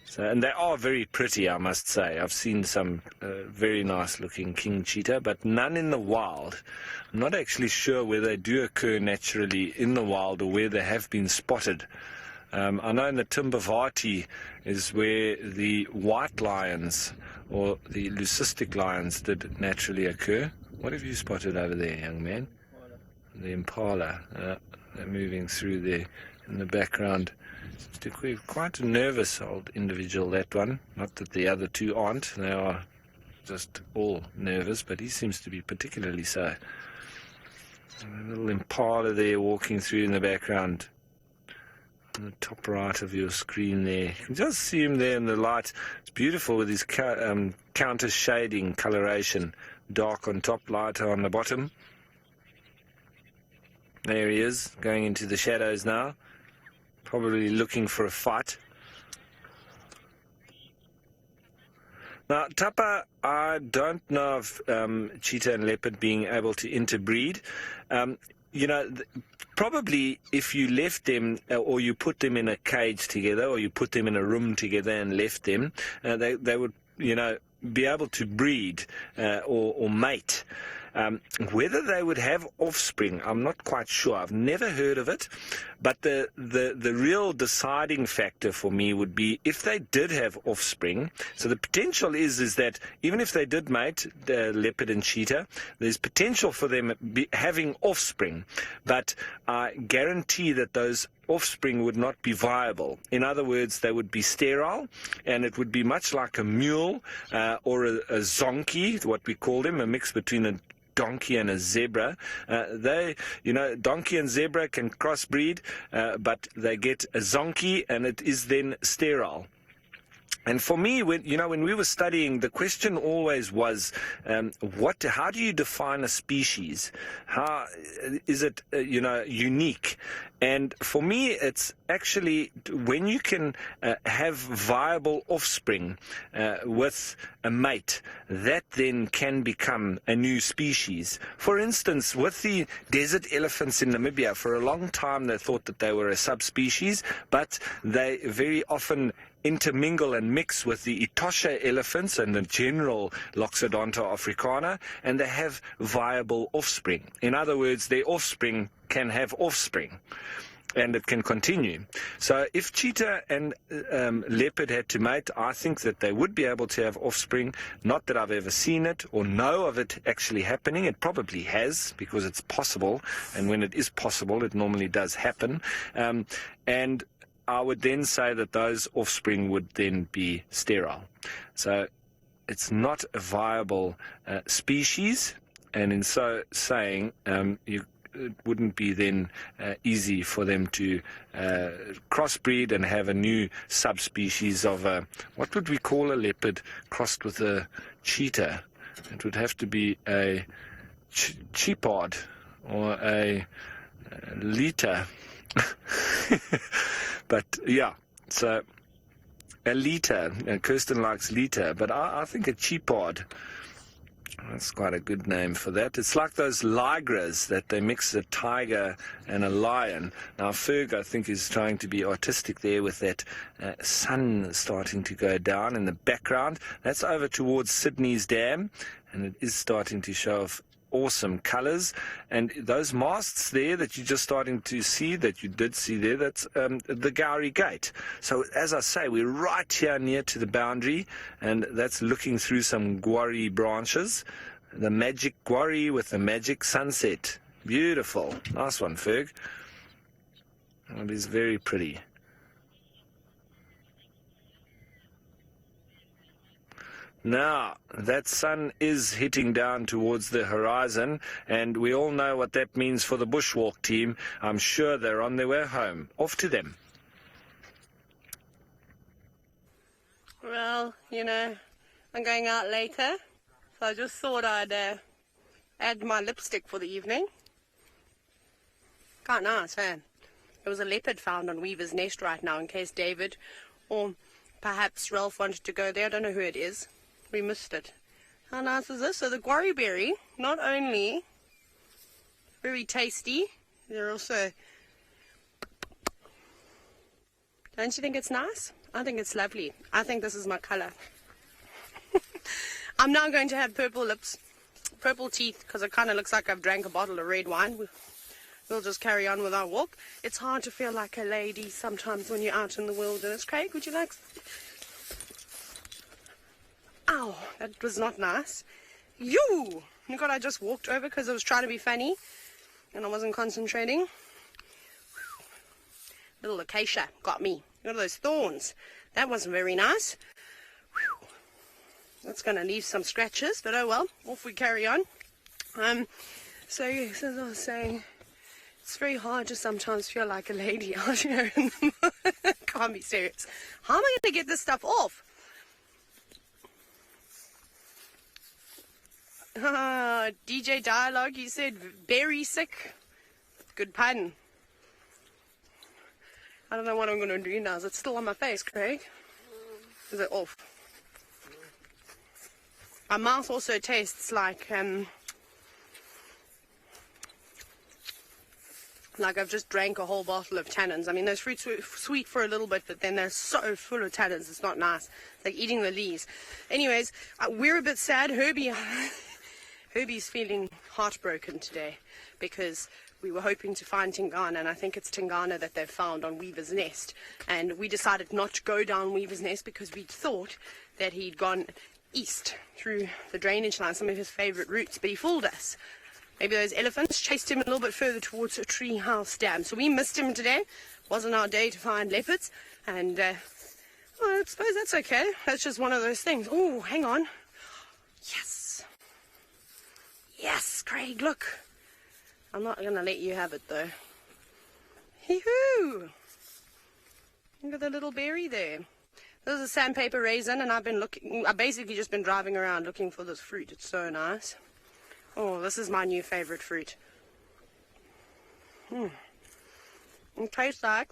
So, and they are very pretty, I must say. I've seen some very nice looking king cheetah, but none in the wild. I'm not actually sure where they do occur naturally in the wild or where they have been spotted. I know in the Timbavati is where the white lions or the leucistic lions did naturally occur. What have you spotted over there, young man? The Impala, they're moving through there in the background. Quite a nervous old individual, that one. Not that the other two aren't. They are just all nervous, but he seems to be particularly so. A little Impala there walking through in the background. On the top right of your screen there. You can just see him there in the light. It's beautiful with his counter shading coloration. Dark on top, lighter on the bottom. There he is, going into the shadows now, probably looking for a fight. Now, Tapa, I don't know of cheetah and leopard being able to interbreed. Probably if you left them or you put them in a cage together or you put them in a room together and left them, they would, be able to breed or mate. Whether they would have offspring, I'm not quite sure. I've never heard of it. But the real deciding factor for me would be if they did have offspring. So the potential is that even if they did mate, the leopard and cheetah, there's potential for them having offspring. But I guarantee that those offspring would not be viable. In other words, they would be sterile, and it would be much like a mule or a zonkey, what we call them, a mix between a donkey and a zebra. Donkey and zebra can crossbreed, but they get a zonkey, and it is then sterile. And for me, when we were studying, the question always was, how do you define a species? How is it, unique? And for me, it's actually when you can have viable offspring with a mate, that then can become a new species. For instance, with the desert elephants in Namibia, for a long time they thought that they were a subspecies, but they very often intermingle and mix with the Etosha elephants and the general Loxodonta africana, and they have viable offspring. In other words, their offspring can have offspring, and it can continue. So if cheetah and leopard had to mate, I think that they would be able to have offspring. Not that I've ever seen it or know of it actually happening. It probably has, because it's possible, and when it is possible, it normally does happen. And I would then say that those offspring would then be sterile. So it's not a viable species, and in so saying, it wouldn't be then easy for them to crossbreed and have a new subspecies of what would we call a leopard crossed with a cheetah? It would have to be a cheapard or a lita. But yeah, so a lita. Kirsten likes lita, but I think a cheapard. That's quite a good name for that. It's like those ligras that they mix a tiger and a lion. Now, Ferg, I think, is trying to be artistic there with that sun starting to go down in the background. That's over towards Sydney's Dam, and it is starting to show off awesome colors. And those masts there that you're just starting to see, that you did see there, that's the Gowrie Gate. So as I say, we're right here near to the boundary, and that's looking through some guarri branches. The magic quarry with the magic sunset. Beautiful. Nice one, Ferg. It is very pretty. Now, that sun is hitting down towards the horizon, and we all know what that means for the bushwalk team. I'm sure they're on their way home. Off to them. Well, you know, I'm going out later, so I just thought I'd add my lipstick for the evening. Quite nice, eh? There was a leopard found on Weaver's Nest right now, in case David or perhaps Ralph wanted to go there. I don't know who it is. We missed it. How nice is this? So the guarri berry, not only very tasty, they're also... Don't you think it's nice? I think it's lovely. I think this is my colour. I'm now going to have purple lips, purple teeth, because it kind of looks like I've drank a bottle of red wine. We'll just carry on with our walk. It's hard to feel like a lady sometimes when you're out in the wilderness. Craig, would you like... Ow, that was not nice. You God, I just walked over because I was trying to be funny and I wasn't concentrating. Little acacia got me. Look at those thorns. That wasn't very nice. That's going to leave some scratches, but oh well, off we carry on. So yes, as I was saying, it's very hard to sometimes feel like a lady out here. Can't be serious. How am I going to get this stuff off? DJ Dialogue, you said very sick. Good pun. I don't know what I'm going to do now. Is it still on my face, Craig? Is it off? My mouth also tastes like I've just drank a whole bottle of tannins. I mean, those fruits were sweet for a little bit, but then they're so full of tannins. It's not nice. It's like eating the leaves. Anyways, we're a bit sad. Herbie's feeling heartbroken today because we were hoping to find Tingana, and I think it's Tingana that they've found on Weaver's Nest. And we decided not to go down Weaver's Nest because we thought that he'd gone east through the drainage line, some of his favourite routes, but he fooled us. Maybe those elephants chased him a little bit further towards a tree house dam. So we missed him today. Wasn't our day to find leopards. And well, I suppose that's okay. That's just one of those things. Oh, hang on. Yes. Yes, Craig, look. I'm not going to let you have it, though. Hee-hoo! Look at the little berry there. This is a sandpaper raisin, and I've basically just been driving around looking for this fruit. It's so nice. Oh, this is my new favorite fruit. It tastes like...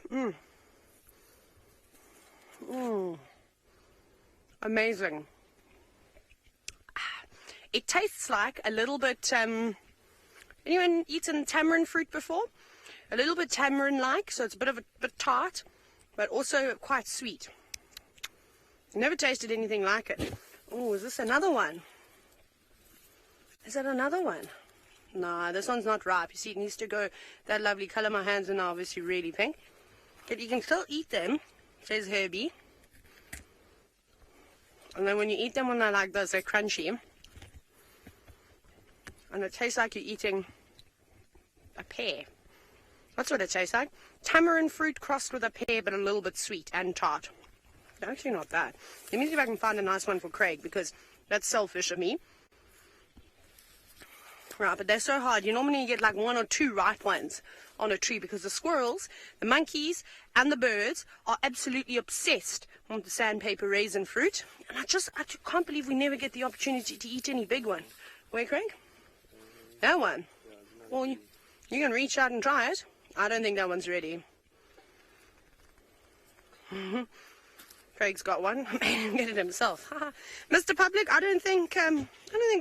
Amazing. It tastes like a little bit... anyone eaten tamarind fruit before? A little bit tamarind-like, so it's a bit tart, but also quite sweet. Never tasted anything like it. Oh, is this another one? Is that another one? No, this one's not ripe. You see, it needs to go that lovely colour. My hands are now obviously really pink. But you can still eat them, says Herbie. And then when you eat them when they're like this, they're crunchy. And it tastes like you're eating a pear. That's what it tastes like. Tamarind fruit crossed with a pear, but a little bit sweet and tart. Actually not bad. Let me see if I can find a nice one for Craig, because that's selfish of me. Right, but they're so hard. You normally get like 1 or 2 ripe ones on a tree because the squirrels, the monkeys, and the birds are absolutely obsessed with the sandpaper raisin fruit. And I just can't believe we never get the opportunity to eat any big one. Where, Craig? That one? Well, you can reach out and try it. I don't think that one's ready. Craig's got one. Get it himself. Mr. Public, I don't think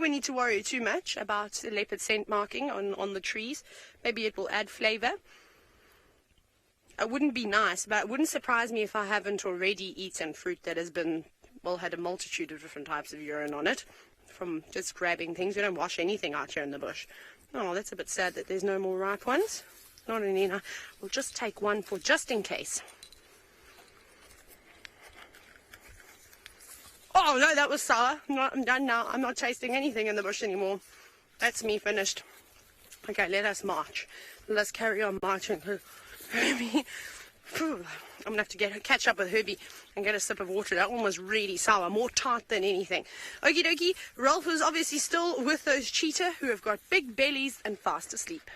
we need to worry too much about the leopard scent marking on the trees. Maybe it will add flavour. It wouldn't be nice, but it wouldn't surprise me if I haven't already eaten fruit that has been, well, had a multitude of different types of urine on it from just grabbing things. We don't wash anything out here in the bush. Oh, that's a bit sad that there's no more ripe ones. Not any. We'll just take one for just in case. Oh, Oh no, that was sour. No, I'm done now. I'm not tasting anything in the bush anymore. That's me finished. Okay, let us march. Let us carry on marching. Herbie, I'm gonna have to catch up with Herbie and get a sip of water. That one was really sour, more tart than anything. Okie dokie, Ralph is obviously still with those cheetah who have got big bellies and fast asleep.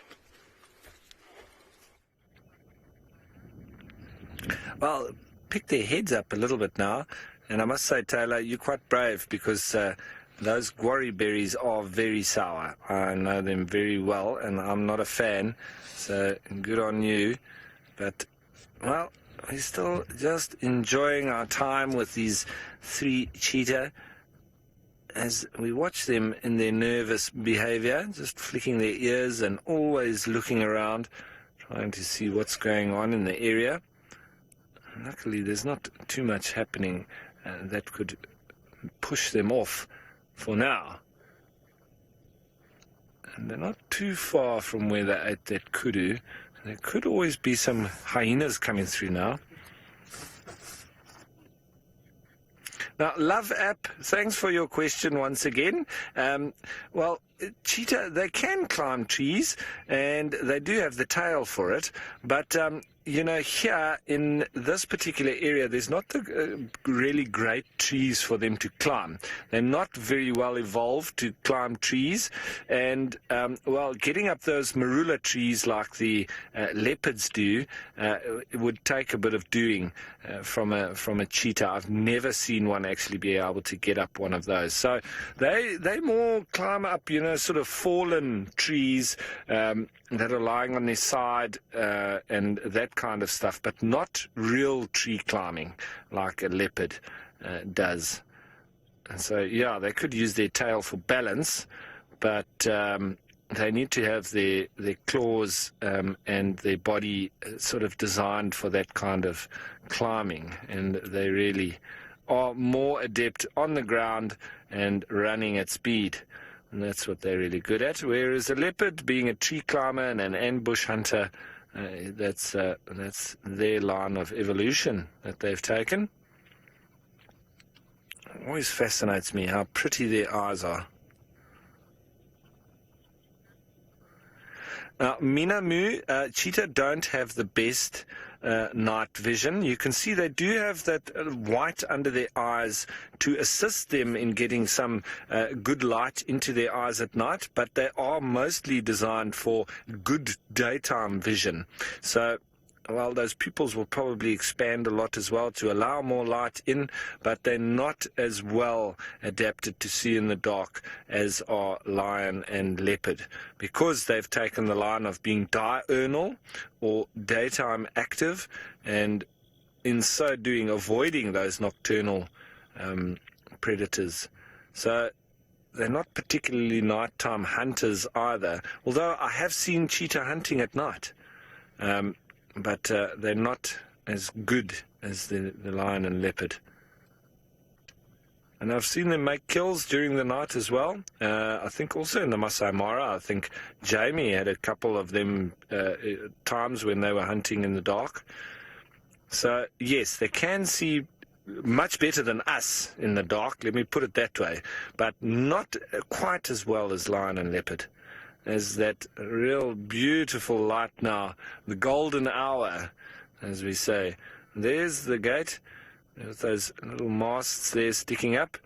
Well, pick their heads up a little bit now, and I must say, Taylor, you're quite brave because those guarri berries are very sour. I know them very well, and I'm not a fan, so good on you. But, well, we're still just enjoying our time with these 3 cheetah as we watch them in their nervous behavior, just flicking their ears and always looking around, trying to see what's going on in the area. Luckily, there's not too much happening that could push them off for now. And they're not too far from where they ate that kudu. There could always be some hyenas coming through now. Now, Love App, thanks for your question once again. Well, cheetah, they can climb trees, and they do have the tail for it, but you know, here in this particular area, there's not the really great trees for them to climb. They're not very well evolved to climb trees, and well, getting up those marula trees like the leopards do, it would take a bit of doing from a cheetah. I've never seen one actually be able to get up one of those. So they more climb up, you know, sort of fallen trees that are lying on their side and that kind of stuff, but not real tree climbing like a leopard does. And so, yeah, they could use their tail for balance, but they need to have their claws and their body sort of designed for that kind of climbing, and they really are more adept on the ground and running at speed. And that's what they're really good at. Whereas a leopard, being a tree climber and an ambush hunter, that's their line of evolution that they've taken. It always fascinates me how pretty their eyes are. Now, Minamu, cheetah don't have the best night vision. You can see they do have that white under their eyes to assist them in getting some good light into their eyes at night, but they are mostly designed for good daytime vision. So, well, those pupils will probably expand a lot as well to allow more light in, but they're not as well adapted to see in the dark as are lion and leopard, because they've taken the line of being diurnal or daytime active, and in so doing avoiding those nocturnal predators. So they're not particularly nighttime hunters either, although I have seen cheetah hunting at night. But they're not as good as the lion and leopard. And I've seen them make kills during the night as well. I think also in the Maasai Mara, I think Jamie had a couple of them times when they were hunting in the dark. So, yes, they can see much better than us in the dark, let me put it that way, but not quite as well as lion and leopard. There's that real beautiful light now, the golden hour, as we say. There's the gate, with those little masts there sticking up.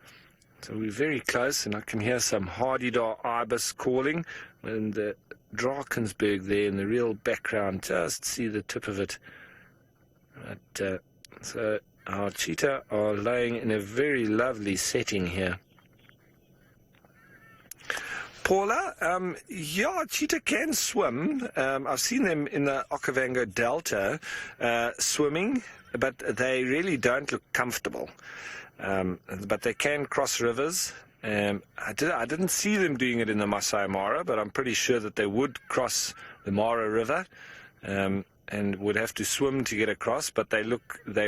So we're very close, and I can hear some hardy-dar ibis calling, and the Drakensberg there in the real background, just see the tip of it. But, so our cheetah are laying in a very lovely setting here. Paula, yeah, cheetah can swim. I've seen them in the Okavango Delta swimming, but they really don't look comfortable. But they can cross rivers. I didn't see them doing it in the Maasai Mara, but I'm pretty sure that they would cross the Mara River and would have to swim to get across. But they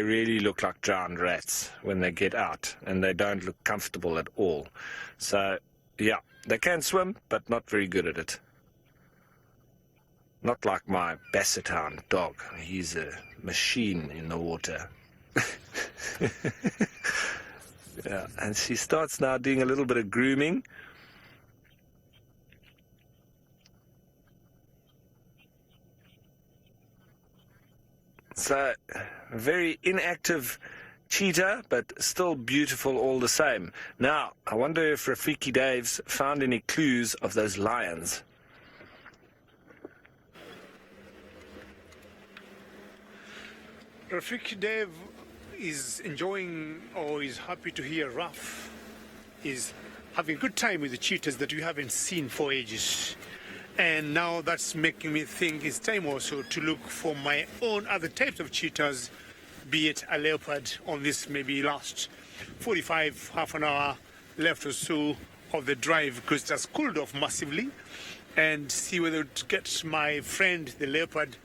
really look like drowned rats when they get out, and they don't look comfortable at all. So, yeah. They can swim, but not very good at it. Not like my Bassethound dog. He's a machine in the water. Yeah, and she starts now doing a little bit of grooming. So, a very inactive cheetah, but still beautiful all the same. Now, I wonder if Rafiki Dave's found any clues of those lions. Rafiki Dave is enjoying, or is happy to hear Raf is having a good time with the cheetahs that we haven't seen for ages. And now that's making me think it's time also to look for my own other types of cheetahs, be it a leopard on this maybe last 45, half an hour left or so of the drive, because it has cooled off massively, and see whether to get my friend, the leopard,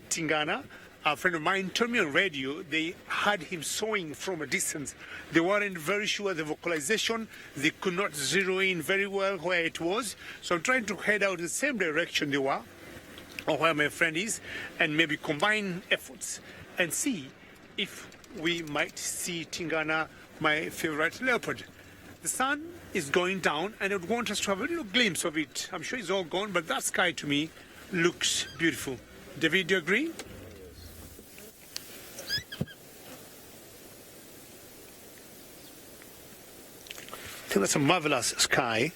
Tingana. A friend of mine told me on radio they had him sawing from a distance. They weren't very sure the vocalization. They could not zero in very well where it was. So I'm trying to head out the same direction they were, or where my friend is, and maybe combine efforts and see if we might see Tingana, my favorite leopard. The sun is going down, and I would want us to have a little glimpse of it. I'm sure it's all gone, but that sky to me looks beautiful. David, do you agree? I think that's a marvelous sky.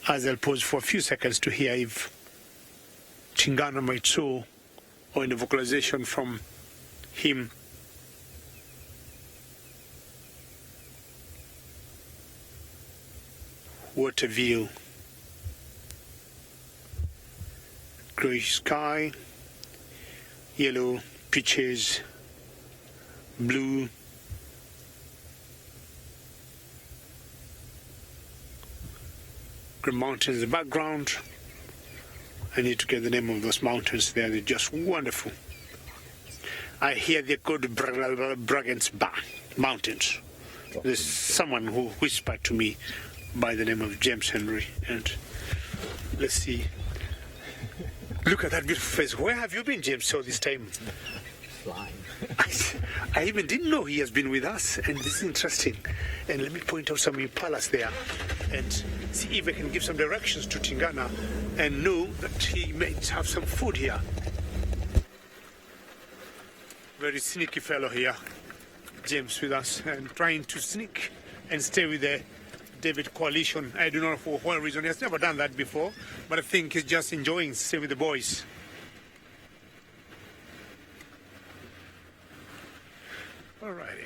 As I'll pause for a few seconds to hear if Tingana might show, or in the vocalization from him. What a view. Greyish sky, yellow peaches, blue. Green mountains in the background. I need to get the name of those mountains there. They're just wonderful. I hear they're called Bragensba Mountains. There's someone who whispered to me by the name of James Henry. And let's see. Look at that beautiful face. Where have you been, James, all this time? Flying. I even didn't know he has been with us, and this is interesting. And let me point out some Impalas there and see if I can give some directions to Tingana and know that he may have some food here. Very sneaky fellow here, James, with us, and trying to sneak and stay with the David coalition. I don't know for what reason. He has never done that before, but I think he's just enjoying staying with the boys. All righty.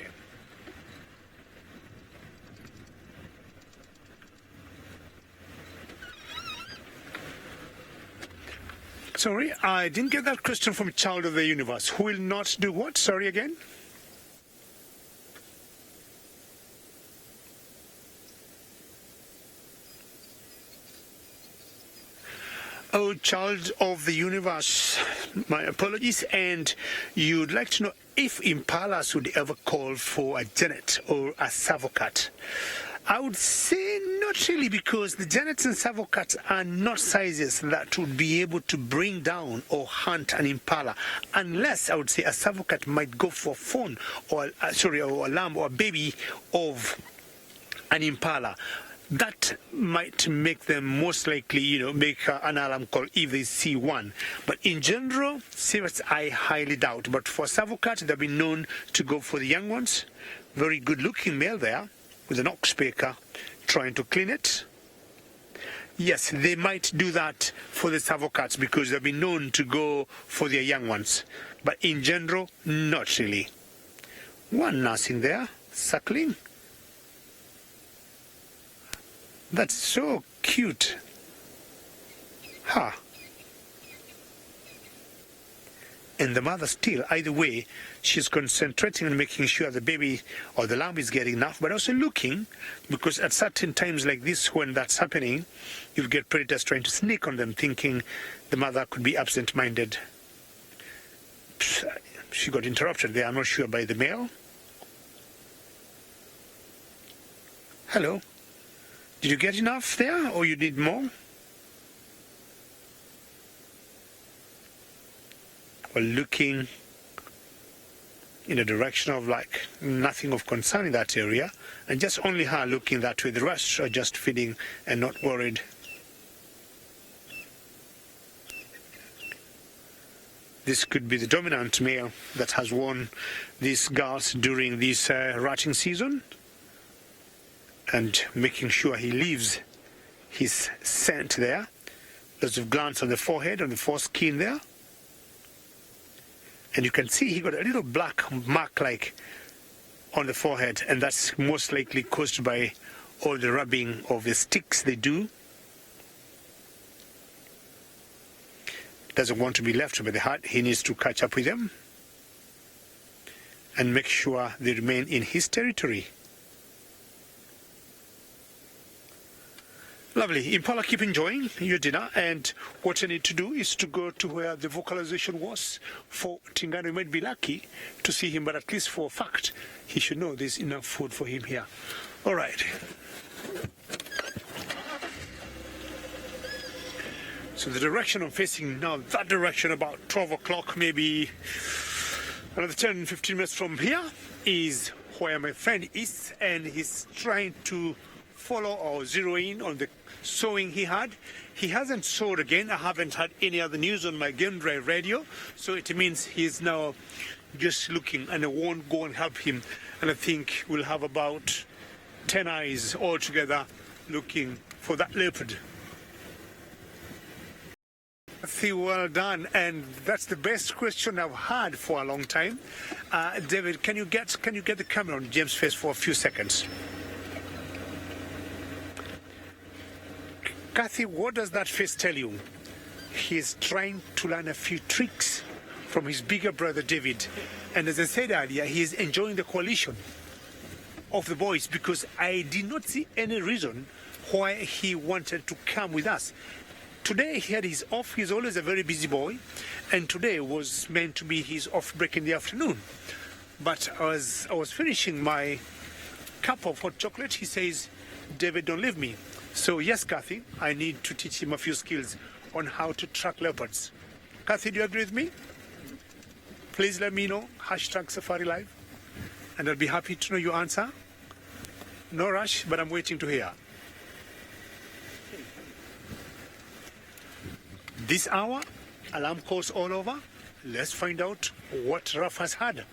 Sorry, I didn't get that question from Child of the Universe. Who will not do what? Sorry again? Oh, Child of the Universe, my apologies. And you'd like to know if impalas would ever call for a genet or a savocat. I would say not really, because the genets and savocats are not sizes that would be able to bring down or hunt an impala, unless I would say a savocat might go for a fawn or a lamb or a baby of an impala. That might make them most likely, make an alarm call if they see one. But in general, savocats I highly doubt. But for savocat, they've been known to go for the young ones. Very good-looking male there, with an oxpecker, trying to clean it. Yes, they might do that for the savocats because they've been known to go for their young ones. But in general, not really. One nursing there, suckling. That's so cute. Ha. Huh. And the mother still, either way, she's concentrating on making sure the baby or the lamb is getting enough, but also looking, because at certain times like this, when that's happening, you'll get predators trying to sneak on them, thinking the mother could be absent-minded. She got interrupted there, I'm not sure, by the male. Hello. Did you get enough there, or you need more? Well, looking in the direction of like nothing of concern in that area, and just only her looking that way. The rest are just feeding and not worried. This could be the dominant male that has won these girls during this rutting season, and making sure he leaves his scent there. Lots of glands on the forehead, on the foreskin there. And you can see he got a little black mark like on the forehead, and that's most likely caused by all the rubbing of the sticks they do. Doesn't want to be left by the herd. He needs to catch up with them and make sure they remain in his territory. Lovely. Impala, keep enjoying your dinner, and what you need to do is to go to where the vocalization was for Tingano. You might be lucky to see him, but at least for a fact, he should know there's enough food for him here. All right. So the direction I'm facing now, that direction, about 12 o'clock, maybe another 10-15 minutes from here, is where my friend is, and he's trying to follow or zero in on the sowing he had. He hasn't sowed again. I haven't had any other news on my game drive radio, so it means he's now just looking, and I won't go and help him. And I think we'll have about 10 eyes all together looking for that leopard. Well done, and that's the best question I've had for a long time. David, can you get the camera on James' face for a few seconds? Kathy, what does that face tell you? He's trying to learn a few tricks from his bigger brother David, and as I said earlier, he is enjoying the coalition of the boys, because I did not see any reason why he wanted to come with us. Today he had his off. He's always a very busy boy, and today was meant to be his off break in the afternoon. But as I was finishing my cup of hot chocolate, he says, "David, don't leave me." So yes, Kathy, I need to teach him a few skills on how to track leopards. Kathy, do you agree with me? Please let me know, #SafariLive, and I'll be happy to know your answer. No rush, but I'm waiting to hear. This hour, alarm calls all over. Let's find out what Raf has had.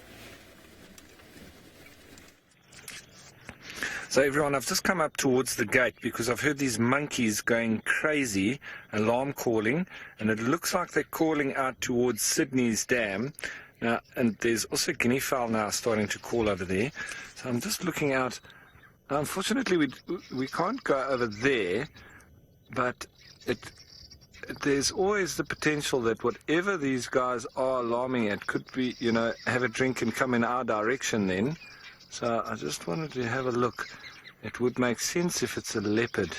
So everyone, I've just come up towards the gate because I've heard these monkeys going crazy, alarm calling, and it looks like they're calling out towards Sydney's dam. Now, and there's also guinea fowl now starting to call over there. So I'm just looking out. Unfortunately, we can't go over there, but there's always the potential that whatever these guys are alarming at could be, have a drink and come in our direction then. So I just wanted to have a look. It would make sense if it's a leopard.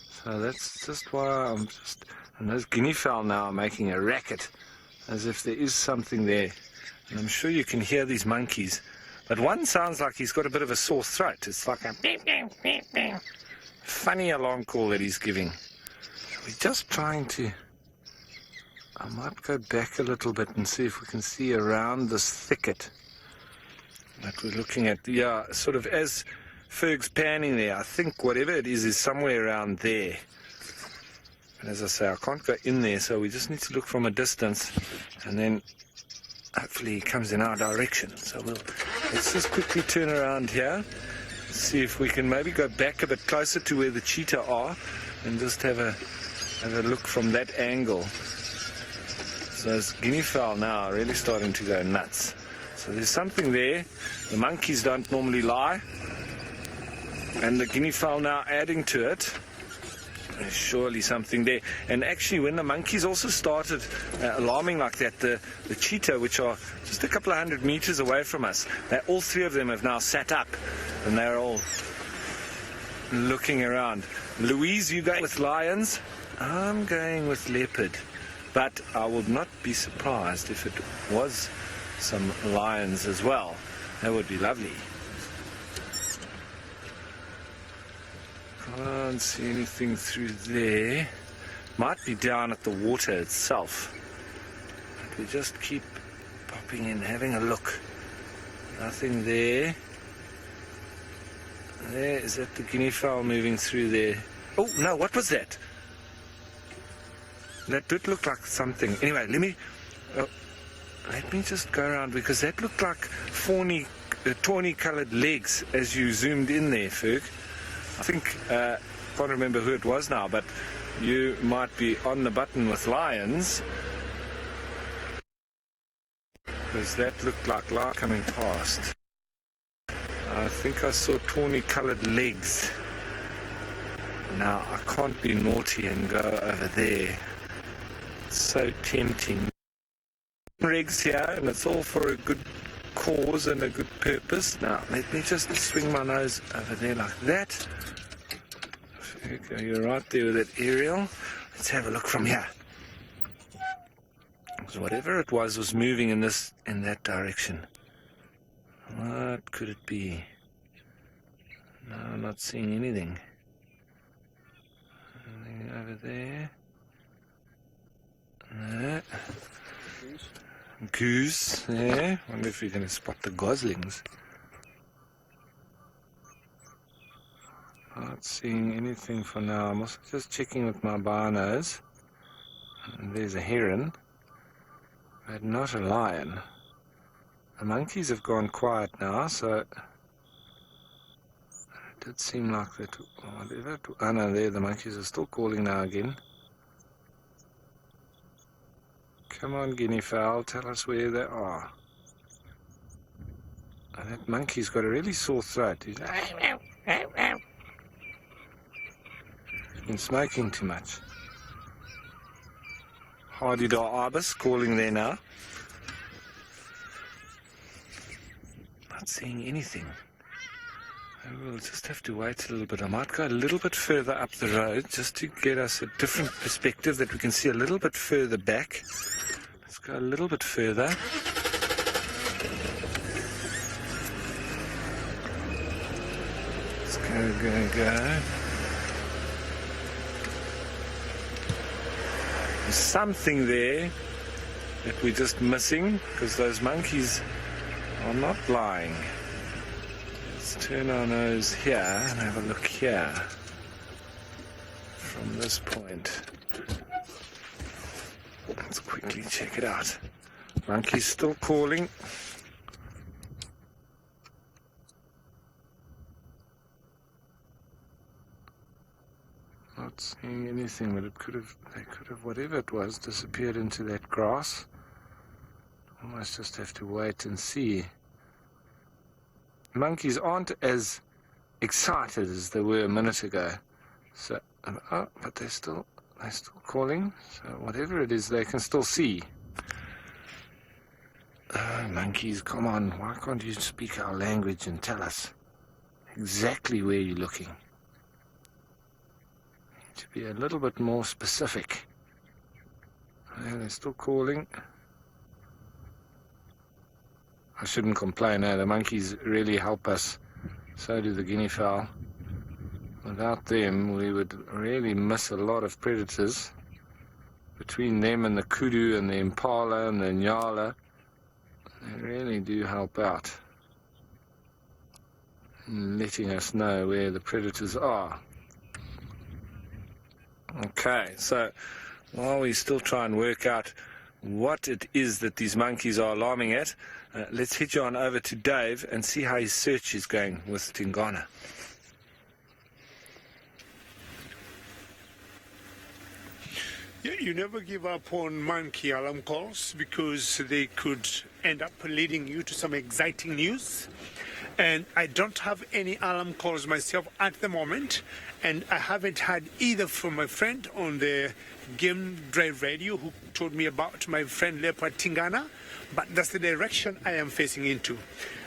So that's just why and those guinea fowl now are making a racket, as if there is something there. And I'm sure you can hear these monkeys. But one sounds like he's got a bit of a sore throat. It's like a funny alarm call that he's giving. We're just trying to... I might go back a little bit and see if we can see around this thicket that we're looking at. Yeah, sort of as Ferg's panning there, I think whatever it is somewhere around there. And as I say, I can't go in there, so we just need to look from a distance, and then hopefully he comes in our direction. So let's just quickly turn around here, see if we can maybe go back a bit closer to where the cheetah are, and just have a look from that angle. So those guinea fowl now are really starting to go nuts. So there's something there. The monkeys don't normally lie, and the guinea fowl now adding to it. There's surely something there. And actually, when the monkeys also started alarming like that, the cheetah, which are just a couple of 100 meters away from us, all three of them have now sat up, and they're all looking around. Louise, you going with lions? I'm going with leopard, but I would not be surprised if it was some lions as well. That would be lovely. Can't see anything through there. Might be down at the water itself. But we just keep popping in, having a look. Nothing there. There, is that the guinea fowl moving through there? Oh, no, what was that? That did look like something. Anyway, let me just go around, because that looked like tawny-coloured legs as you zoomed in there, Ferg. I think, can't remember who it was now, but you might be on the button with lions, because that looked like lion coming past. I think I saw tawny-coloured legs. Now, I can't be naughty and go over there. It's so tempting. Regs here, and it's all for a good cause and a good purpose. Now, let me just swing my nose over there like that. Okay, you're right there with that aerial. Let's have a look from here. So whatever it was moving in that direction. What could it be? No, I'm not seeing anything. Anything over there? No. Goose there. Wonder if we're going to spot the goslings. Not seeing anything for now. I'm also just checking with my binos. And there's a heron, but not a lion. The monkeys have gone quiet now, so it did seem like that. Whatever. Oh no, there the monkeys are still calling now again. Come on, guinea fowl, tell us where they are. And that monkey's got a really sore throat. He's been smoking too much. Hardy-dar Ibis calling there now. Not seeing anything. We'll just have to wait a little bit. I might go a little bit further up the road just to get us a different perspective that we can see a little bit further back. Let's go a little bit further. Let's go. There's something there that we're just missing, because those monkeys are not lying. Let's turn our nose here and have a look here from this point. Let's quickly check it out. Monkey's still calling. Not seeing anything, but they could have, whatever it was, disappeared into that grass. Almost just have to wait and see. Monkeys aren't as excited as they were a minute ago. So, but they're still calling. So whatever it is, they can still see. Monkeys, come on! Why can't you speak our language and tell us exactly where you're looking? To be a little bit more specific. They're still calling. I shouldn't complain. The monkeys really help us. So do the guinea fowl. Without them, we would really miss a lot of predators. Between them and the kudu and the impala and the nyala, they really do help out in letting us know where the predators are. Okay, so while we still try and work out what it is that these monkeys are alarming at, let's head you on over to Dave and see how his search is going with Tingana. Yeah, you never give up on monkey alarm calls, because they could end up leading you to some exciting news. And I don't have any alarm calls myself at the moment, and I haven't had either from my friend on the Game Drive Radio who told me about my friend Leopard Tingana, but that's the direction I am facing into.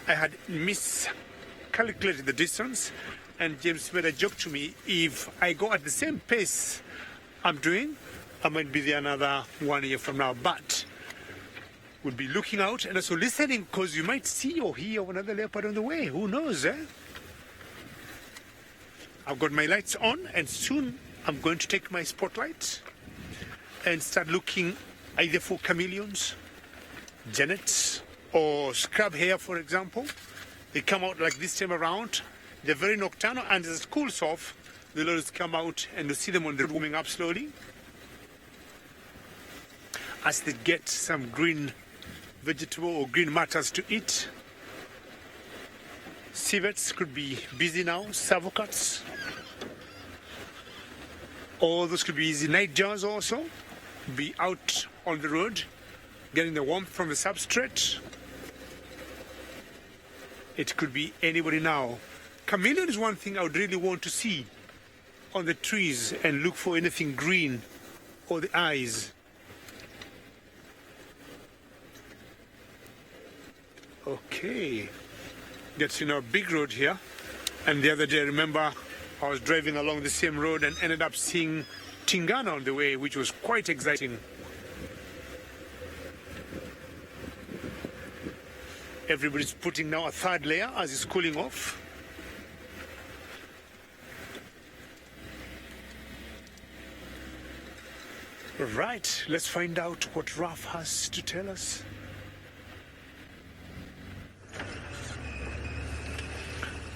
I had miscalculated the distance, and James made a joke to me, if I go at the same pace I'm doing, I might be there another 1 year from now, but we'll be looking out and also listening, because you might see or hear another leopard on the way. Who knows, eh? I've got my lights on, and soon I'm going to take my spotlight and start looking either for chameleons, genets, or scrub hare, for example. They come out like this time around. They're very nocturnal, and as it cools off, the lorries come out and you see them on the road warming up slowly. As they get some green vegetable or green matters to eat. Civets could be busy now, savocots. All those could be easy nightjars also. Be out on the road, getting the warmth from the substrate. It could be anybody now. Chameleon is one thing I would really want to see on the trees and look for anything green or the eyes. Okay, that's a big road here. And the other day, remember, I was driving along the same road and ended up seeing Tingana on the way, which was quite exciting. Everybody's putting now a third layer as it's cooling off. Right, let's find out what Ralph has to tell us.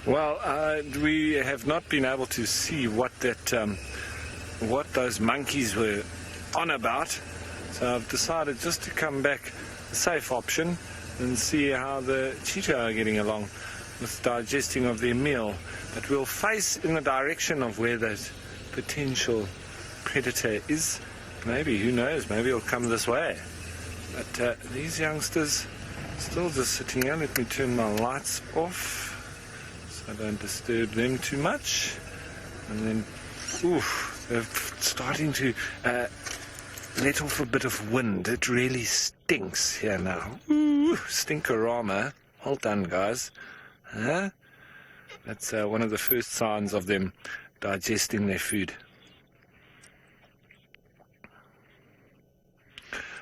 Well, we have not been able to see what those monkeys were on about, so I've decided just to come back the safe option and see how the cheetah are getting along with digesting of their meal. But we'll face in the direction of where that potential predator is. Maybe, who knows, maybe it'll come this way. But these youngsters still just sitting here. Let me turn my lights off so I don't disturb them too much. And then, they're starting to let off a bit of wind. It really stinks here now. Stinkerama. Well done, guys. Huh? That's one of the first signs of them digesting their food.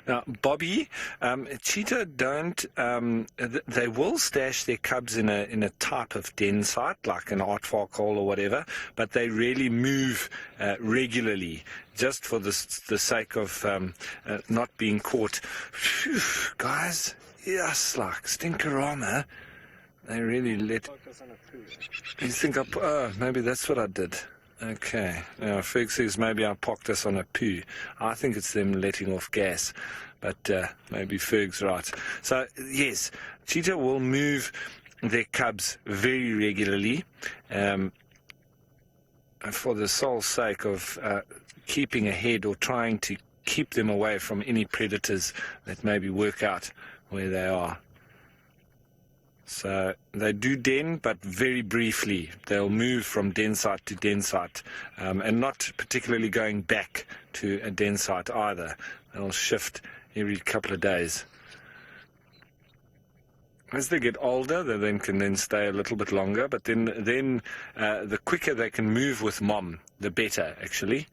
Now, Bobby, cheetah don't. They will stash their cubs in a type of den site, like an aardvark hole or whatever, but they really move regularly, just for the sake of not being caught. Phew, guys, yes, like stinkerama. They really let. You think maybe that's what I did. Okay. Now, Ferg says maybe I parked us on a poo. I think it's them letting off gas, but maybe Ferg's right. So, yes, cheetah will move their cubs very regularly for the sole sake of keeping ahead or trying to keep them away from any predators that maybe work out where they are. So they do den, but very briefly. They'll move from den site to den site, and not particularly going back to a den site either. They'll shift every couple of days. As they get older, they then can stay a little bit longer, but then the quicker they can move with mom, the better, actually.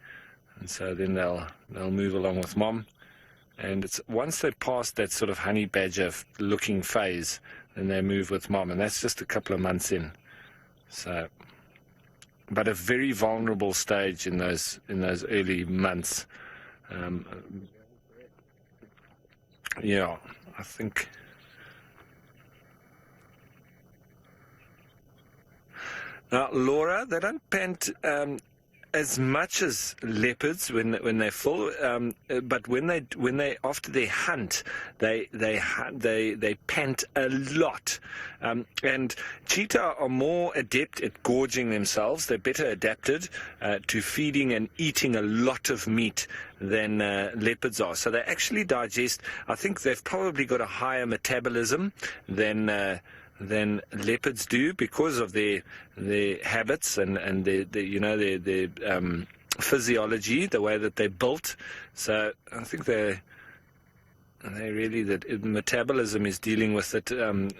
And so then they'll move along with mom. And it's once they pass that sort of honey badger looking phase, then they move with mom, and that's just a couple of months in. So, but a very vulnerable stage in those early months. Yeah, I think. Now, Laura, they don't pant as much as leopards when they're full, but when they after their hunt, they pant a lot, and cheetah are more adept at gorging themselves. They're better adapted to feeding and eating a lot of meat than leopards are. So they actually digest. I think they've probably got a higher metabolism than leopards do because of their habits and their physiology, the way that they're built. So I think they really, that metabolism is dealing with it, and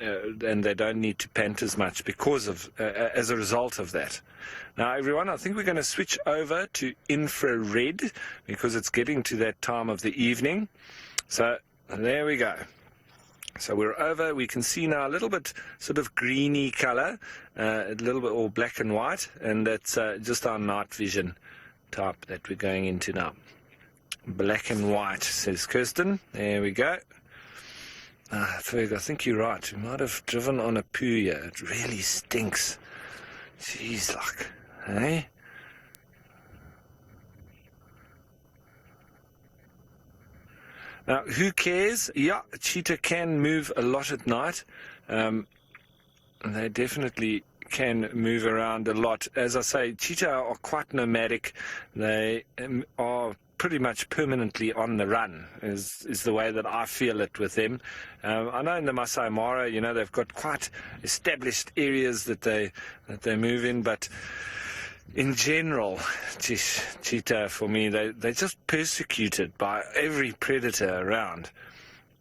they don't need to pant as much because of as a result of that. Now, everyone, I think we're going to switch over to infrared because it's getting to that time of the evening. So there we go. So we're over, we can see now a little bit sort of greeny color, a little bit all black and white, and that's just our night vision type that we're going into now. Black and white, says Kirsten. There we go. Ferg, I think you're right. We might have driven on a poo here. It really stinks. Jeez, like, hey? Now, who cares? Yeah, cheetah can move a lot at night. They definitely can move around a lot. As I say, cheetah are quite nomadic. They are pretty much permanently on the run, is the way that I feel it with them. I know in the Maasai Mara, you know, they've got quite established areas that they move in, but in general, cheetah, for me, they're just persecuted by every predator around.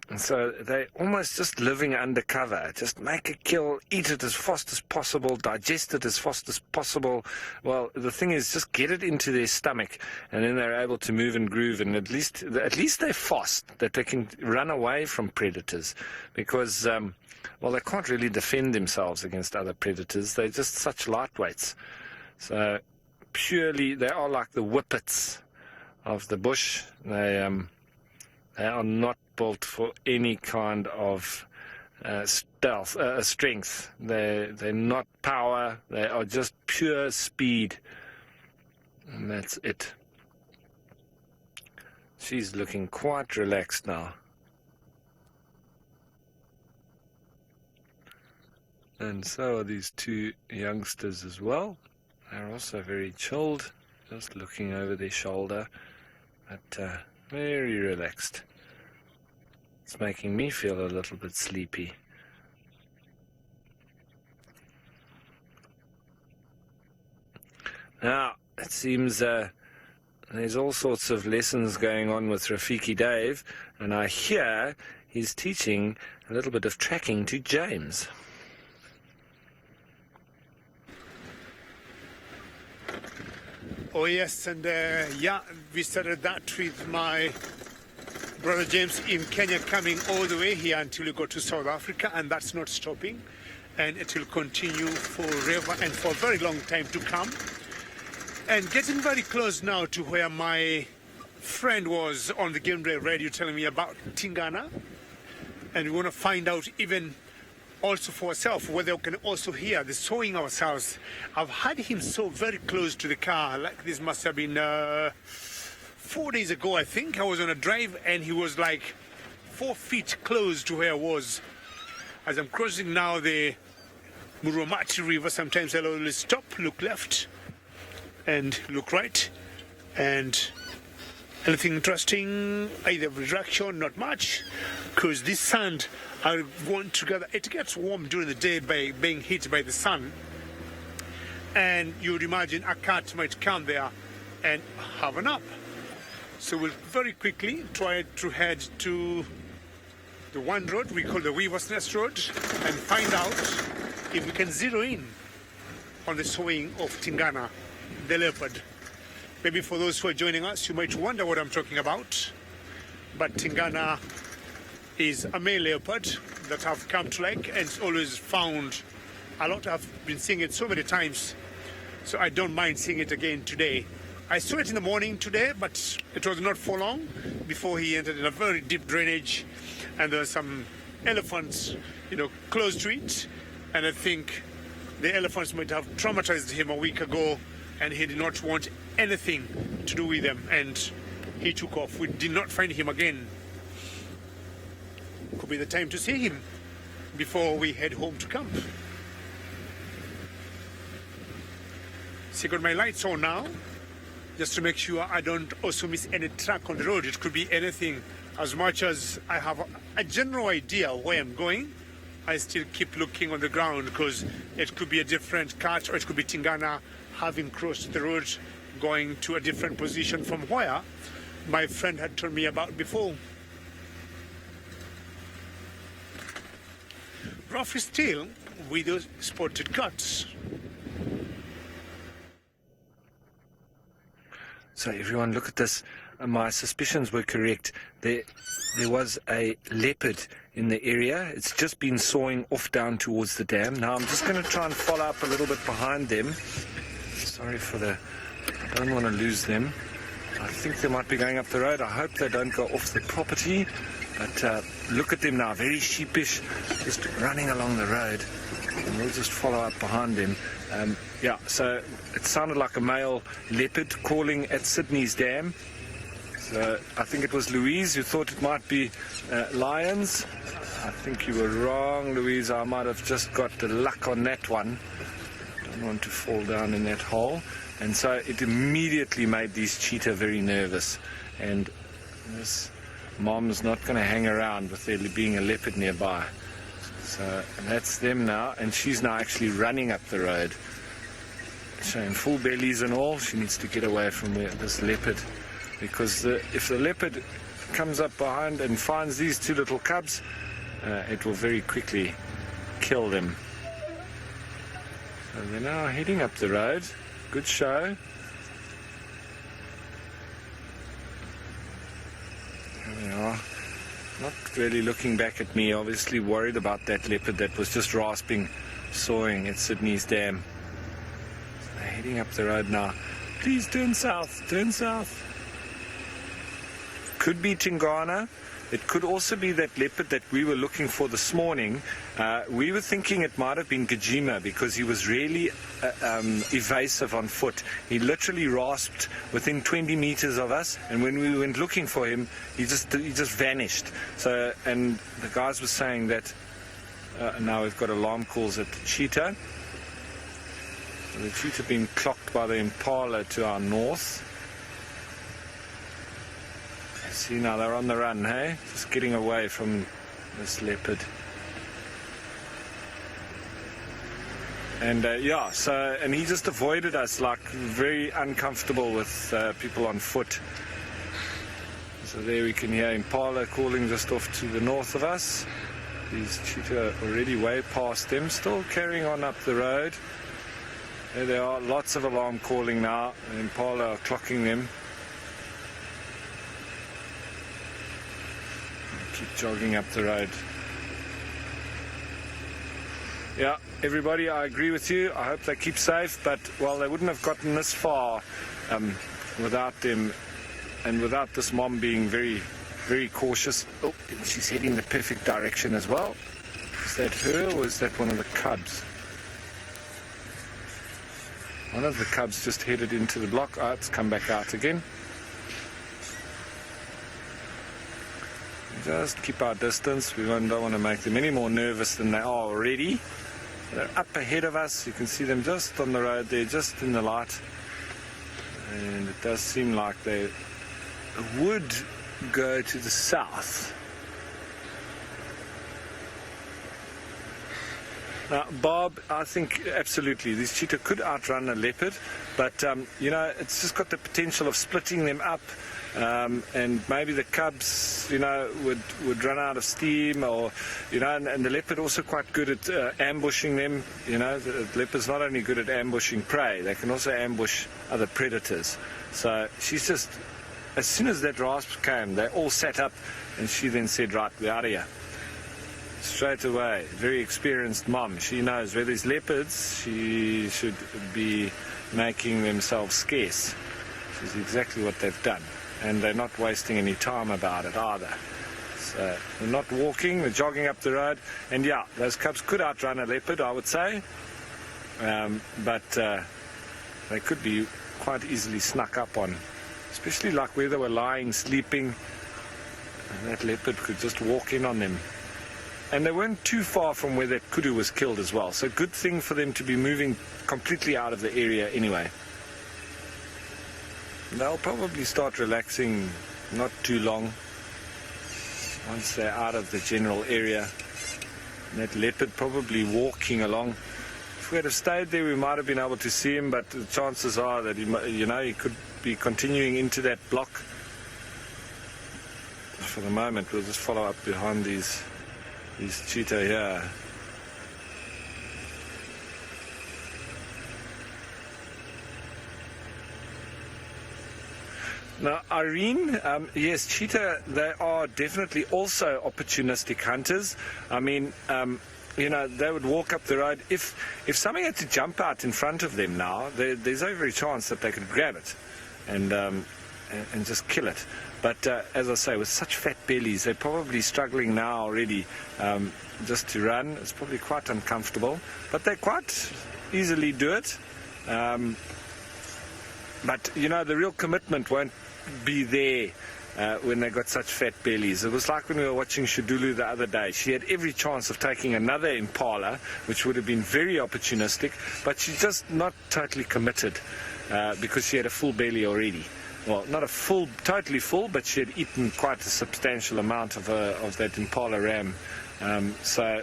And so they're almost just living undercover. Just make a kill, eat it as fast as possible, digest it as fast as possible. Well, the thing is, just get it into their stomach, and then they're able to move and groove. And at least they're fast, that they can run away from predators, because well, they can't really defend themselves against other predators. They're just such lightweights. So purely, they are like the whippets of the bush. They are not built for any kind of strength. They're not power. They are just pure speed, and that's it. She's looking quite relaxed now. And so are these two youngsters as well. They're also very chilled, just looking over their shoulder, but very relaxed. It's making me feel a little bit sleepy. Now, it seems there's all sorts of lessons going on with Rafiki Dave, and I hear he's teaching a little bit of tracking to James. Oh yes, and yeah, we started that with my brother James in Kenya, coming all the way here until we go to South Africa, and that's not stopping, and it will continue forever and for a very long time to come. And getting very close now to where my friend was on the Game Day radio telling me about Tingana, and we want to find out even also for ourselves whether we can also hear the sawing ourselves. I've had him saw very close to the car, like this must have been 4 days ago, I think. I was on a drive and he was like 4 feet close to where I was. As I'm crossing now the Muromati River, sometimes I'll always stop, look left and look right, and anything interesting, either reduction, not much, because this sand are going together. It gets warm during the day by being hit by the sun, and you would imagine a cat might come there and have a nap. So we'll very quickly try to head to the one road we call the Weaver's Nest Road and find out if we can zero in on the sowing of Tingana, the leopard. Maybe for those who are joining us, you might wonder what I'm talking about, but Tingana is a male leopard that I've come to like and always found a lot. I've been seeing it so many times, so I don't mind seeing it again today. I saw it in the morning today, but it was not for long before he entered in a very deep drainage, and there were some elephants, close to it, and I think the elephants might have traumatized him a week ago, and he did not want anything to do with them, and he took off. We did not find him again. Could be the time to see him before we head home to camp. See, I got my lights on now, just to make sure I don't also miss any track on the road. It could be anything. As much as I have a general idea where I'm going, I still keep looking on the ground, because it could be a different cat, or it could be Tingana having crossed the road, going to a different position from where my friend had told me about before. Roughly still with those spotted cats. So everyone, look at this. My suspicions were correct. There was a leopard in the area. It's just been sawing off down towards the dam. Now I'm just going to try and follow up a little bit behind them. Sorry for I don't want to lose them. I think they might be going up the road. I hope they don't go off the property. But look at them now, very sheepish, just running along the road. And we'll just follow up behind them. Yeah, so it sounded like a male leopard calling at Sydney's dam. So I think it was Louise who thought it might be lions. I think you were wrong, Louise. I might have just got the luck on that one. Don't want to fall down in that hole. And so it immediately made these cheetah very nervous. And this mom's not going to hang around with there being a leopard nearby. So that's them now, and she's now actually running up the road, showing full bellies and all. She needs to get away from this leopard, because if the leopard comes up behind and finds these two little cubs, it will very quickly kill them. So they're now heading up the road. Good show. Here we are. Not really looking back at me, obviously worried about that leopard that was just rasping, sawing at Sydney's dam. So they're heading up the road now. Please turn south, turn south. Could be Tingana. It could also be that leopard that we were looking for this morning. We were thinking it might have been Gajima, because he was really evasive on foot. He literally rasped within 20 meters of us, and when we went looking for him, he just vanished. So, and the guys were saying that now we've got alarm calls at the cheetah. So the cheetah being clocked by the Impala to our north. See, now they're on the run, hey? Just getting away from this leopard. And yeah, so, and he just avoided us, like very uncomfortable with people on foot. So there we can hear Impala calling just off to the north of us. These cheetah already way past them, still carrying on up the road. There they are, lots of alarm calling now. The Impala are clocking them. Keep jogging up the road. Yeah, everybody, I agree with you. I hope they keep safe, but, well, they wouldn't have gotten this far without them, and without this mom being very, very cautious. Oh, she's heading the perfect direction as well. Is that her, or is that one of the cubs? One of the cubs just headed into the block. Oh, it's come back out again. Just keep our distance. We don't want to make them any more nervous than they are already. They're up ahead of us. You can see them just on the road there, just in the light. And it does seem like they would go to the south. Now, Bob, I think absolutely these cheetah could outrun a leopard, but you know, it's just got the potential of splitting them up. And maybe the cubs, you know, would run out of steam, or, you know, and the leopard also quite good at ambushing them. You know, the leopard's not only good at ambushing prey, they can also ambush other predators. So she's just, as soon as that rasp came, they all sat up, and she then said, right, we're out of here. Straight away. Very experienced mom. She knows where there's leopards, she should be making themselves scarce. Which is exactly what they've done. And they're not wasting any time about it either. So they're not walking, they're jogging up the road. And yeah, those cubs could outrun a leopard, I would say. But they could be quite easily snuck up on, especially like where they were lying, sleeping. And that leopard could just walk in on them. And they weren't too far from where that kudu was killed as well. So good thing for them to be moving completely out of the area anyway. They'll probably start relaxing not too long once they're out of the general area. And that leopard probably walking along. If we had have stayed there, we might have been able to see him, but the chances are that he could be continuing into that block. For the moment, we'll just follow up behind these cheetah here. Now, Irene, yes, cheetah, they are definitely also opportunistic hunters. I mean, you know, they would walk up the road. If something had to jump out in front of them now, there's every chance that they could grab it. And and just kill it. But as I say, with such fat bellies, they're probably struggling now already just to run. It's probably quite uncomfortable, but they quite easily do it. But you know, the real commitment won't be there when they got such fat bellies. It was like when we were watching Shudulu the other day. She had every chance of taking another Impala, which would have been very opportunistic, but she's just not totally committed because she had a full belly already. Well, not a totally full, but she had eaten quite a substantial amount of that Impala ram. So,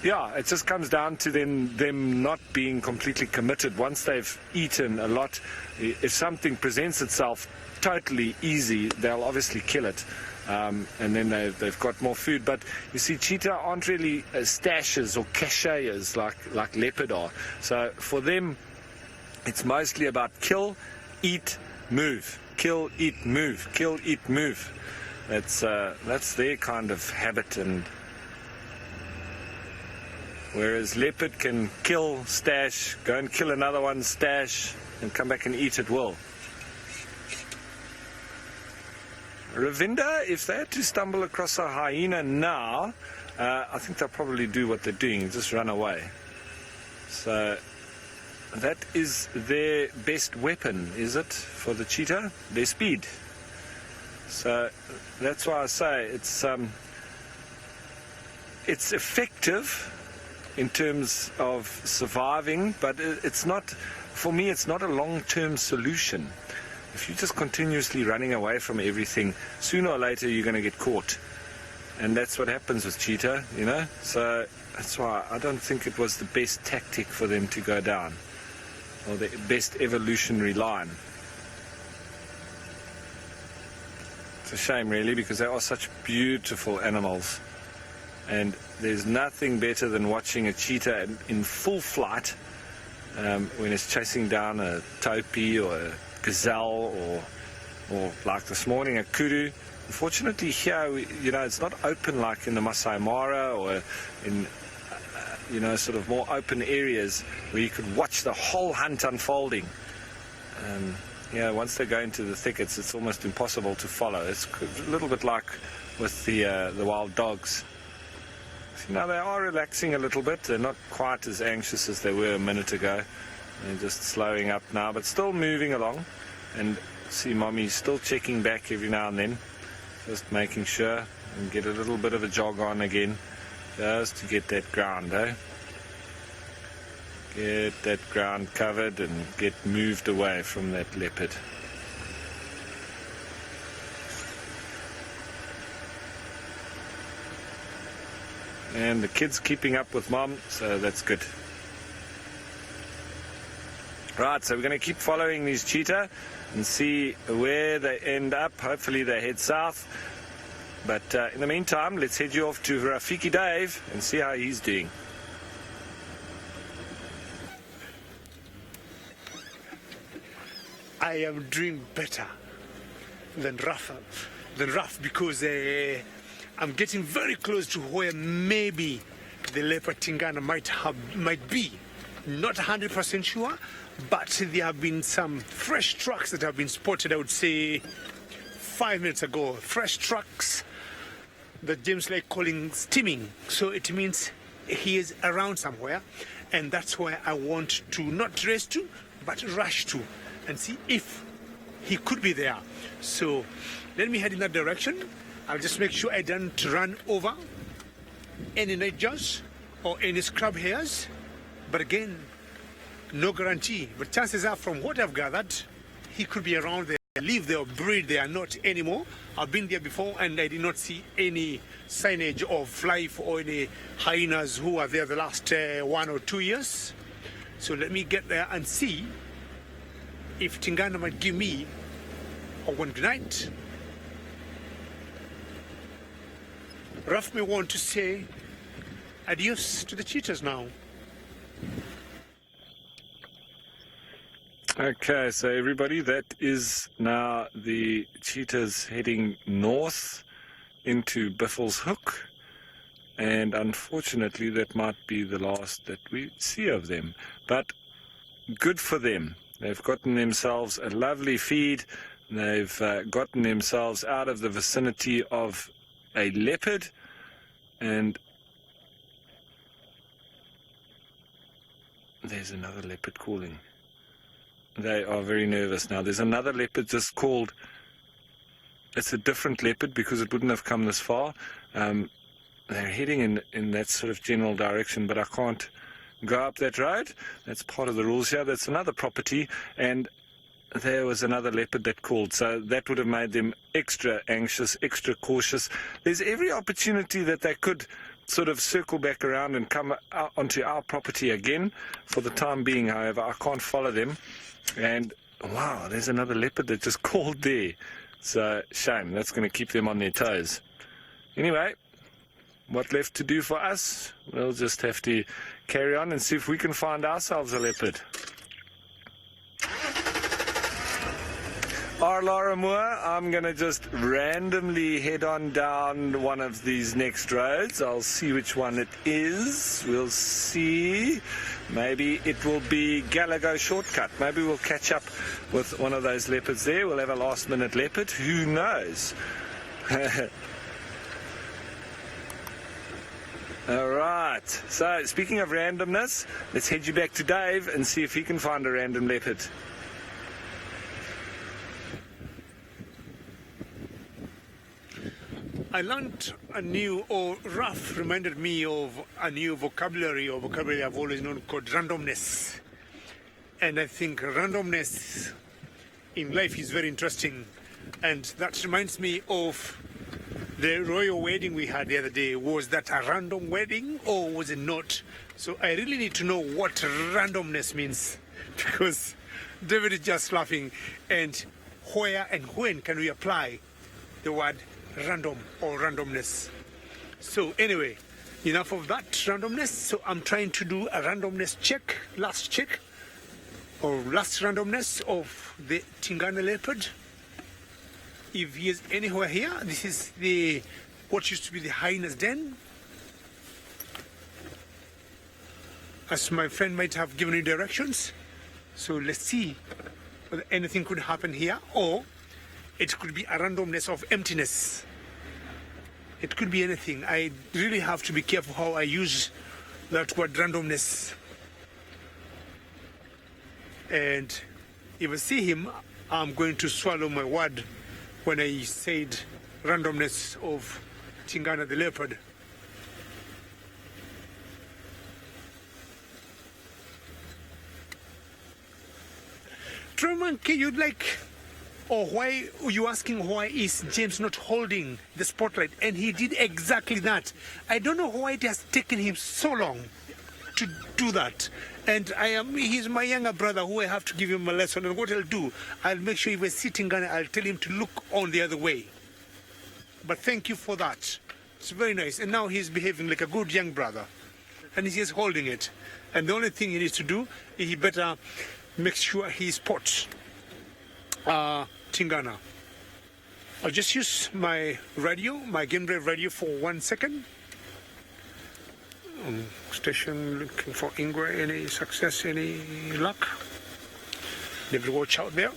yeah, it just comes down to them not being completely committed. Once they've eaten a lot, if something presents itself totally easy, they'll obviously kill it. And then they've got more food. But you see, cheetah aren't really stashers or cacheurs like leopard are. So for them, it's mostly about kill, eat, move. Kill, eat, move. Kill, eat, move. That's their kind of habit. And whereas leopard can kill, stash, go and kill another one, stash, and come back and eat at will. Ravinda, if they had to stumble across a hyena now, I think they'll probably do what they're doing, just run away. So that is their best weapon, is it, for the cheetah? Their speed. So that's why I say it's effective in terms of surviving, but it's not, for me, it's not a long-term solution. If you're just continuously running away from everything, sooner or later you're going to get caught. And that's what happens with cheetah, you know. So that's why I don't think it was the best tactic for them to go down, or the best evolutionary line. It's a shame, really, because they are such beautiful animals. And there's nothing better than watching a cheetah in full flight when it's chasing down a topi or a gazelle, or like this morning a kudu. Unfortunately here, you know, it's not open like in the Maasai Mara or in you know, sort of more open areas where you could watch the whole hunt unfolding. Yeah, once they go into the thickets, it's almost impossible to follow. It's a little bit like with the wild dogs. So now they are relaxing a little bit. They're not quite as anxious as they were a minute ago. They're just slowing up now, but still moving along. And see, Mommy's still checking back every now and then, just making sure and get a little bit of a jog on again, just to get that ground, eh? Get that ground covered and get moved away from that leopard. And the kid's keeping up with Mom, so that's good. Right, so we're going to keep following these cheetah and see where they end up. Hopefully they head south. But in the meantime, let's head you off to Rafiki Dave and see how he's doing. I am doing better than Raf because I'm getting very close to where maybe the leopard Tingana might be. Not 100% sure, but there have been some fresh tracks that have been spotted, I would say 5 minutes ago. Fresh tracks that James like calling steaming. So it means he is around somewhere, and that's where I want to not race to, but rush to and see if he could be there. So let me head in that direction. I'll just make sure I don't run over any night jaws or any scrub hairs. But again, no guarantee. But chances are, from what I've gathered, he could be around there. Live there, breed there, not anymore. I've been there before and I did not see any signage of life or any hyenas who are there the last 1 or 2 years. So let me get there and see if Tingana might give me a one good night. Raf may want to say adios to the cheetahs now. Okay, so everybody, that is now the cheetahs heading north into Biffle's Hook, and unfortunately that might be the last that we see of them, but good for them. They've gotten themselves a lovely feed. They've gotten themselves out of the vicinity of a leopard, and there's another leopard calling. They are very nervous now. There's another leopard just called. It's a different leopard because it wouldn't have come this far. They're heading in that sort of general direction, but I can't go up that road. That's part of the rules here. That's another property, and there was another leopard that called, so that would have made them extra anxious, extra cautious. There's every opportunity that they could sort of circle back around and come onto our property again. For the time being, however, I can't follow them. And wow, there's another leopard that just called there. So shame, that's going to keep them on their toes. Anyway, what left to do for us? We'll just have to carry on and see if we can find ourselves a leopard. Laura Moore, I'm going to just randomly head on down one of these next roads. I'll see which one it is. We'll see. Maybe it will be Gallagher Shortcut. Maybe we'll catch up with one of those leopards there. We'll have a last-minute leopard. Who knows? All right. So, speaking of randomness, let's head you back to Dave and see if he can find a random leopard. I learned a new, or Raf reminded me of a new vocabulary I've always known called randomness. And I think randomness in life is very interesting. And that reminds me of the royal wedding we had the other day. Was that a random wedding or was it not? So I really need to know what randomness means, because David is just laughing. And where and when can we apply the word random or randomness? So anyway, enough of that randomness. So I'm trying to do a randomness check, last randomness of the Tingana leopard. If he is anywhere here, this is what used to be the hyena's den. As my friend might have given you directions. So let's see whether anything could happen here, or it could be a randomness of emptiness. It could be anything. I really have to be careful how I use that word randomness. And if I see him, I'm going to swallow my word when I said randomness of Tingana the leopard. Monkey, you'd like, or why you asking why is James not holding the spotlight? And he did exactly that. I don't know why it has taken him so long to do that. And he's my younger brother who I have to give him a lesson. And what I'll do, I'll make sure if we're sitting and I'll tell him to look on the other way. But thank you for that. It's very nice. And now he's behaving like a good young brother. And he's just holding it. And the only thing he needs to do, he better make sure he spots Tingana. I'll just use my radio, my Game Drive radio for 1 second. Station looking for Ingwe, any success, any luck? David, watch out there.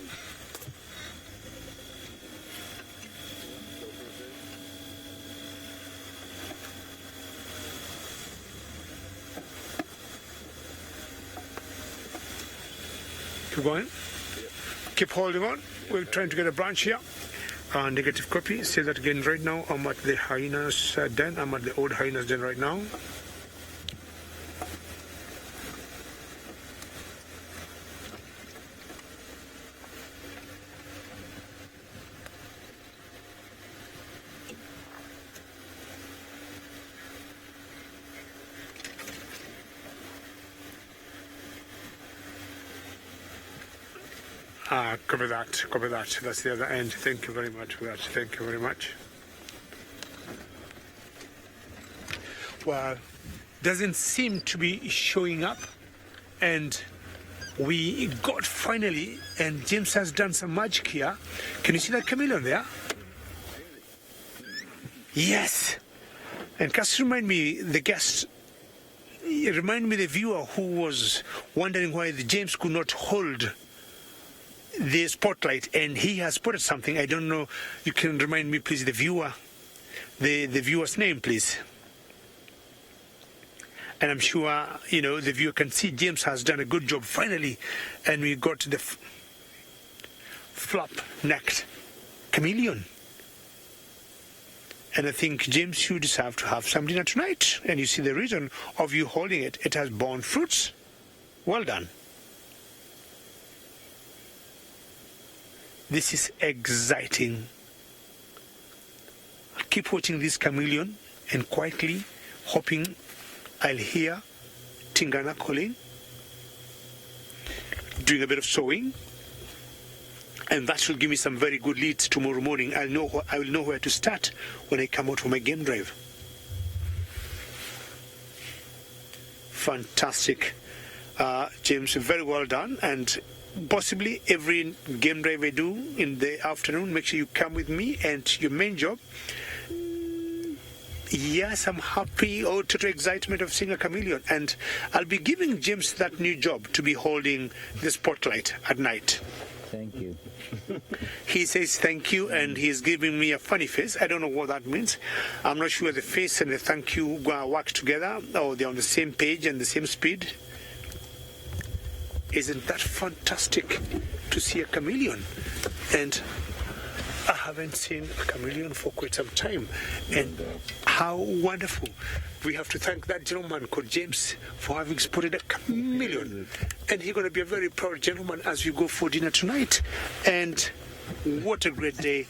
Keep going. Keep holding on. We're trying to get a branch here. Negative copy. Say that again right now. I'm at the hyena's den. I'm at the old hyena's den right now. Copy that. That's the other end. Thank you very much for that. Thank you very much. Well, doesn't seem to be showing up, and we got finally, and James has done some magic here. Can you see that chameleon there? Yes. And just remind me, the guest, remind me the viewer who was wondering why the James could not hold the spotlight, and he has spotted something. I don't know. You can remind me, please, the viewer's name, please. And I'm sure, the viewer can see James has done a good job finally. And we got the flap-necked chameleon. And I think, James, you deserve to have some dinner tonight. And you see the reason of you holding it. It has borne fruits. Well done. This is exciting. I'll keep watching this chameleon and quietly hoping I'll hear Tingana calling, doing a bit of sewing, and that will give me some very good leads tomorrow morning. I will know where to start when I come out for my game drive. Fantastic, James, very well done. And possibly every game drive I do in the afternoon, make sure you come with me. And your main job, yes, I'm happy, total excitement of seeing a chameleon. And I'll be giving James that new job to be holding the spotlight at night. Thank you. He says thank you, and he's giving me a funny face. I don't know what that means. I'm not sure the face and the thank you work together, or they're on the same page and the same speed. Isn't that fantastic to see a chameleon? And I haven't seen a chameleon for quite some time. And how wonderful. We have to thank that gentleman called James for having spotted a chameleon. And he's going to be a very proud gentleman as we go for dinner tonight. And what a great day.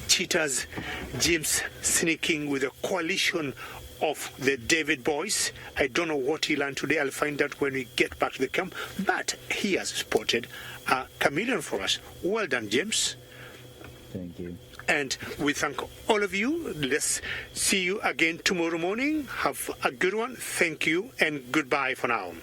Cheetahs, James sneaking with a coalition of the David boys. I don't know what he learned today. I'll find out when we get back to the camp. But he has spotted a chameleon for us. Well done, James. Thank you. And we thank all of you. Let's see you again tomorrow morning. Have a good one. Thank you and goodbye for now.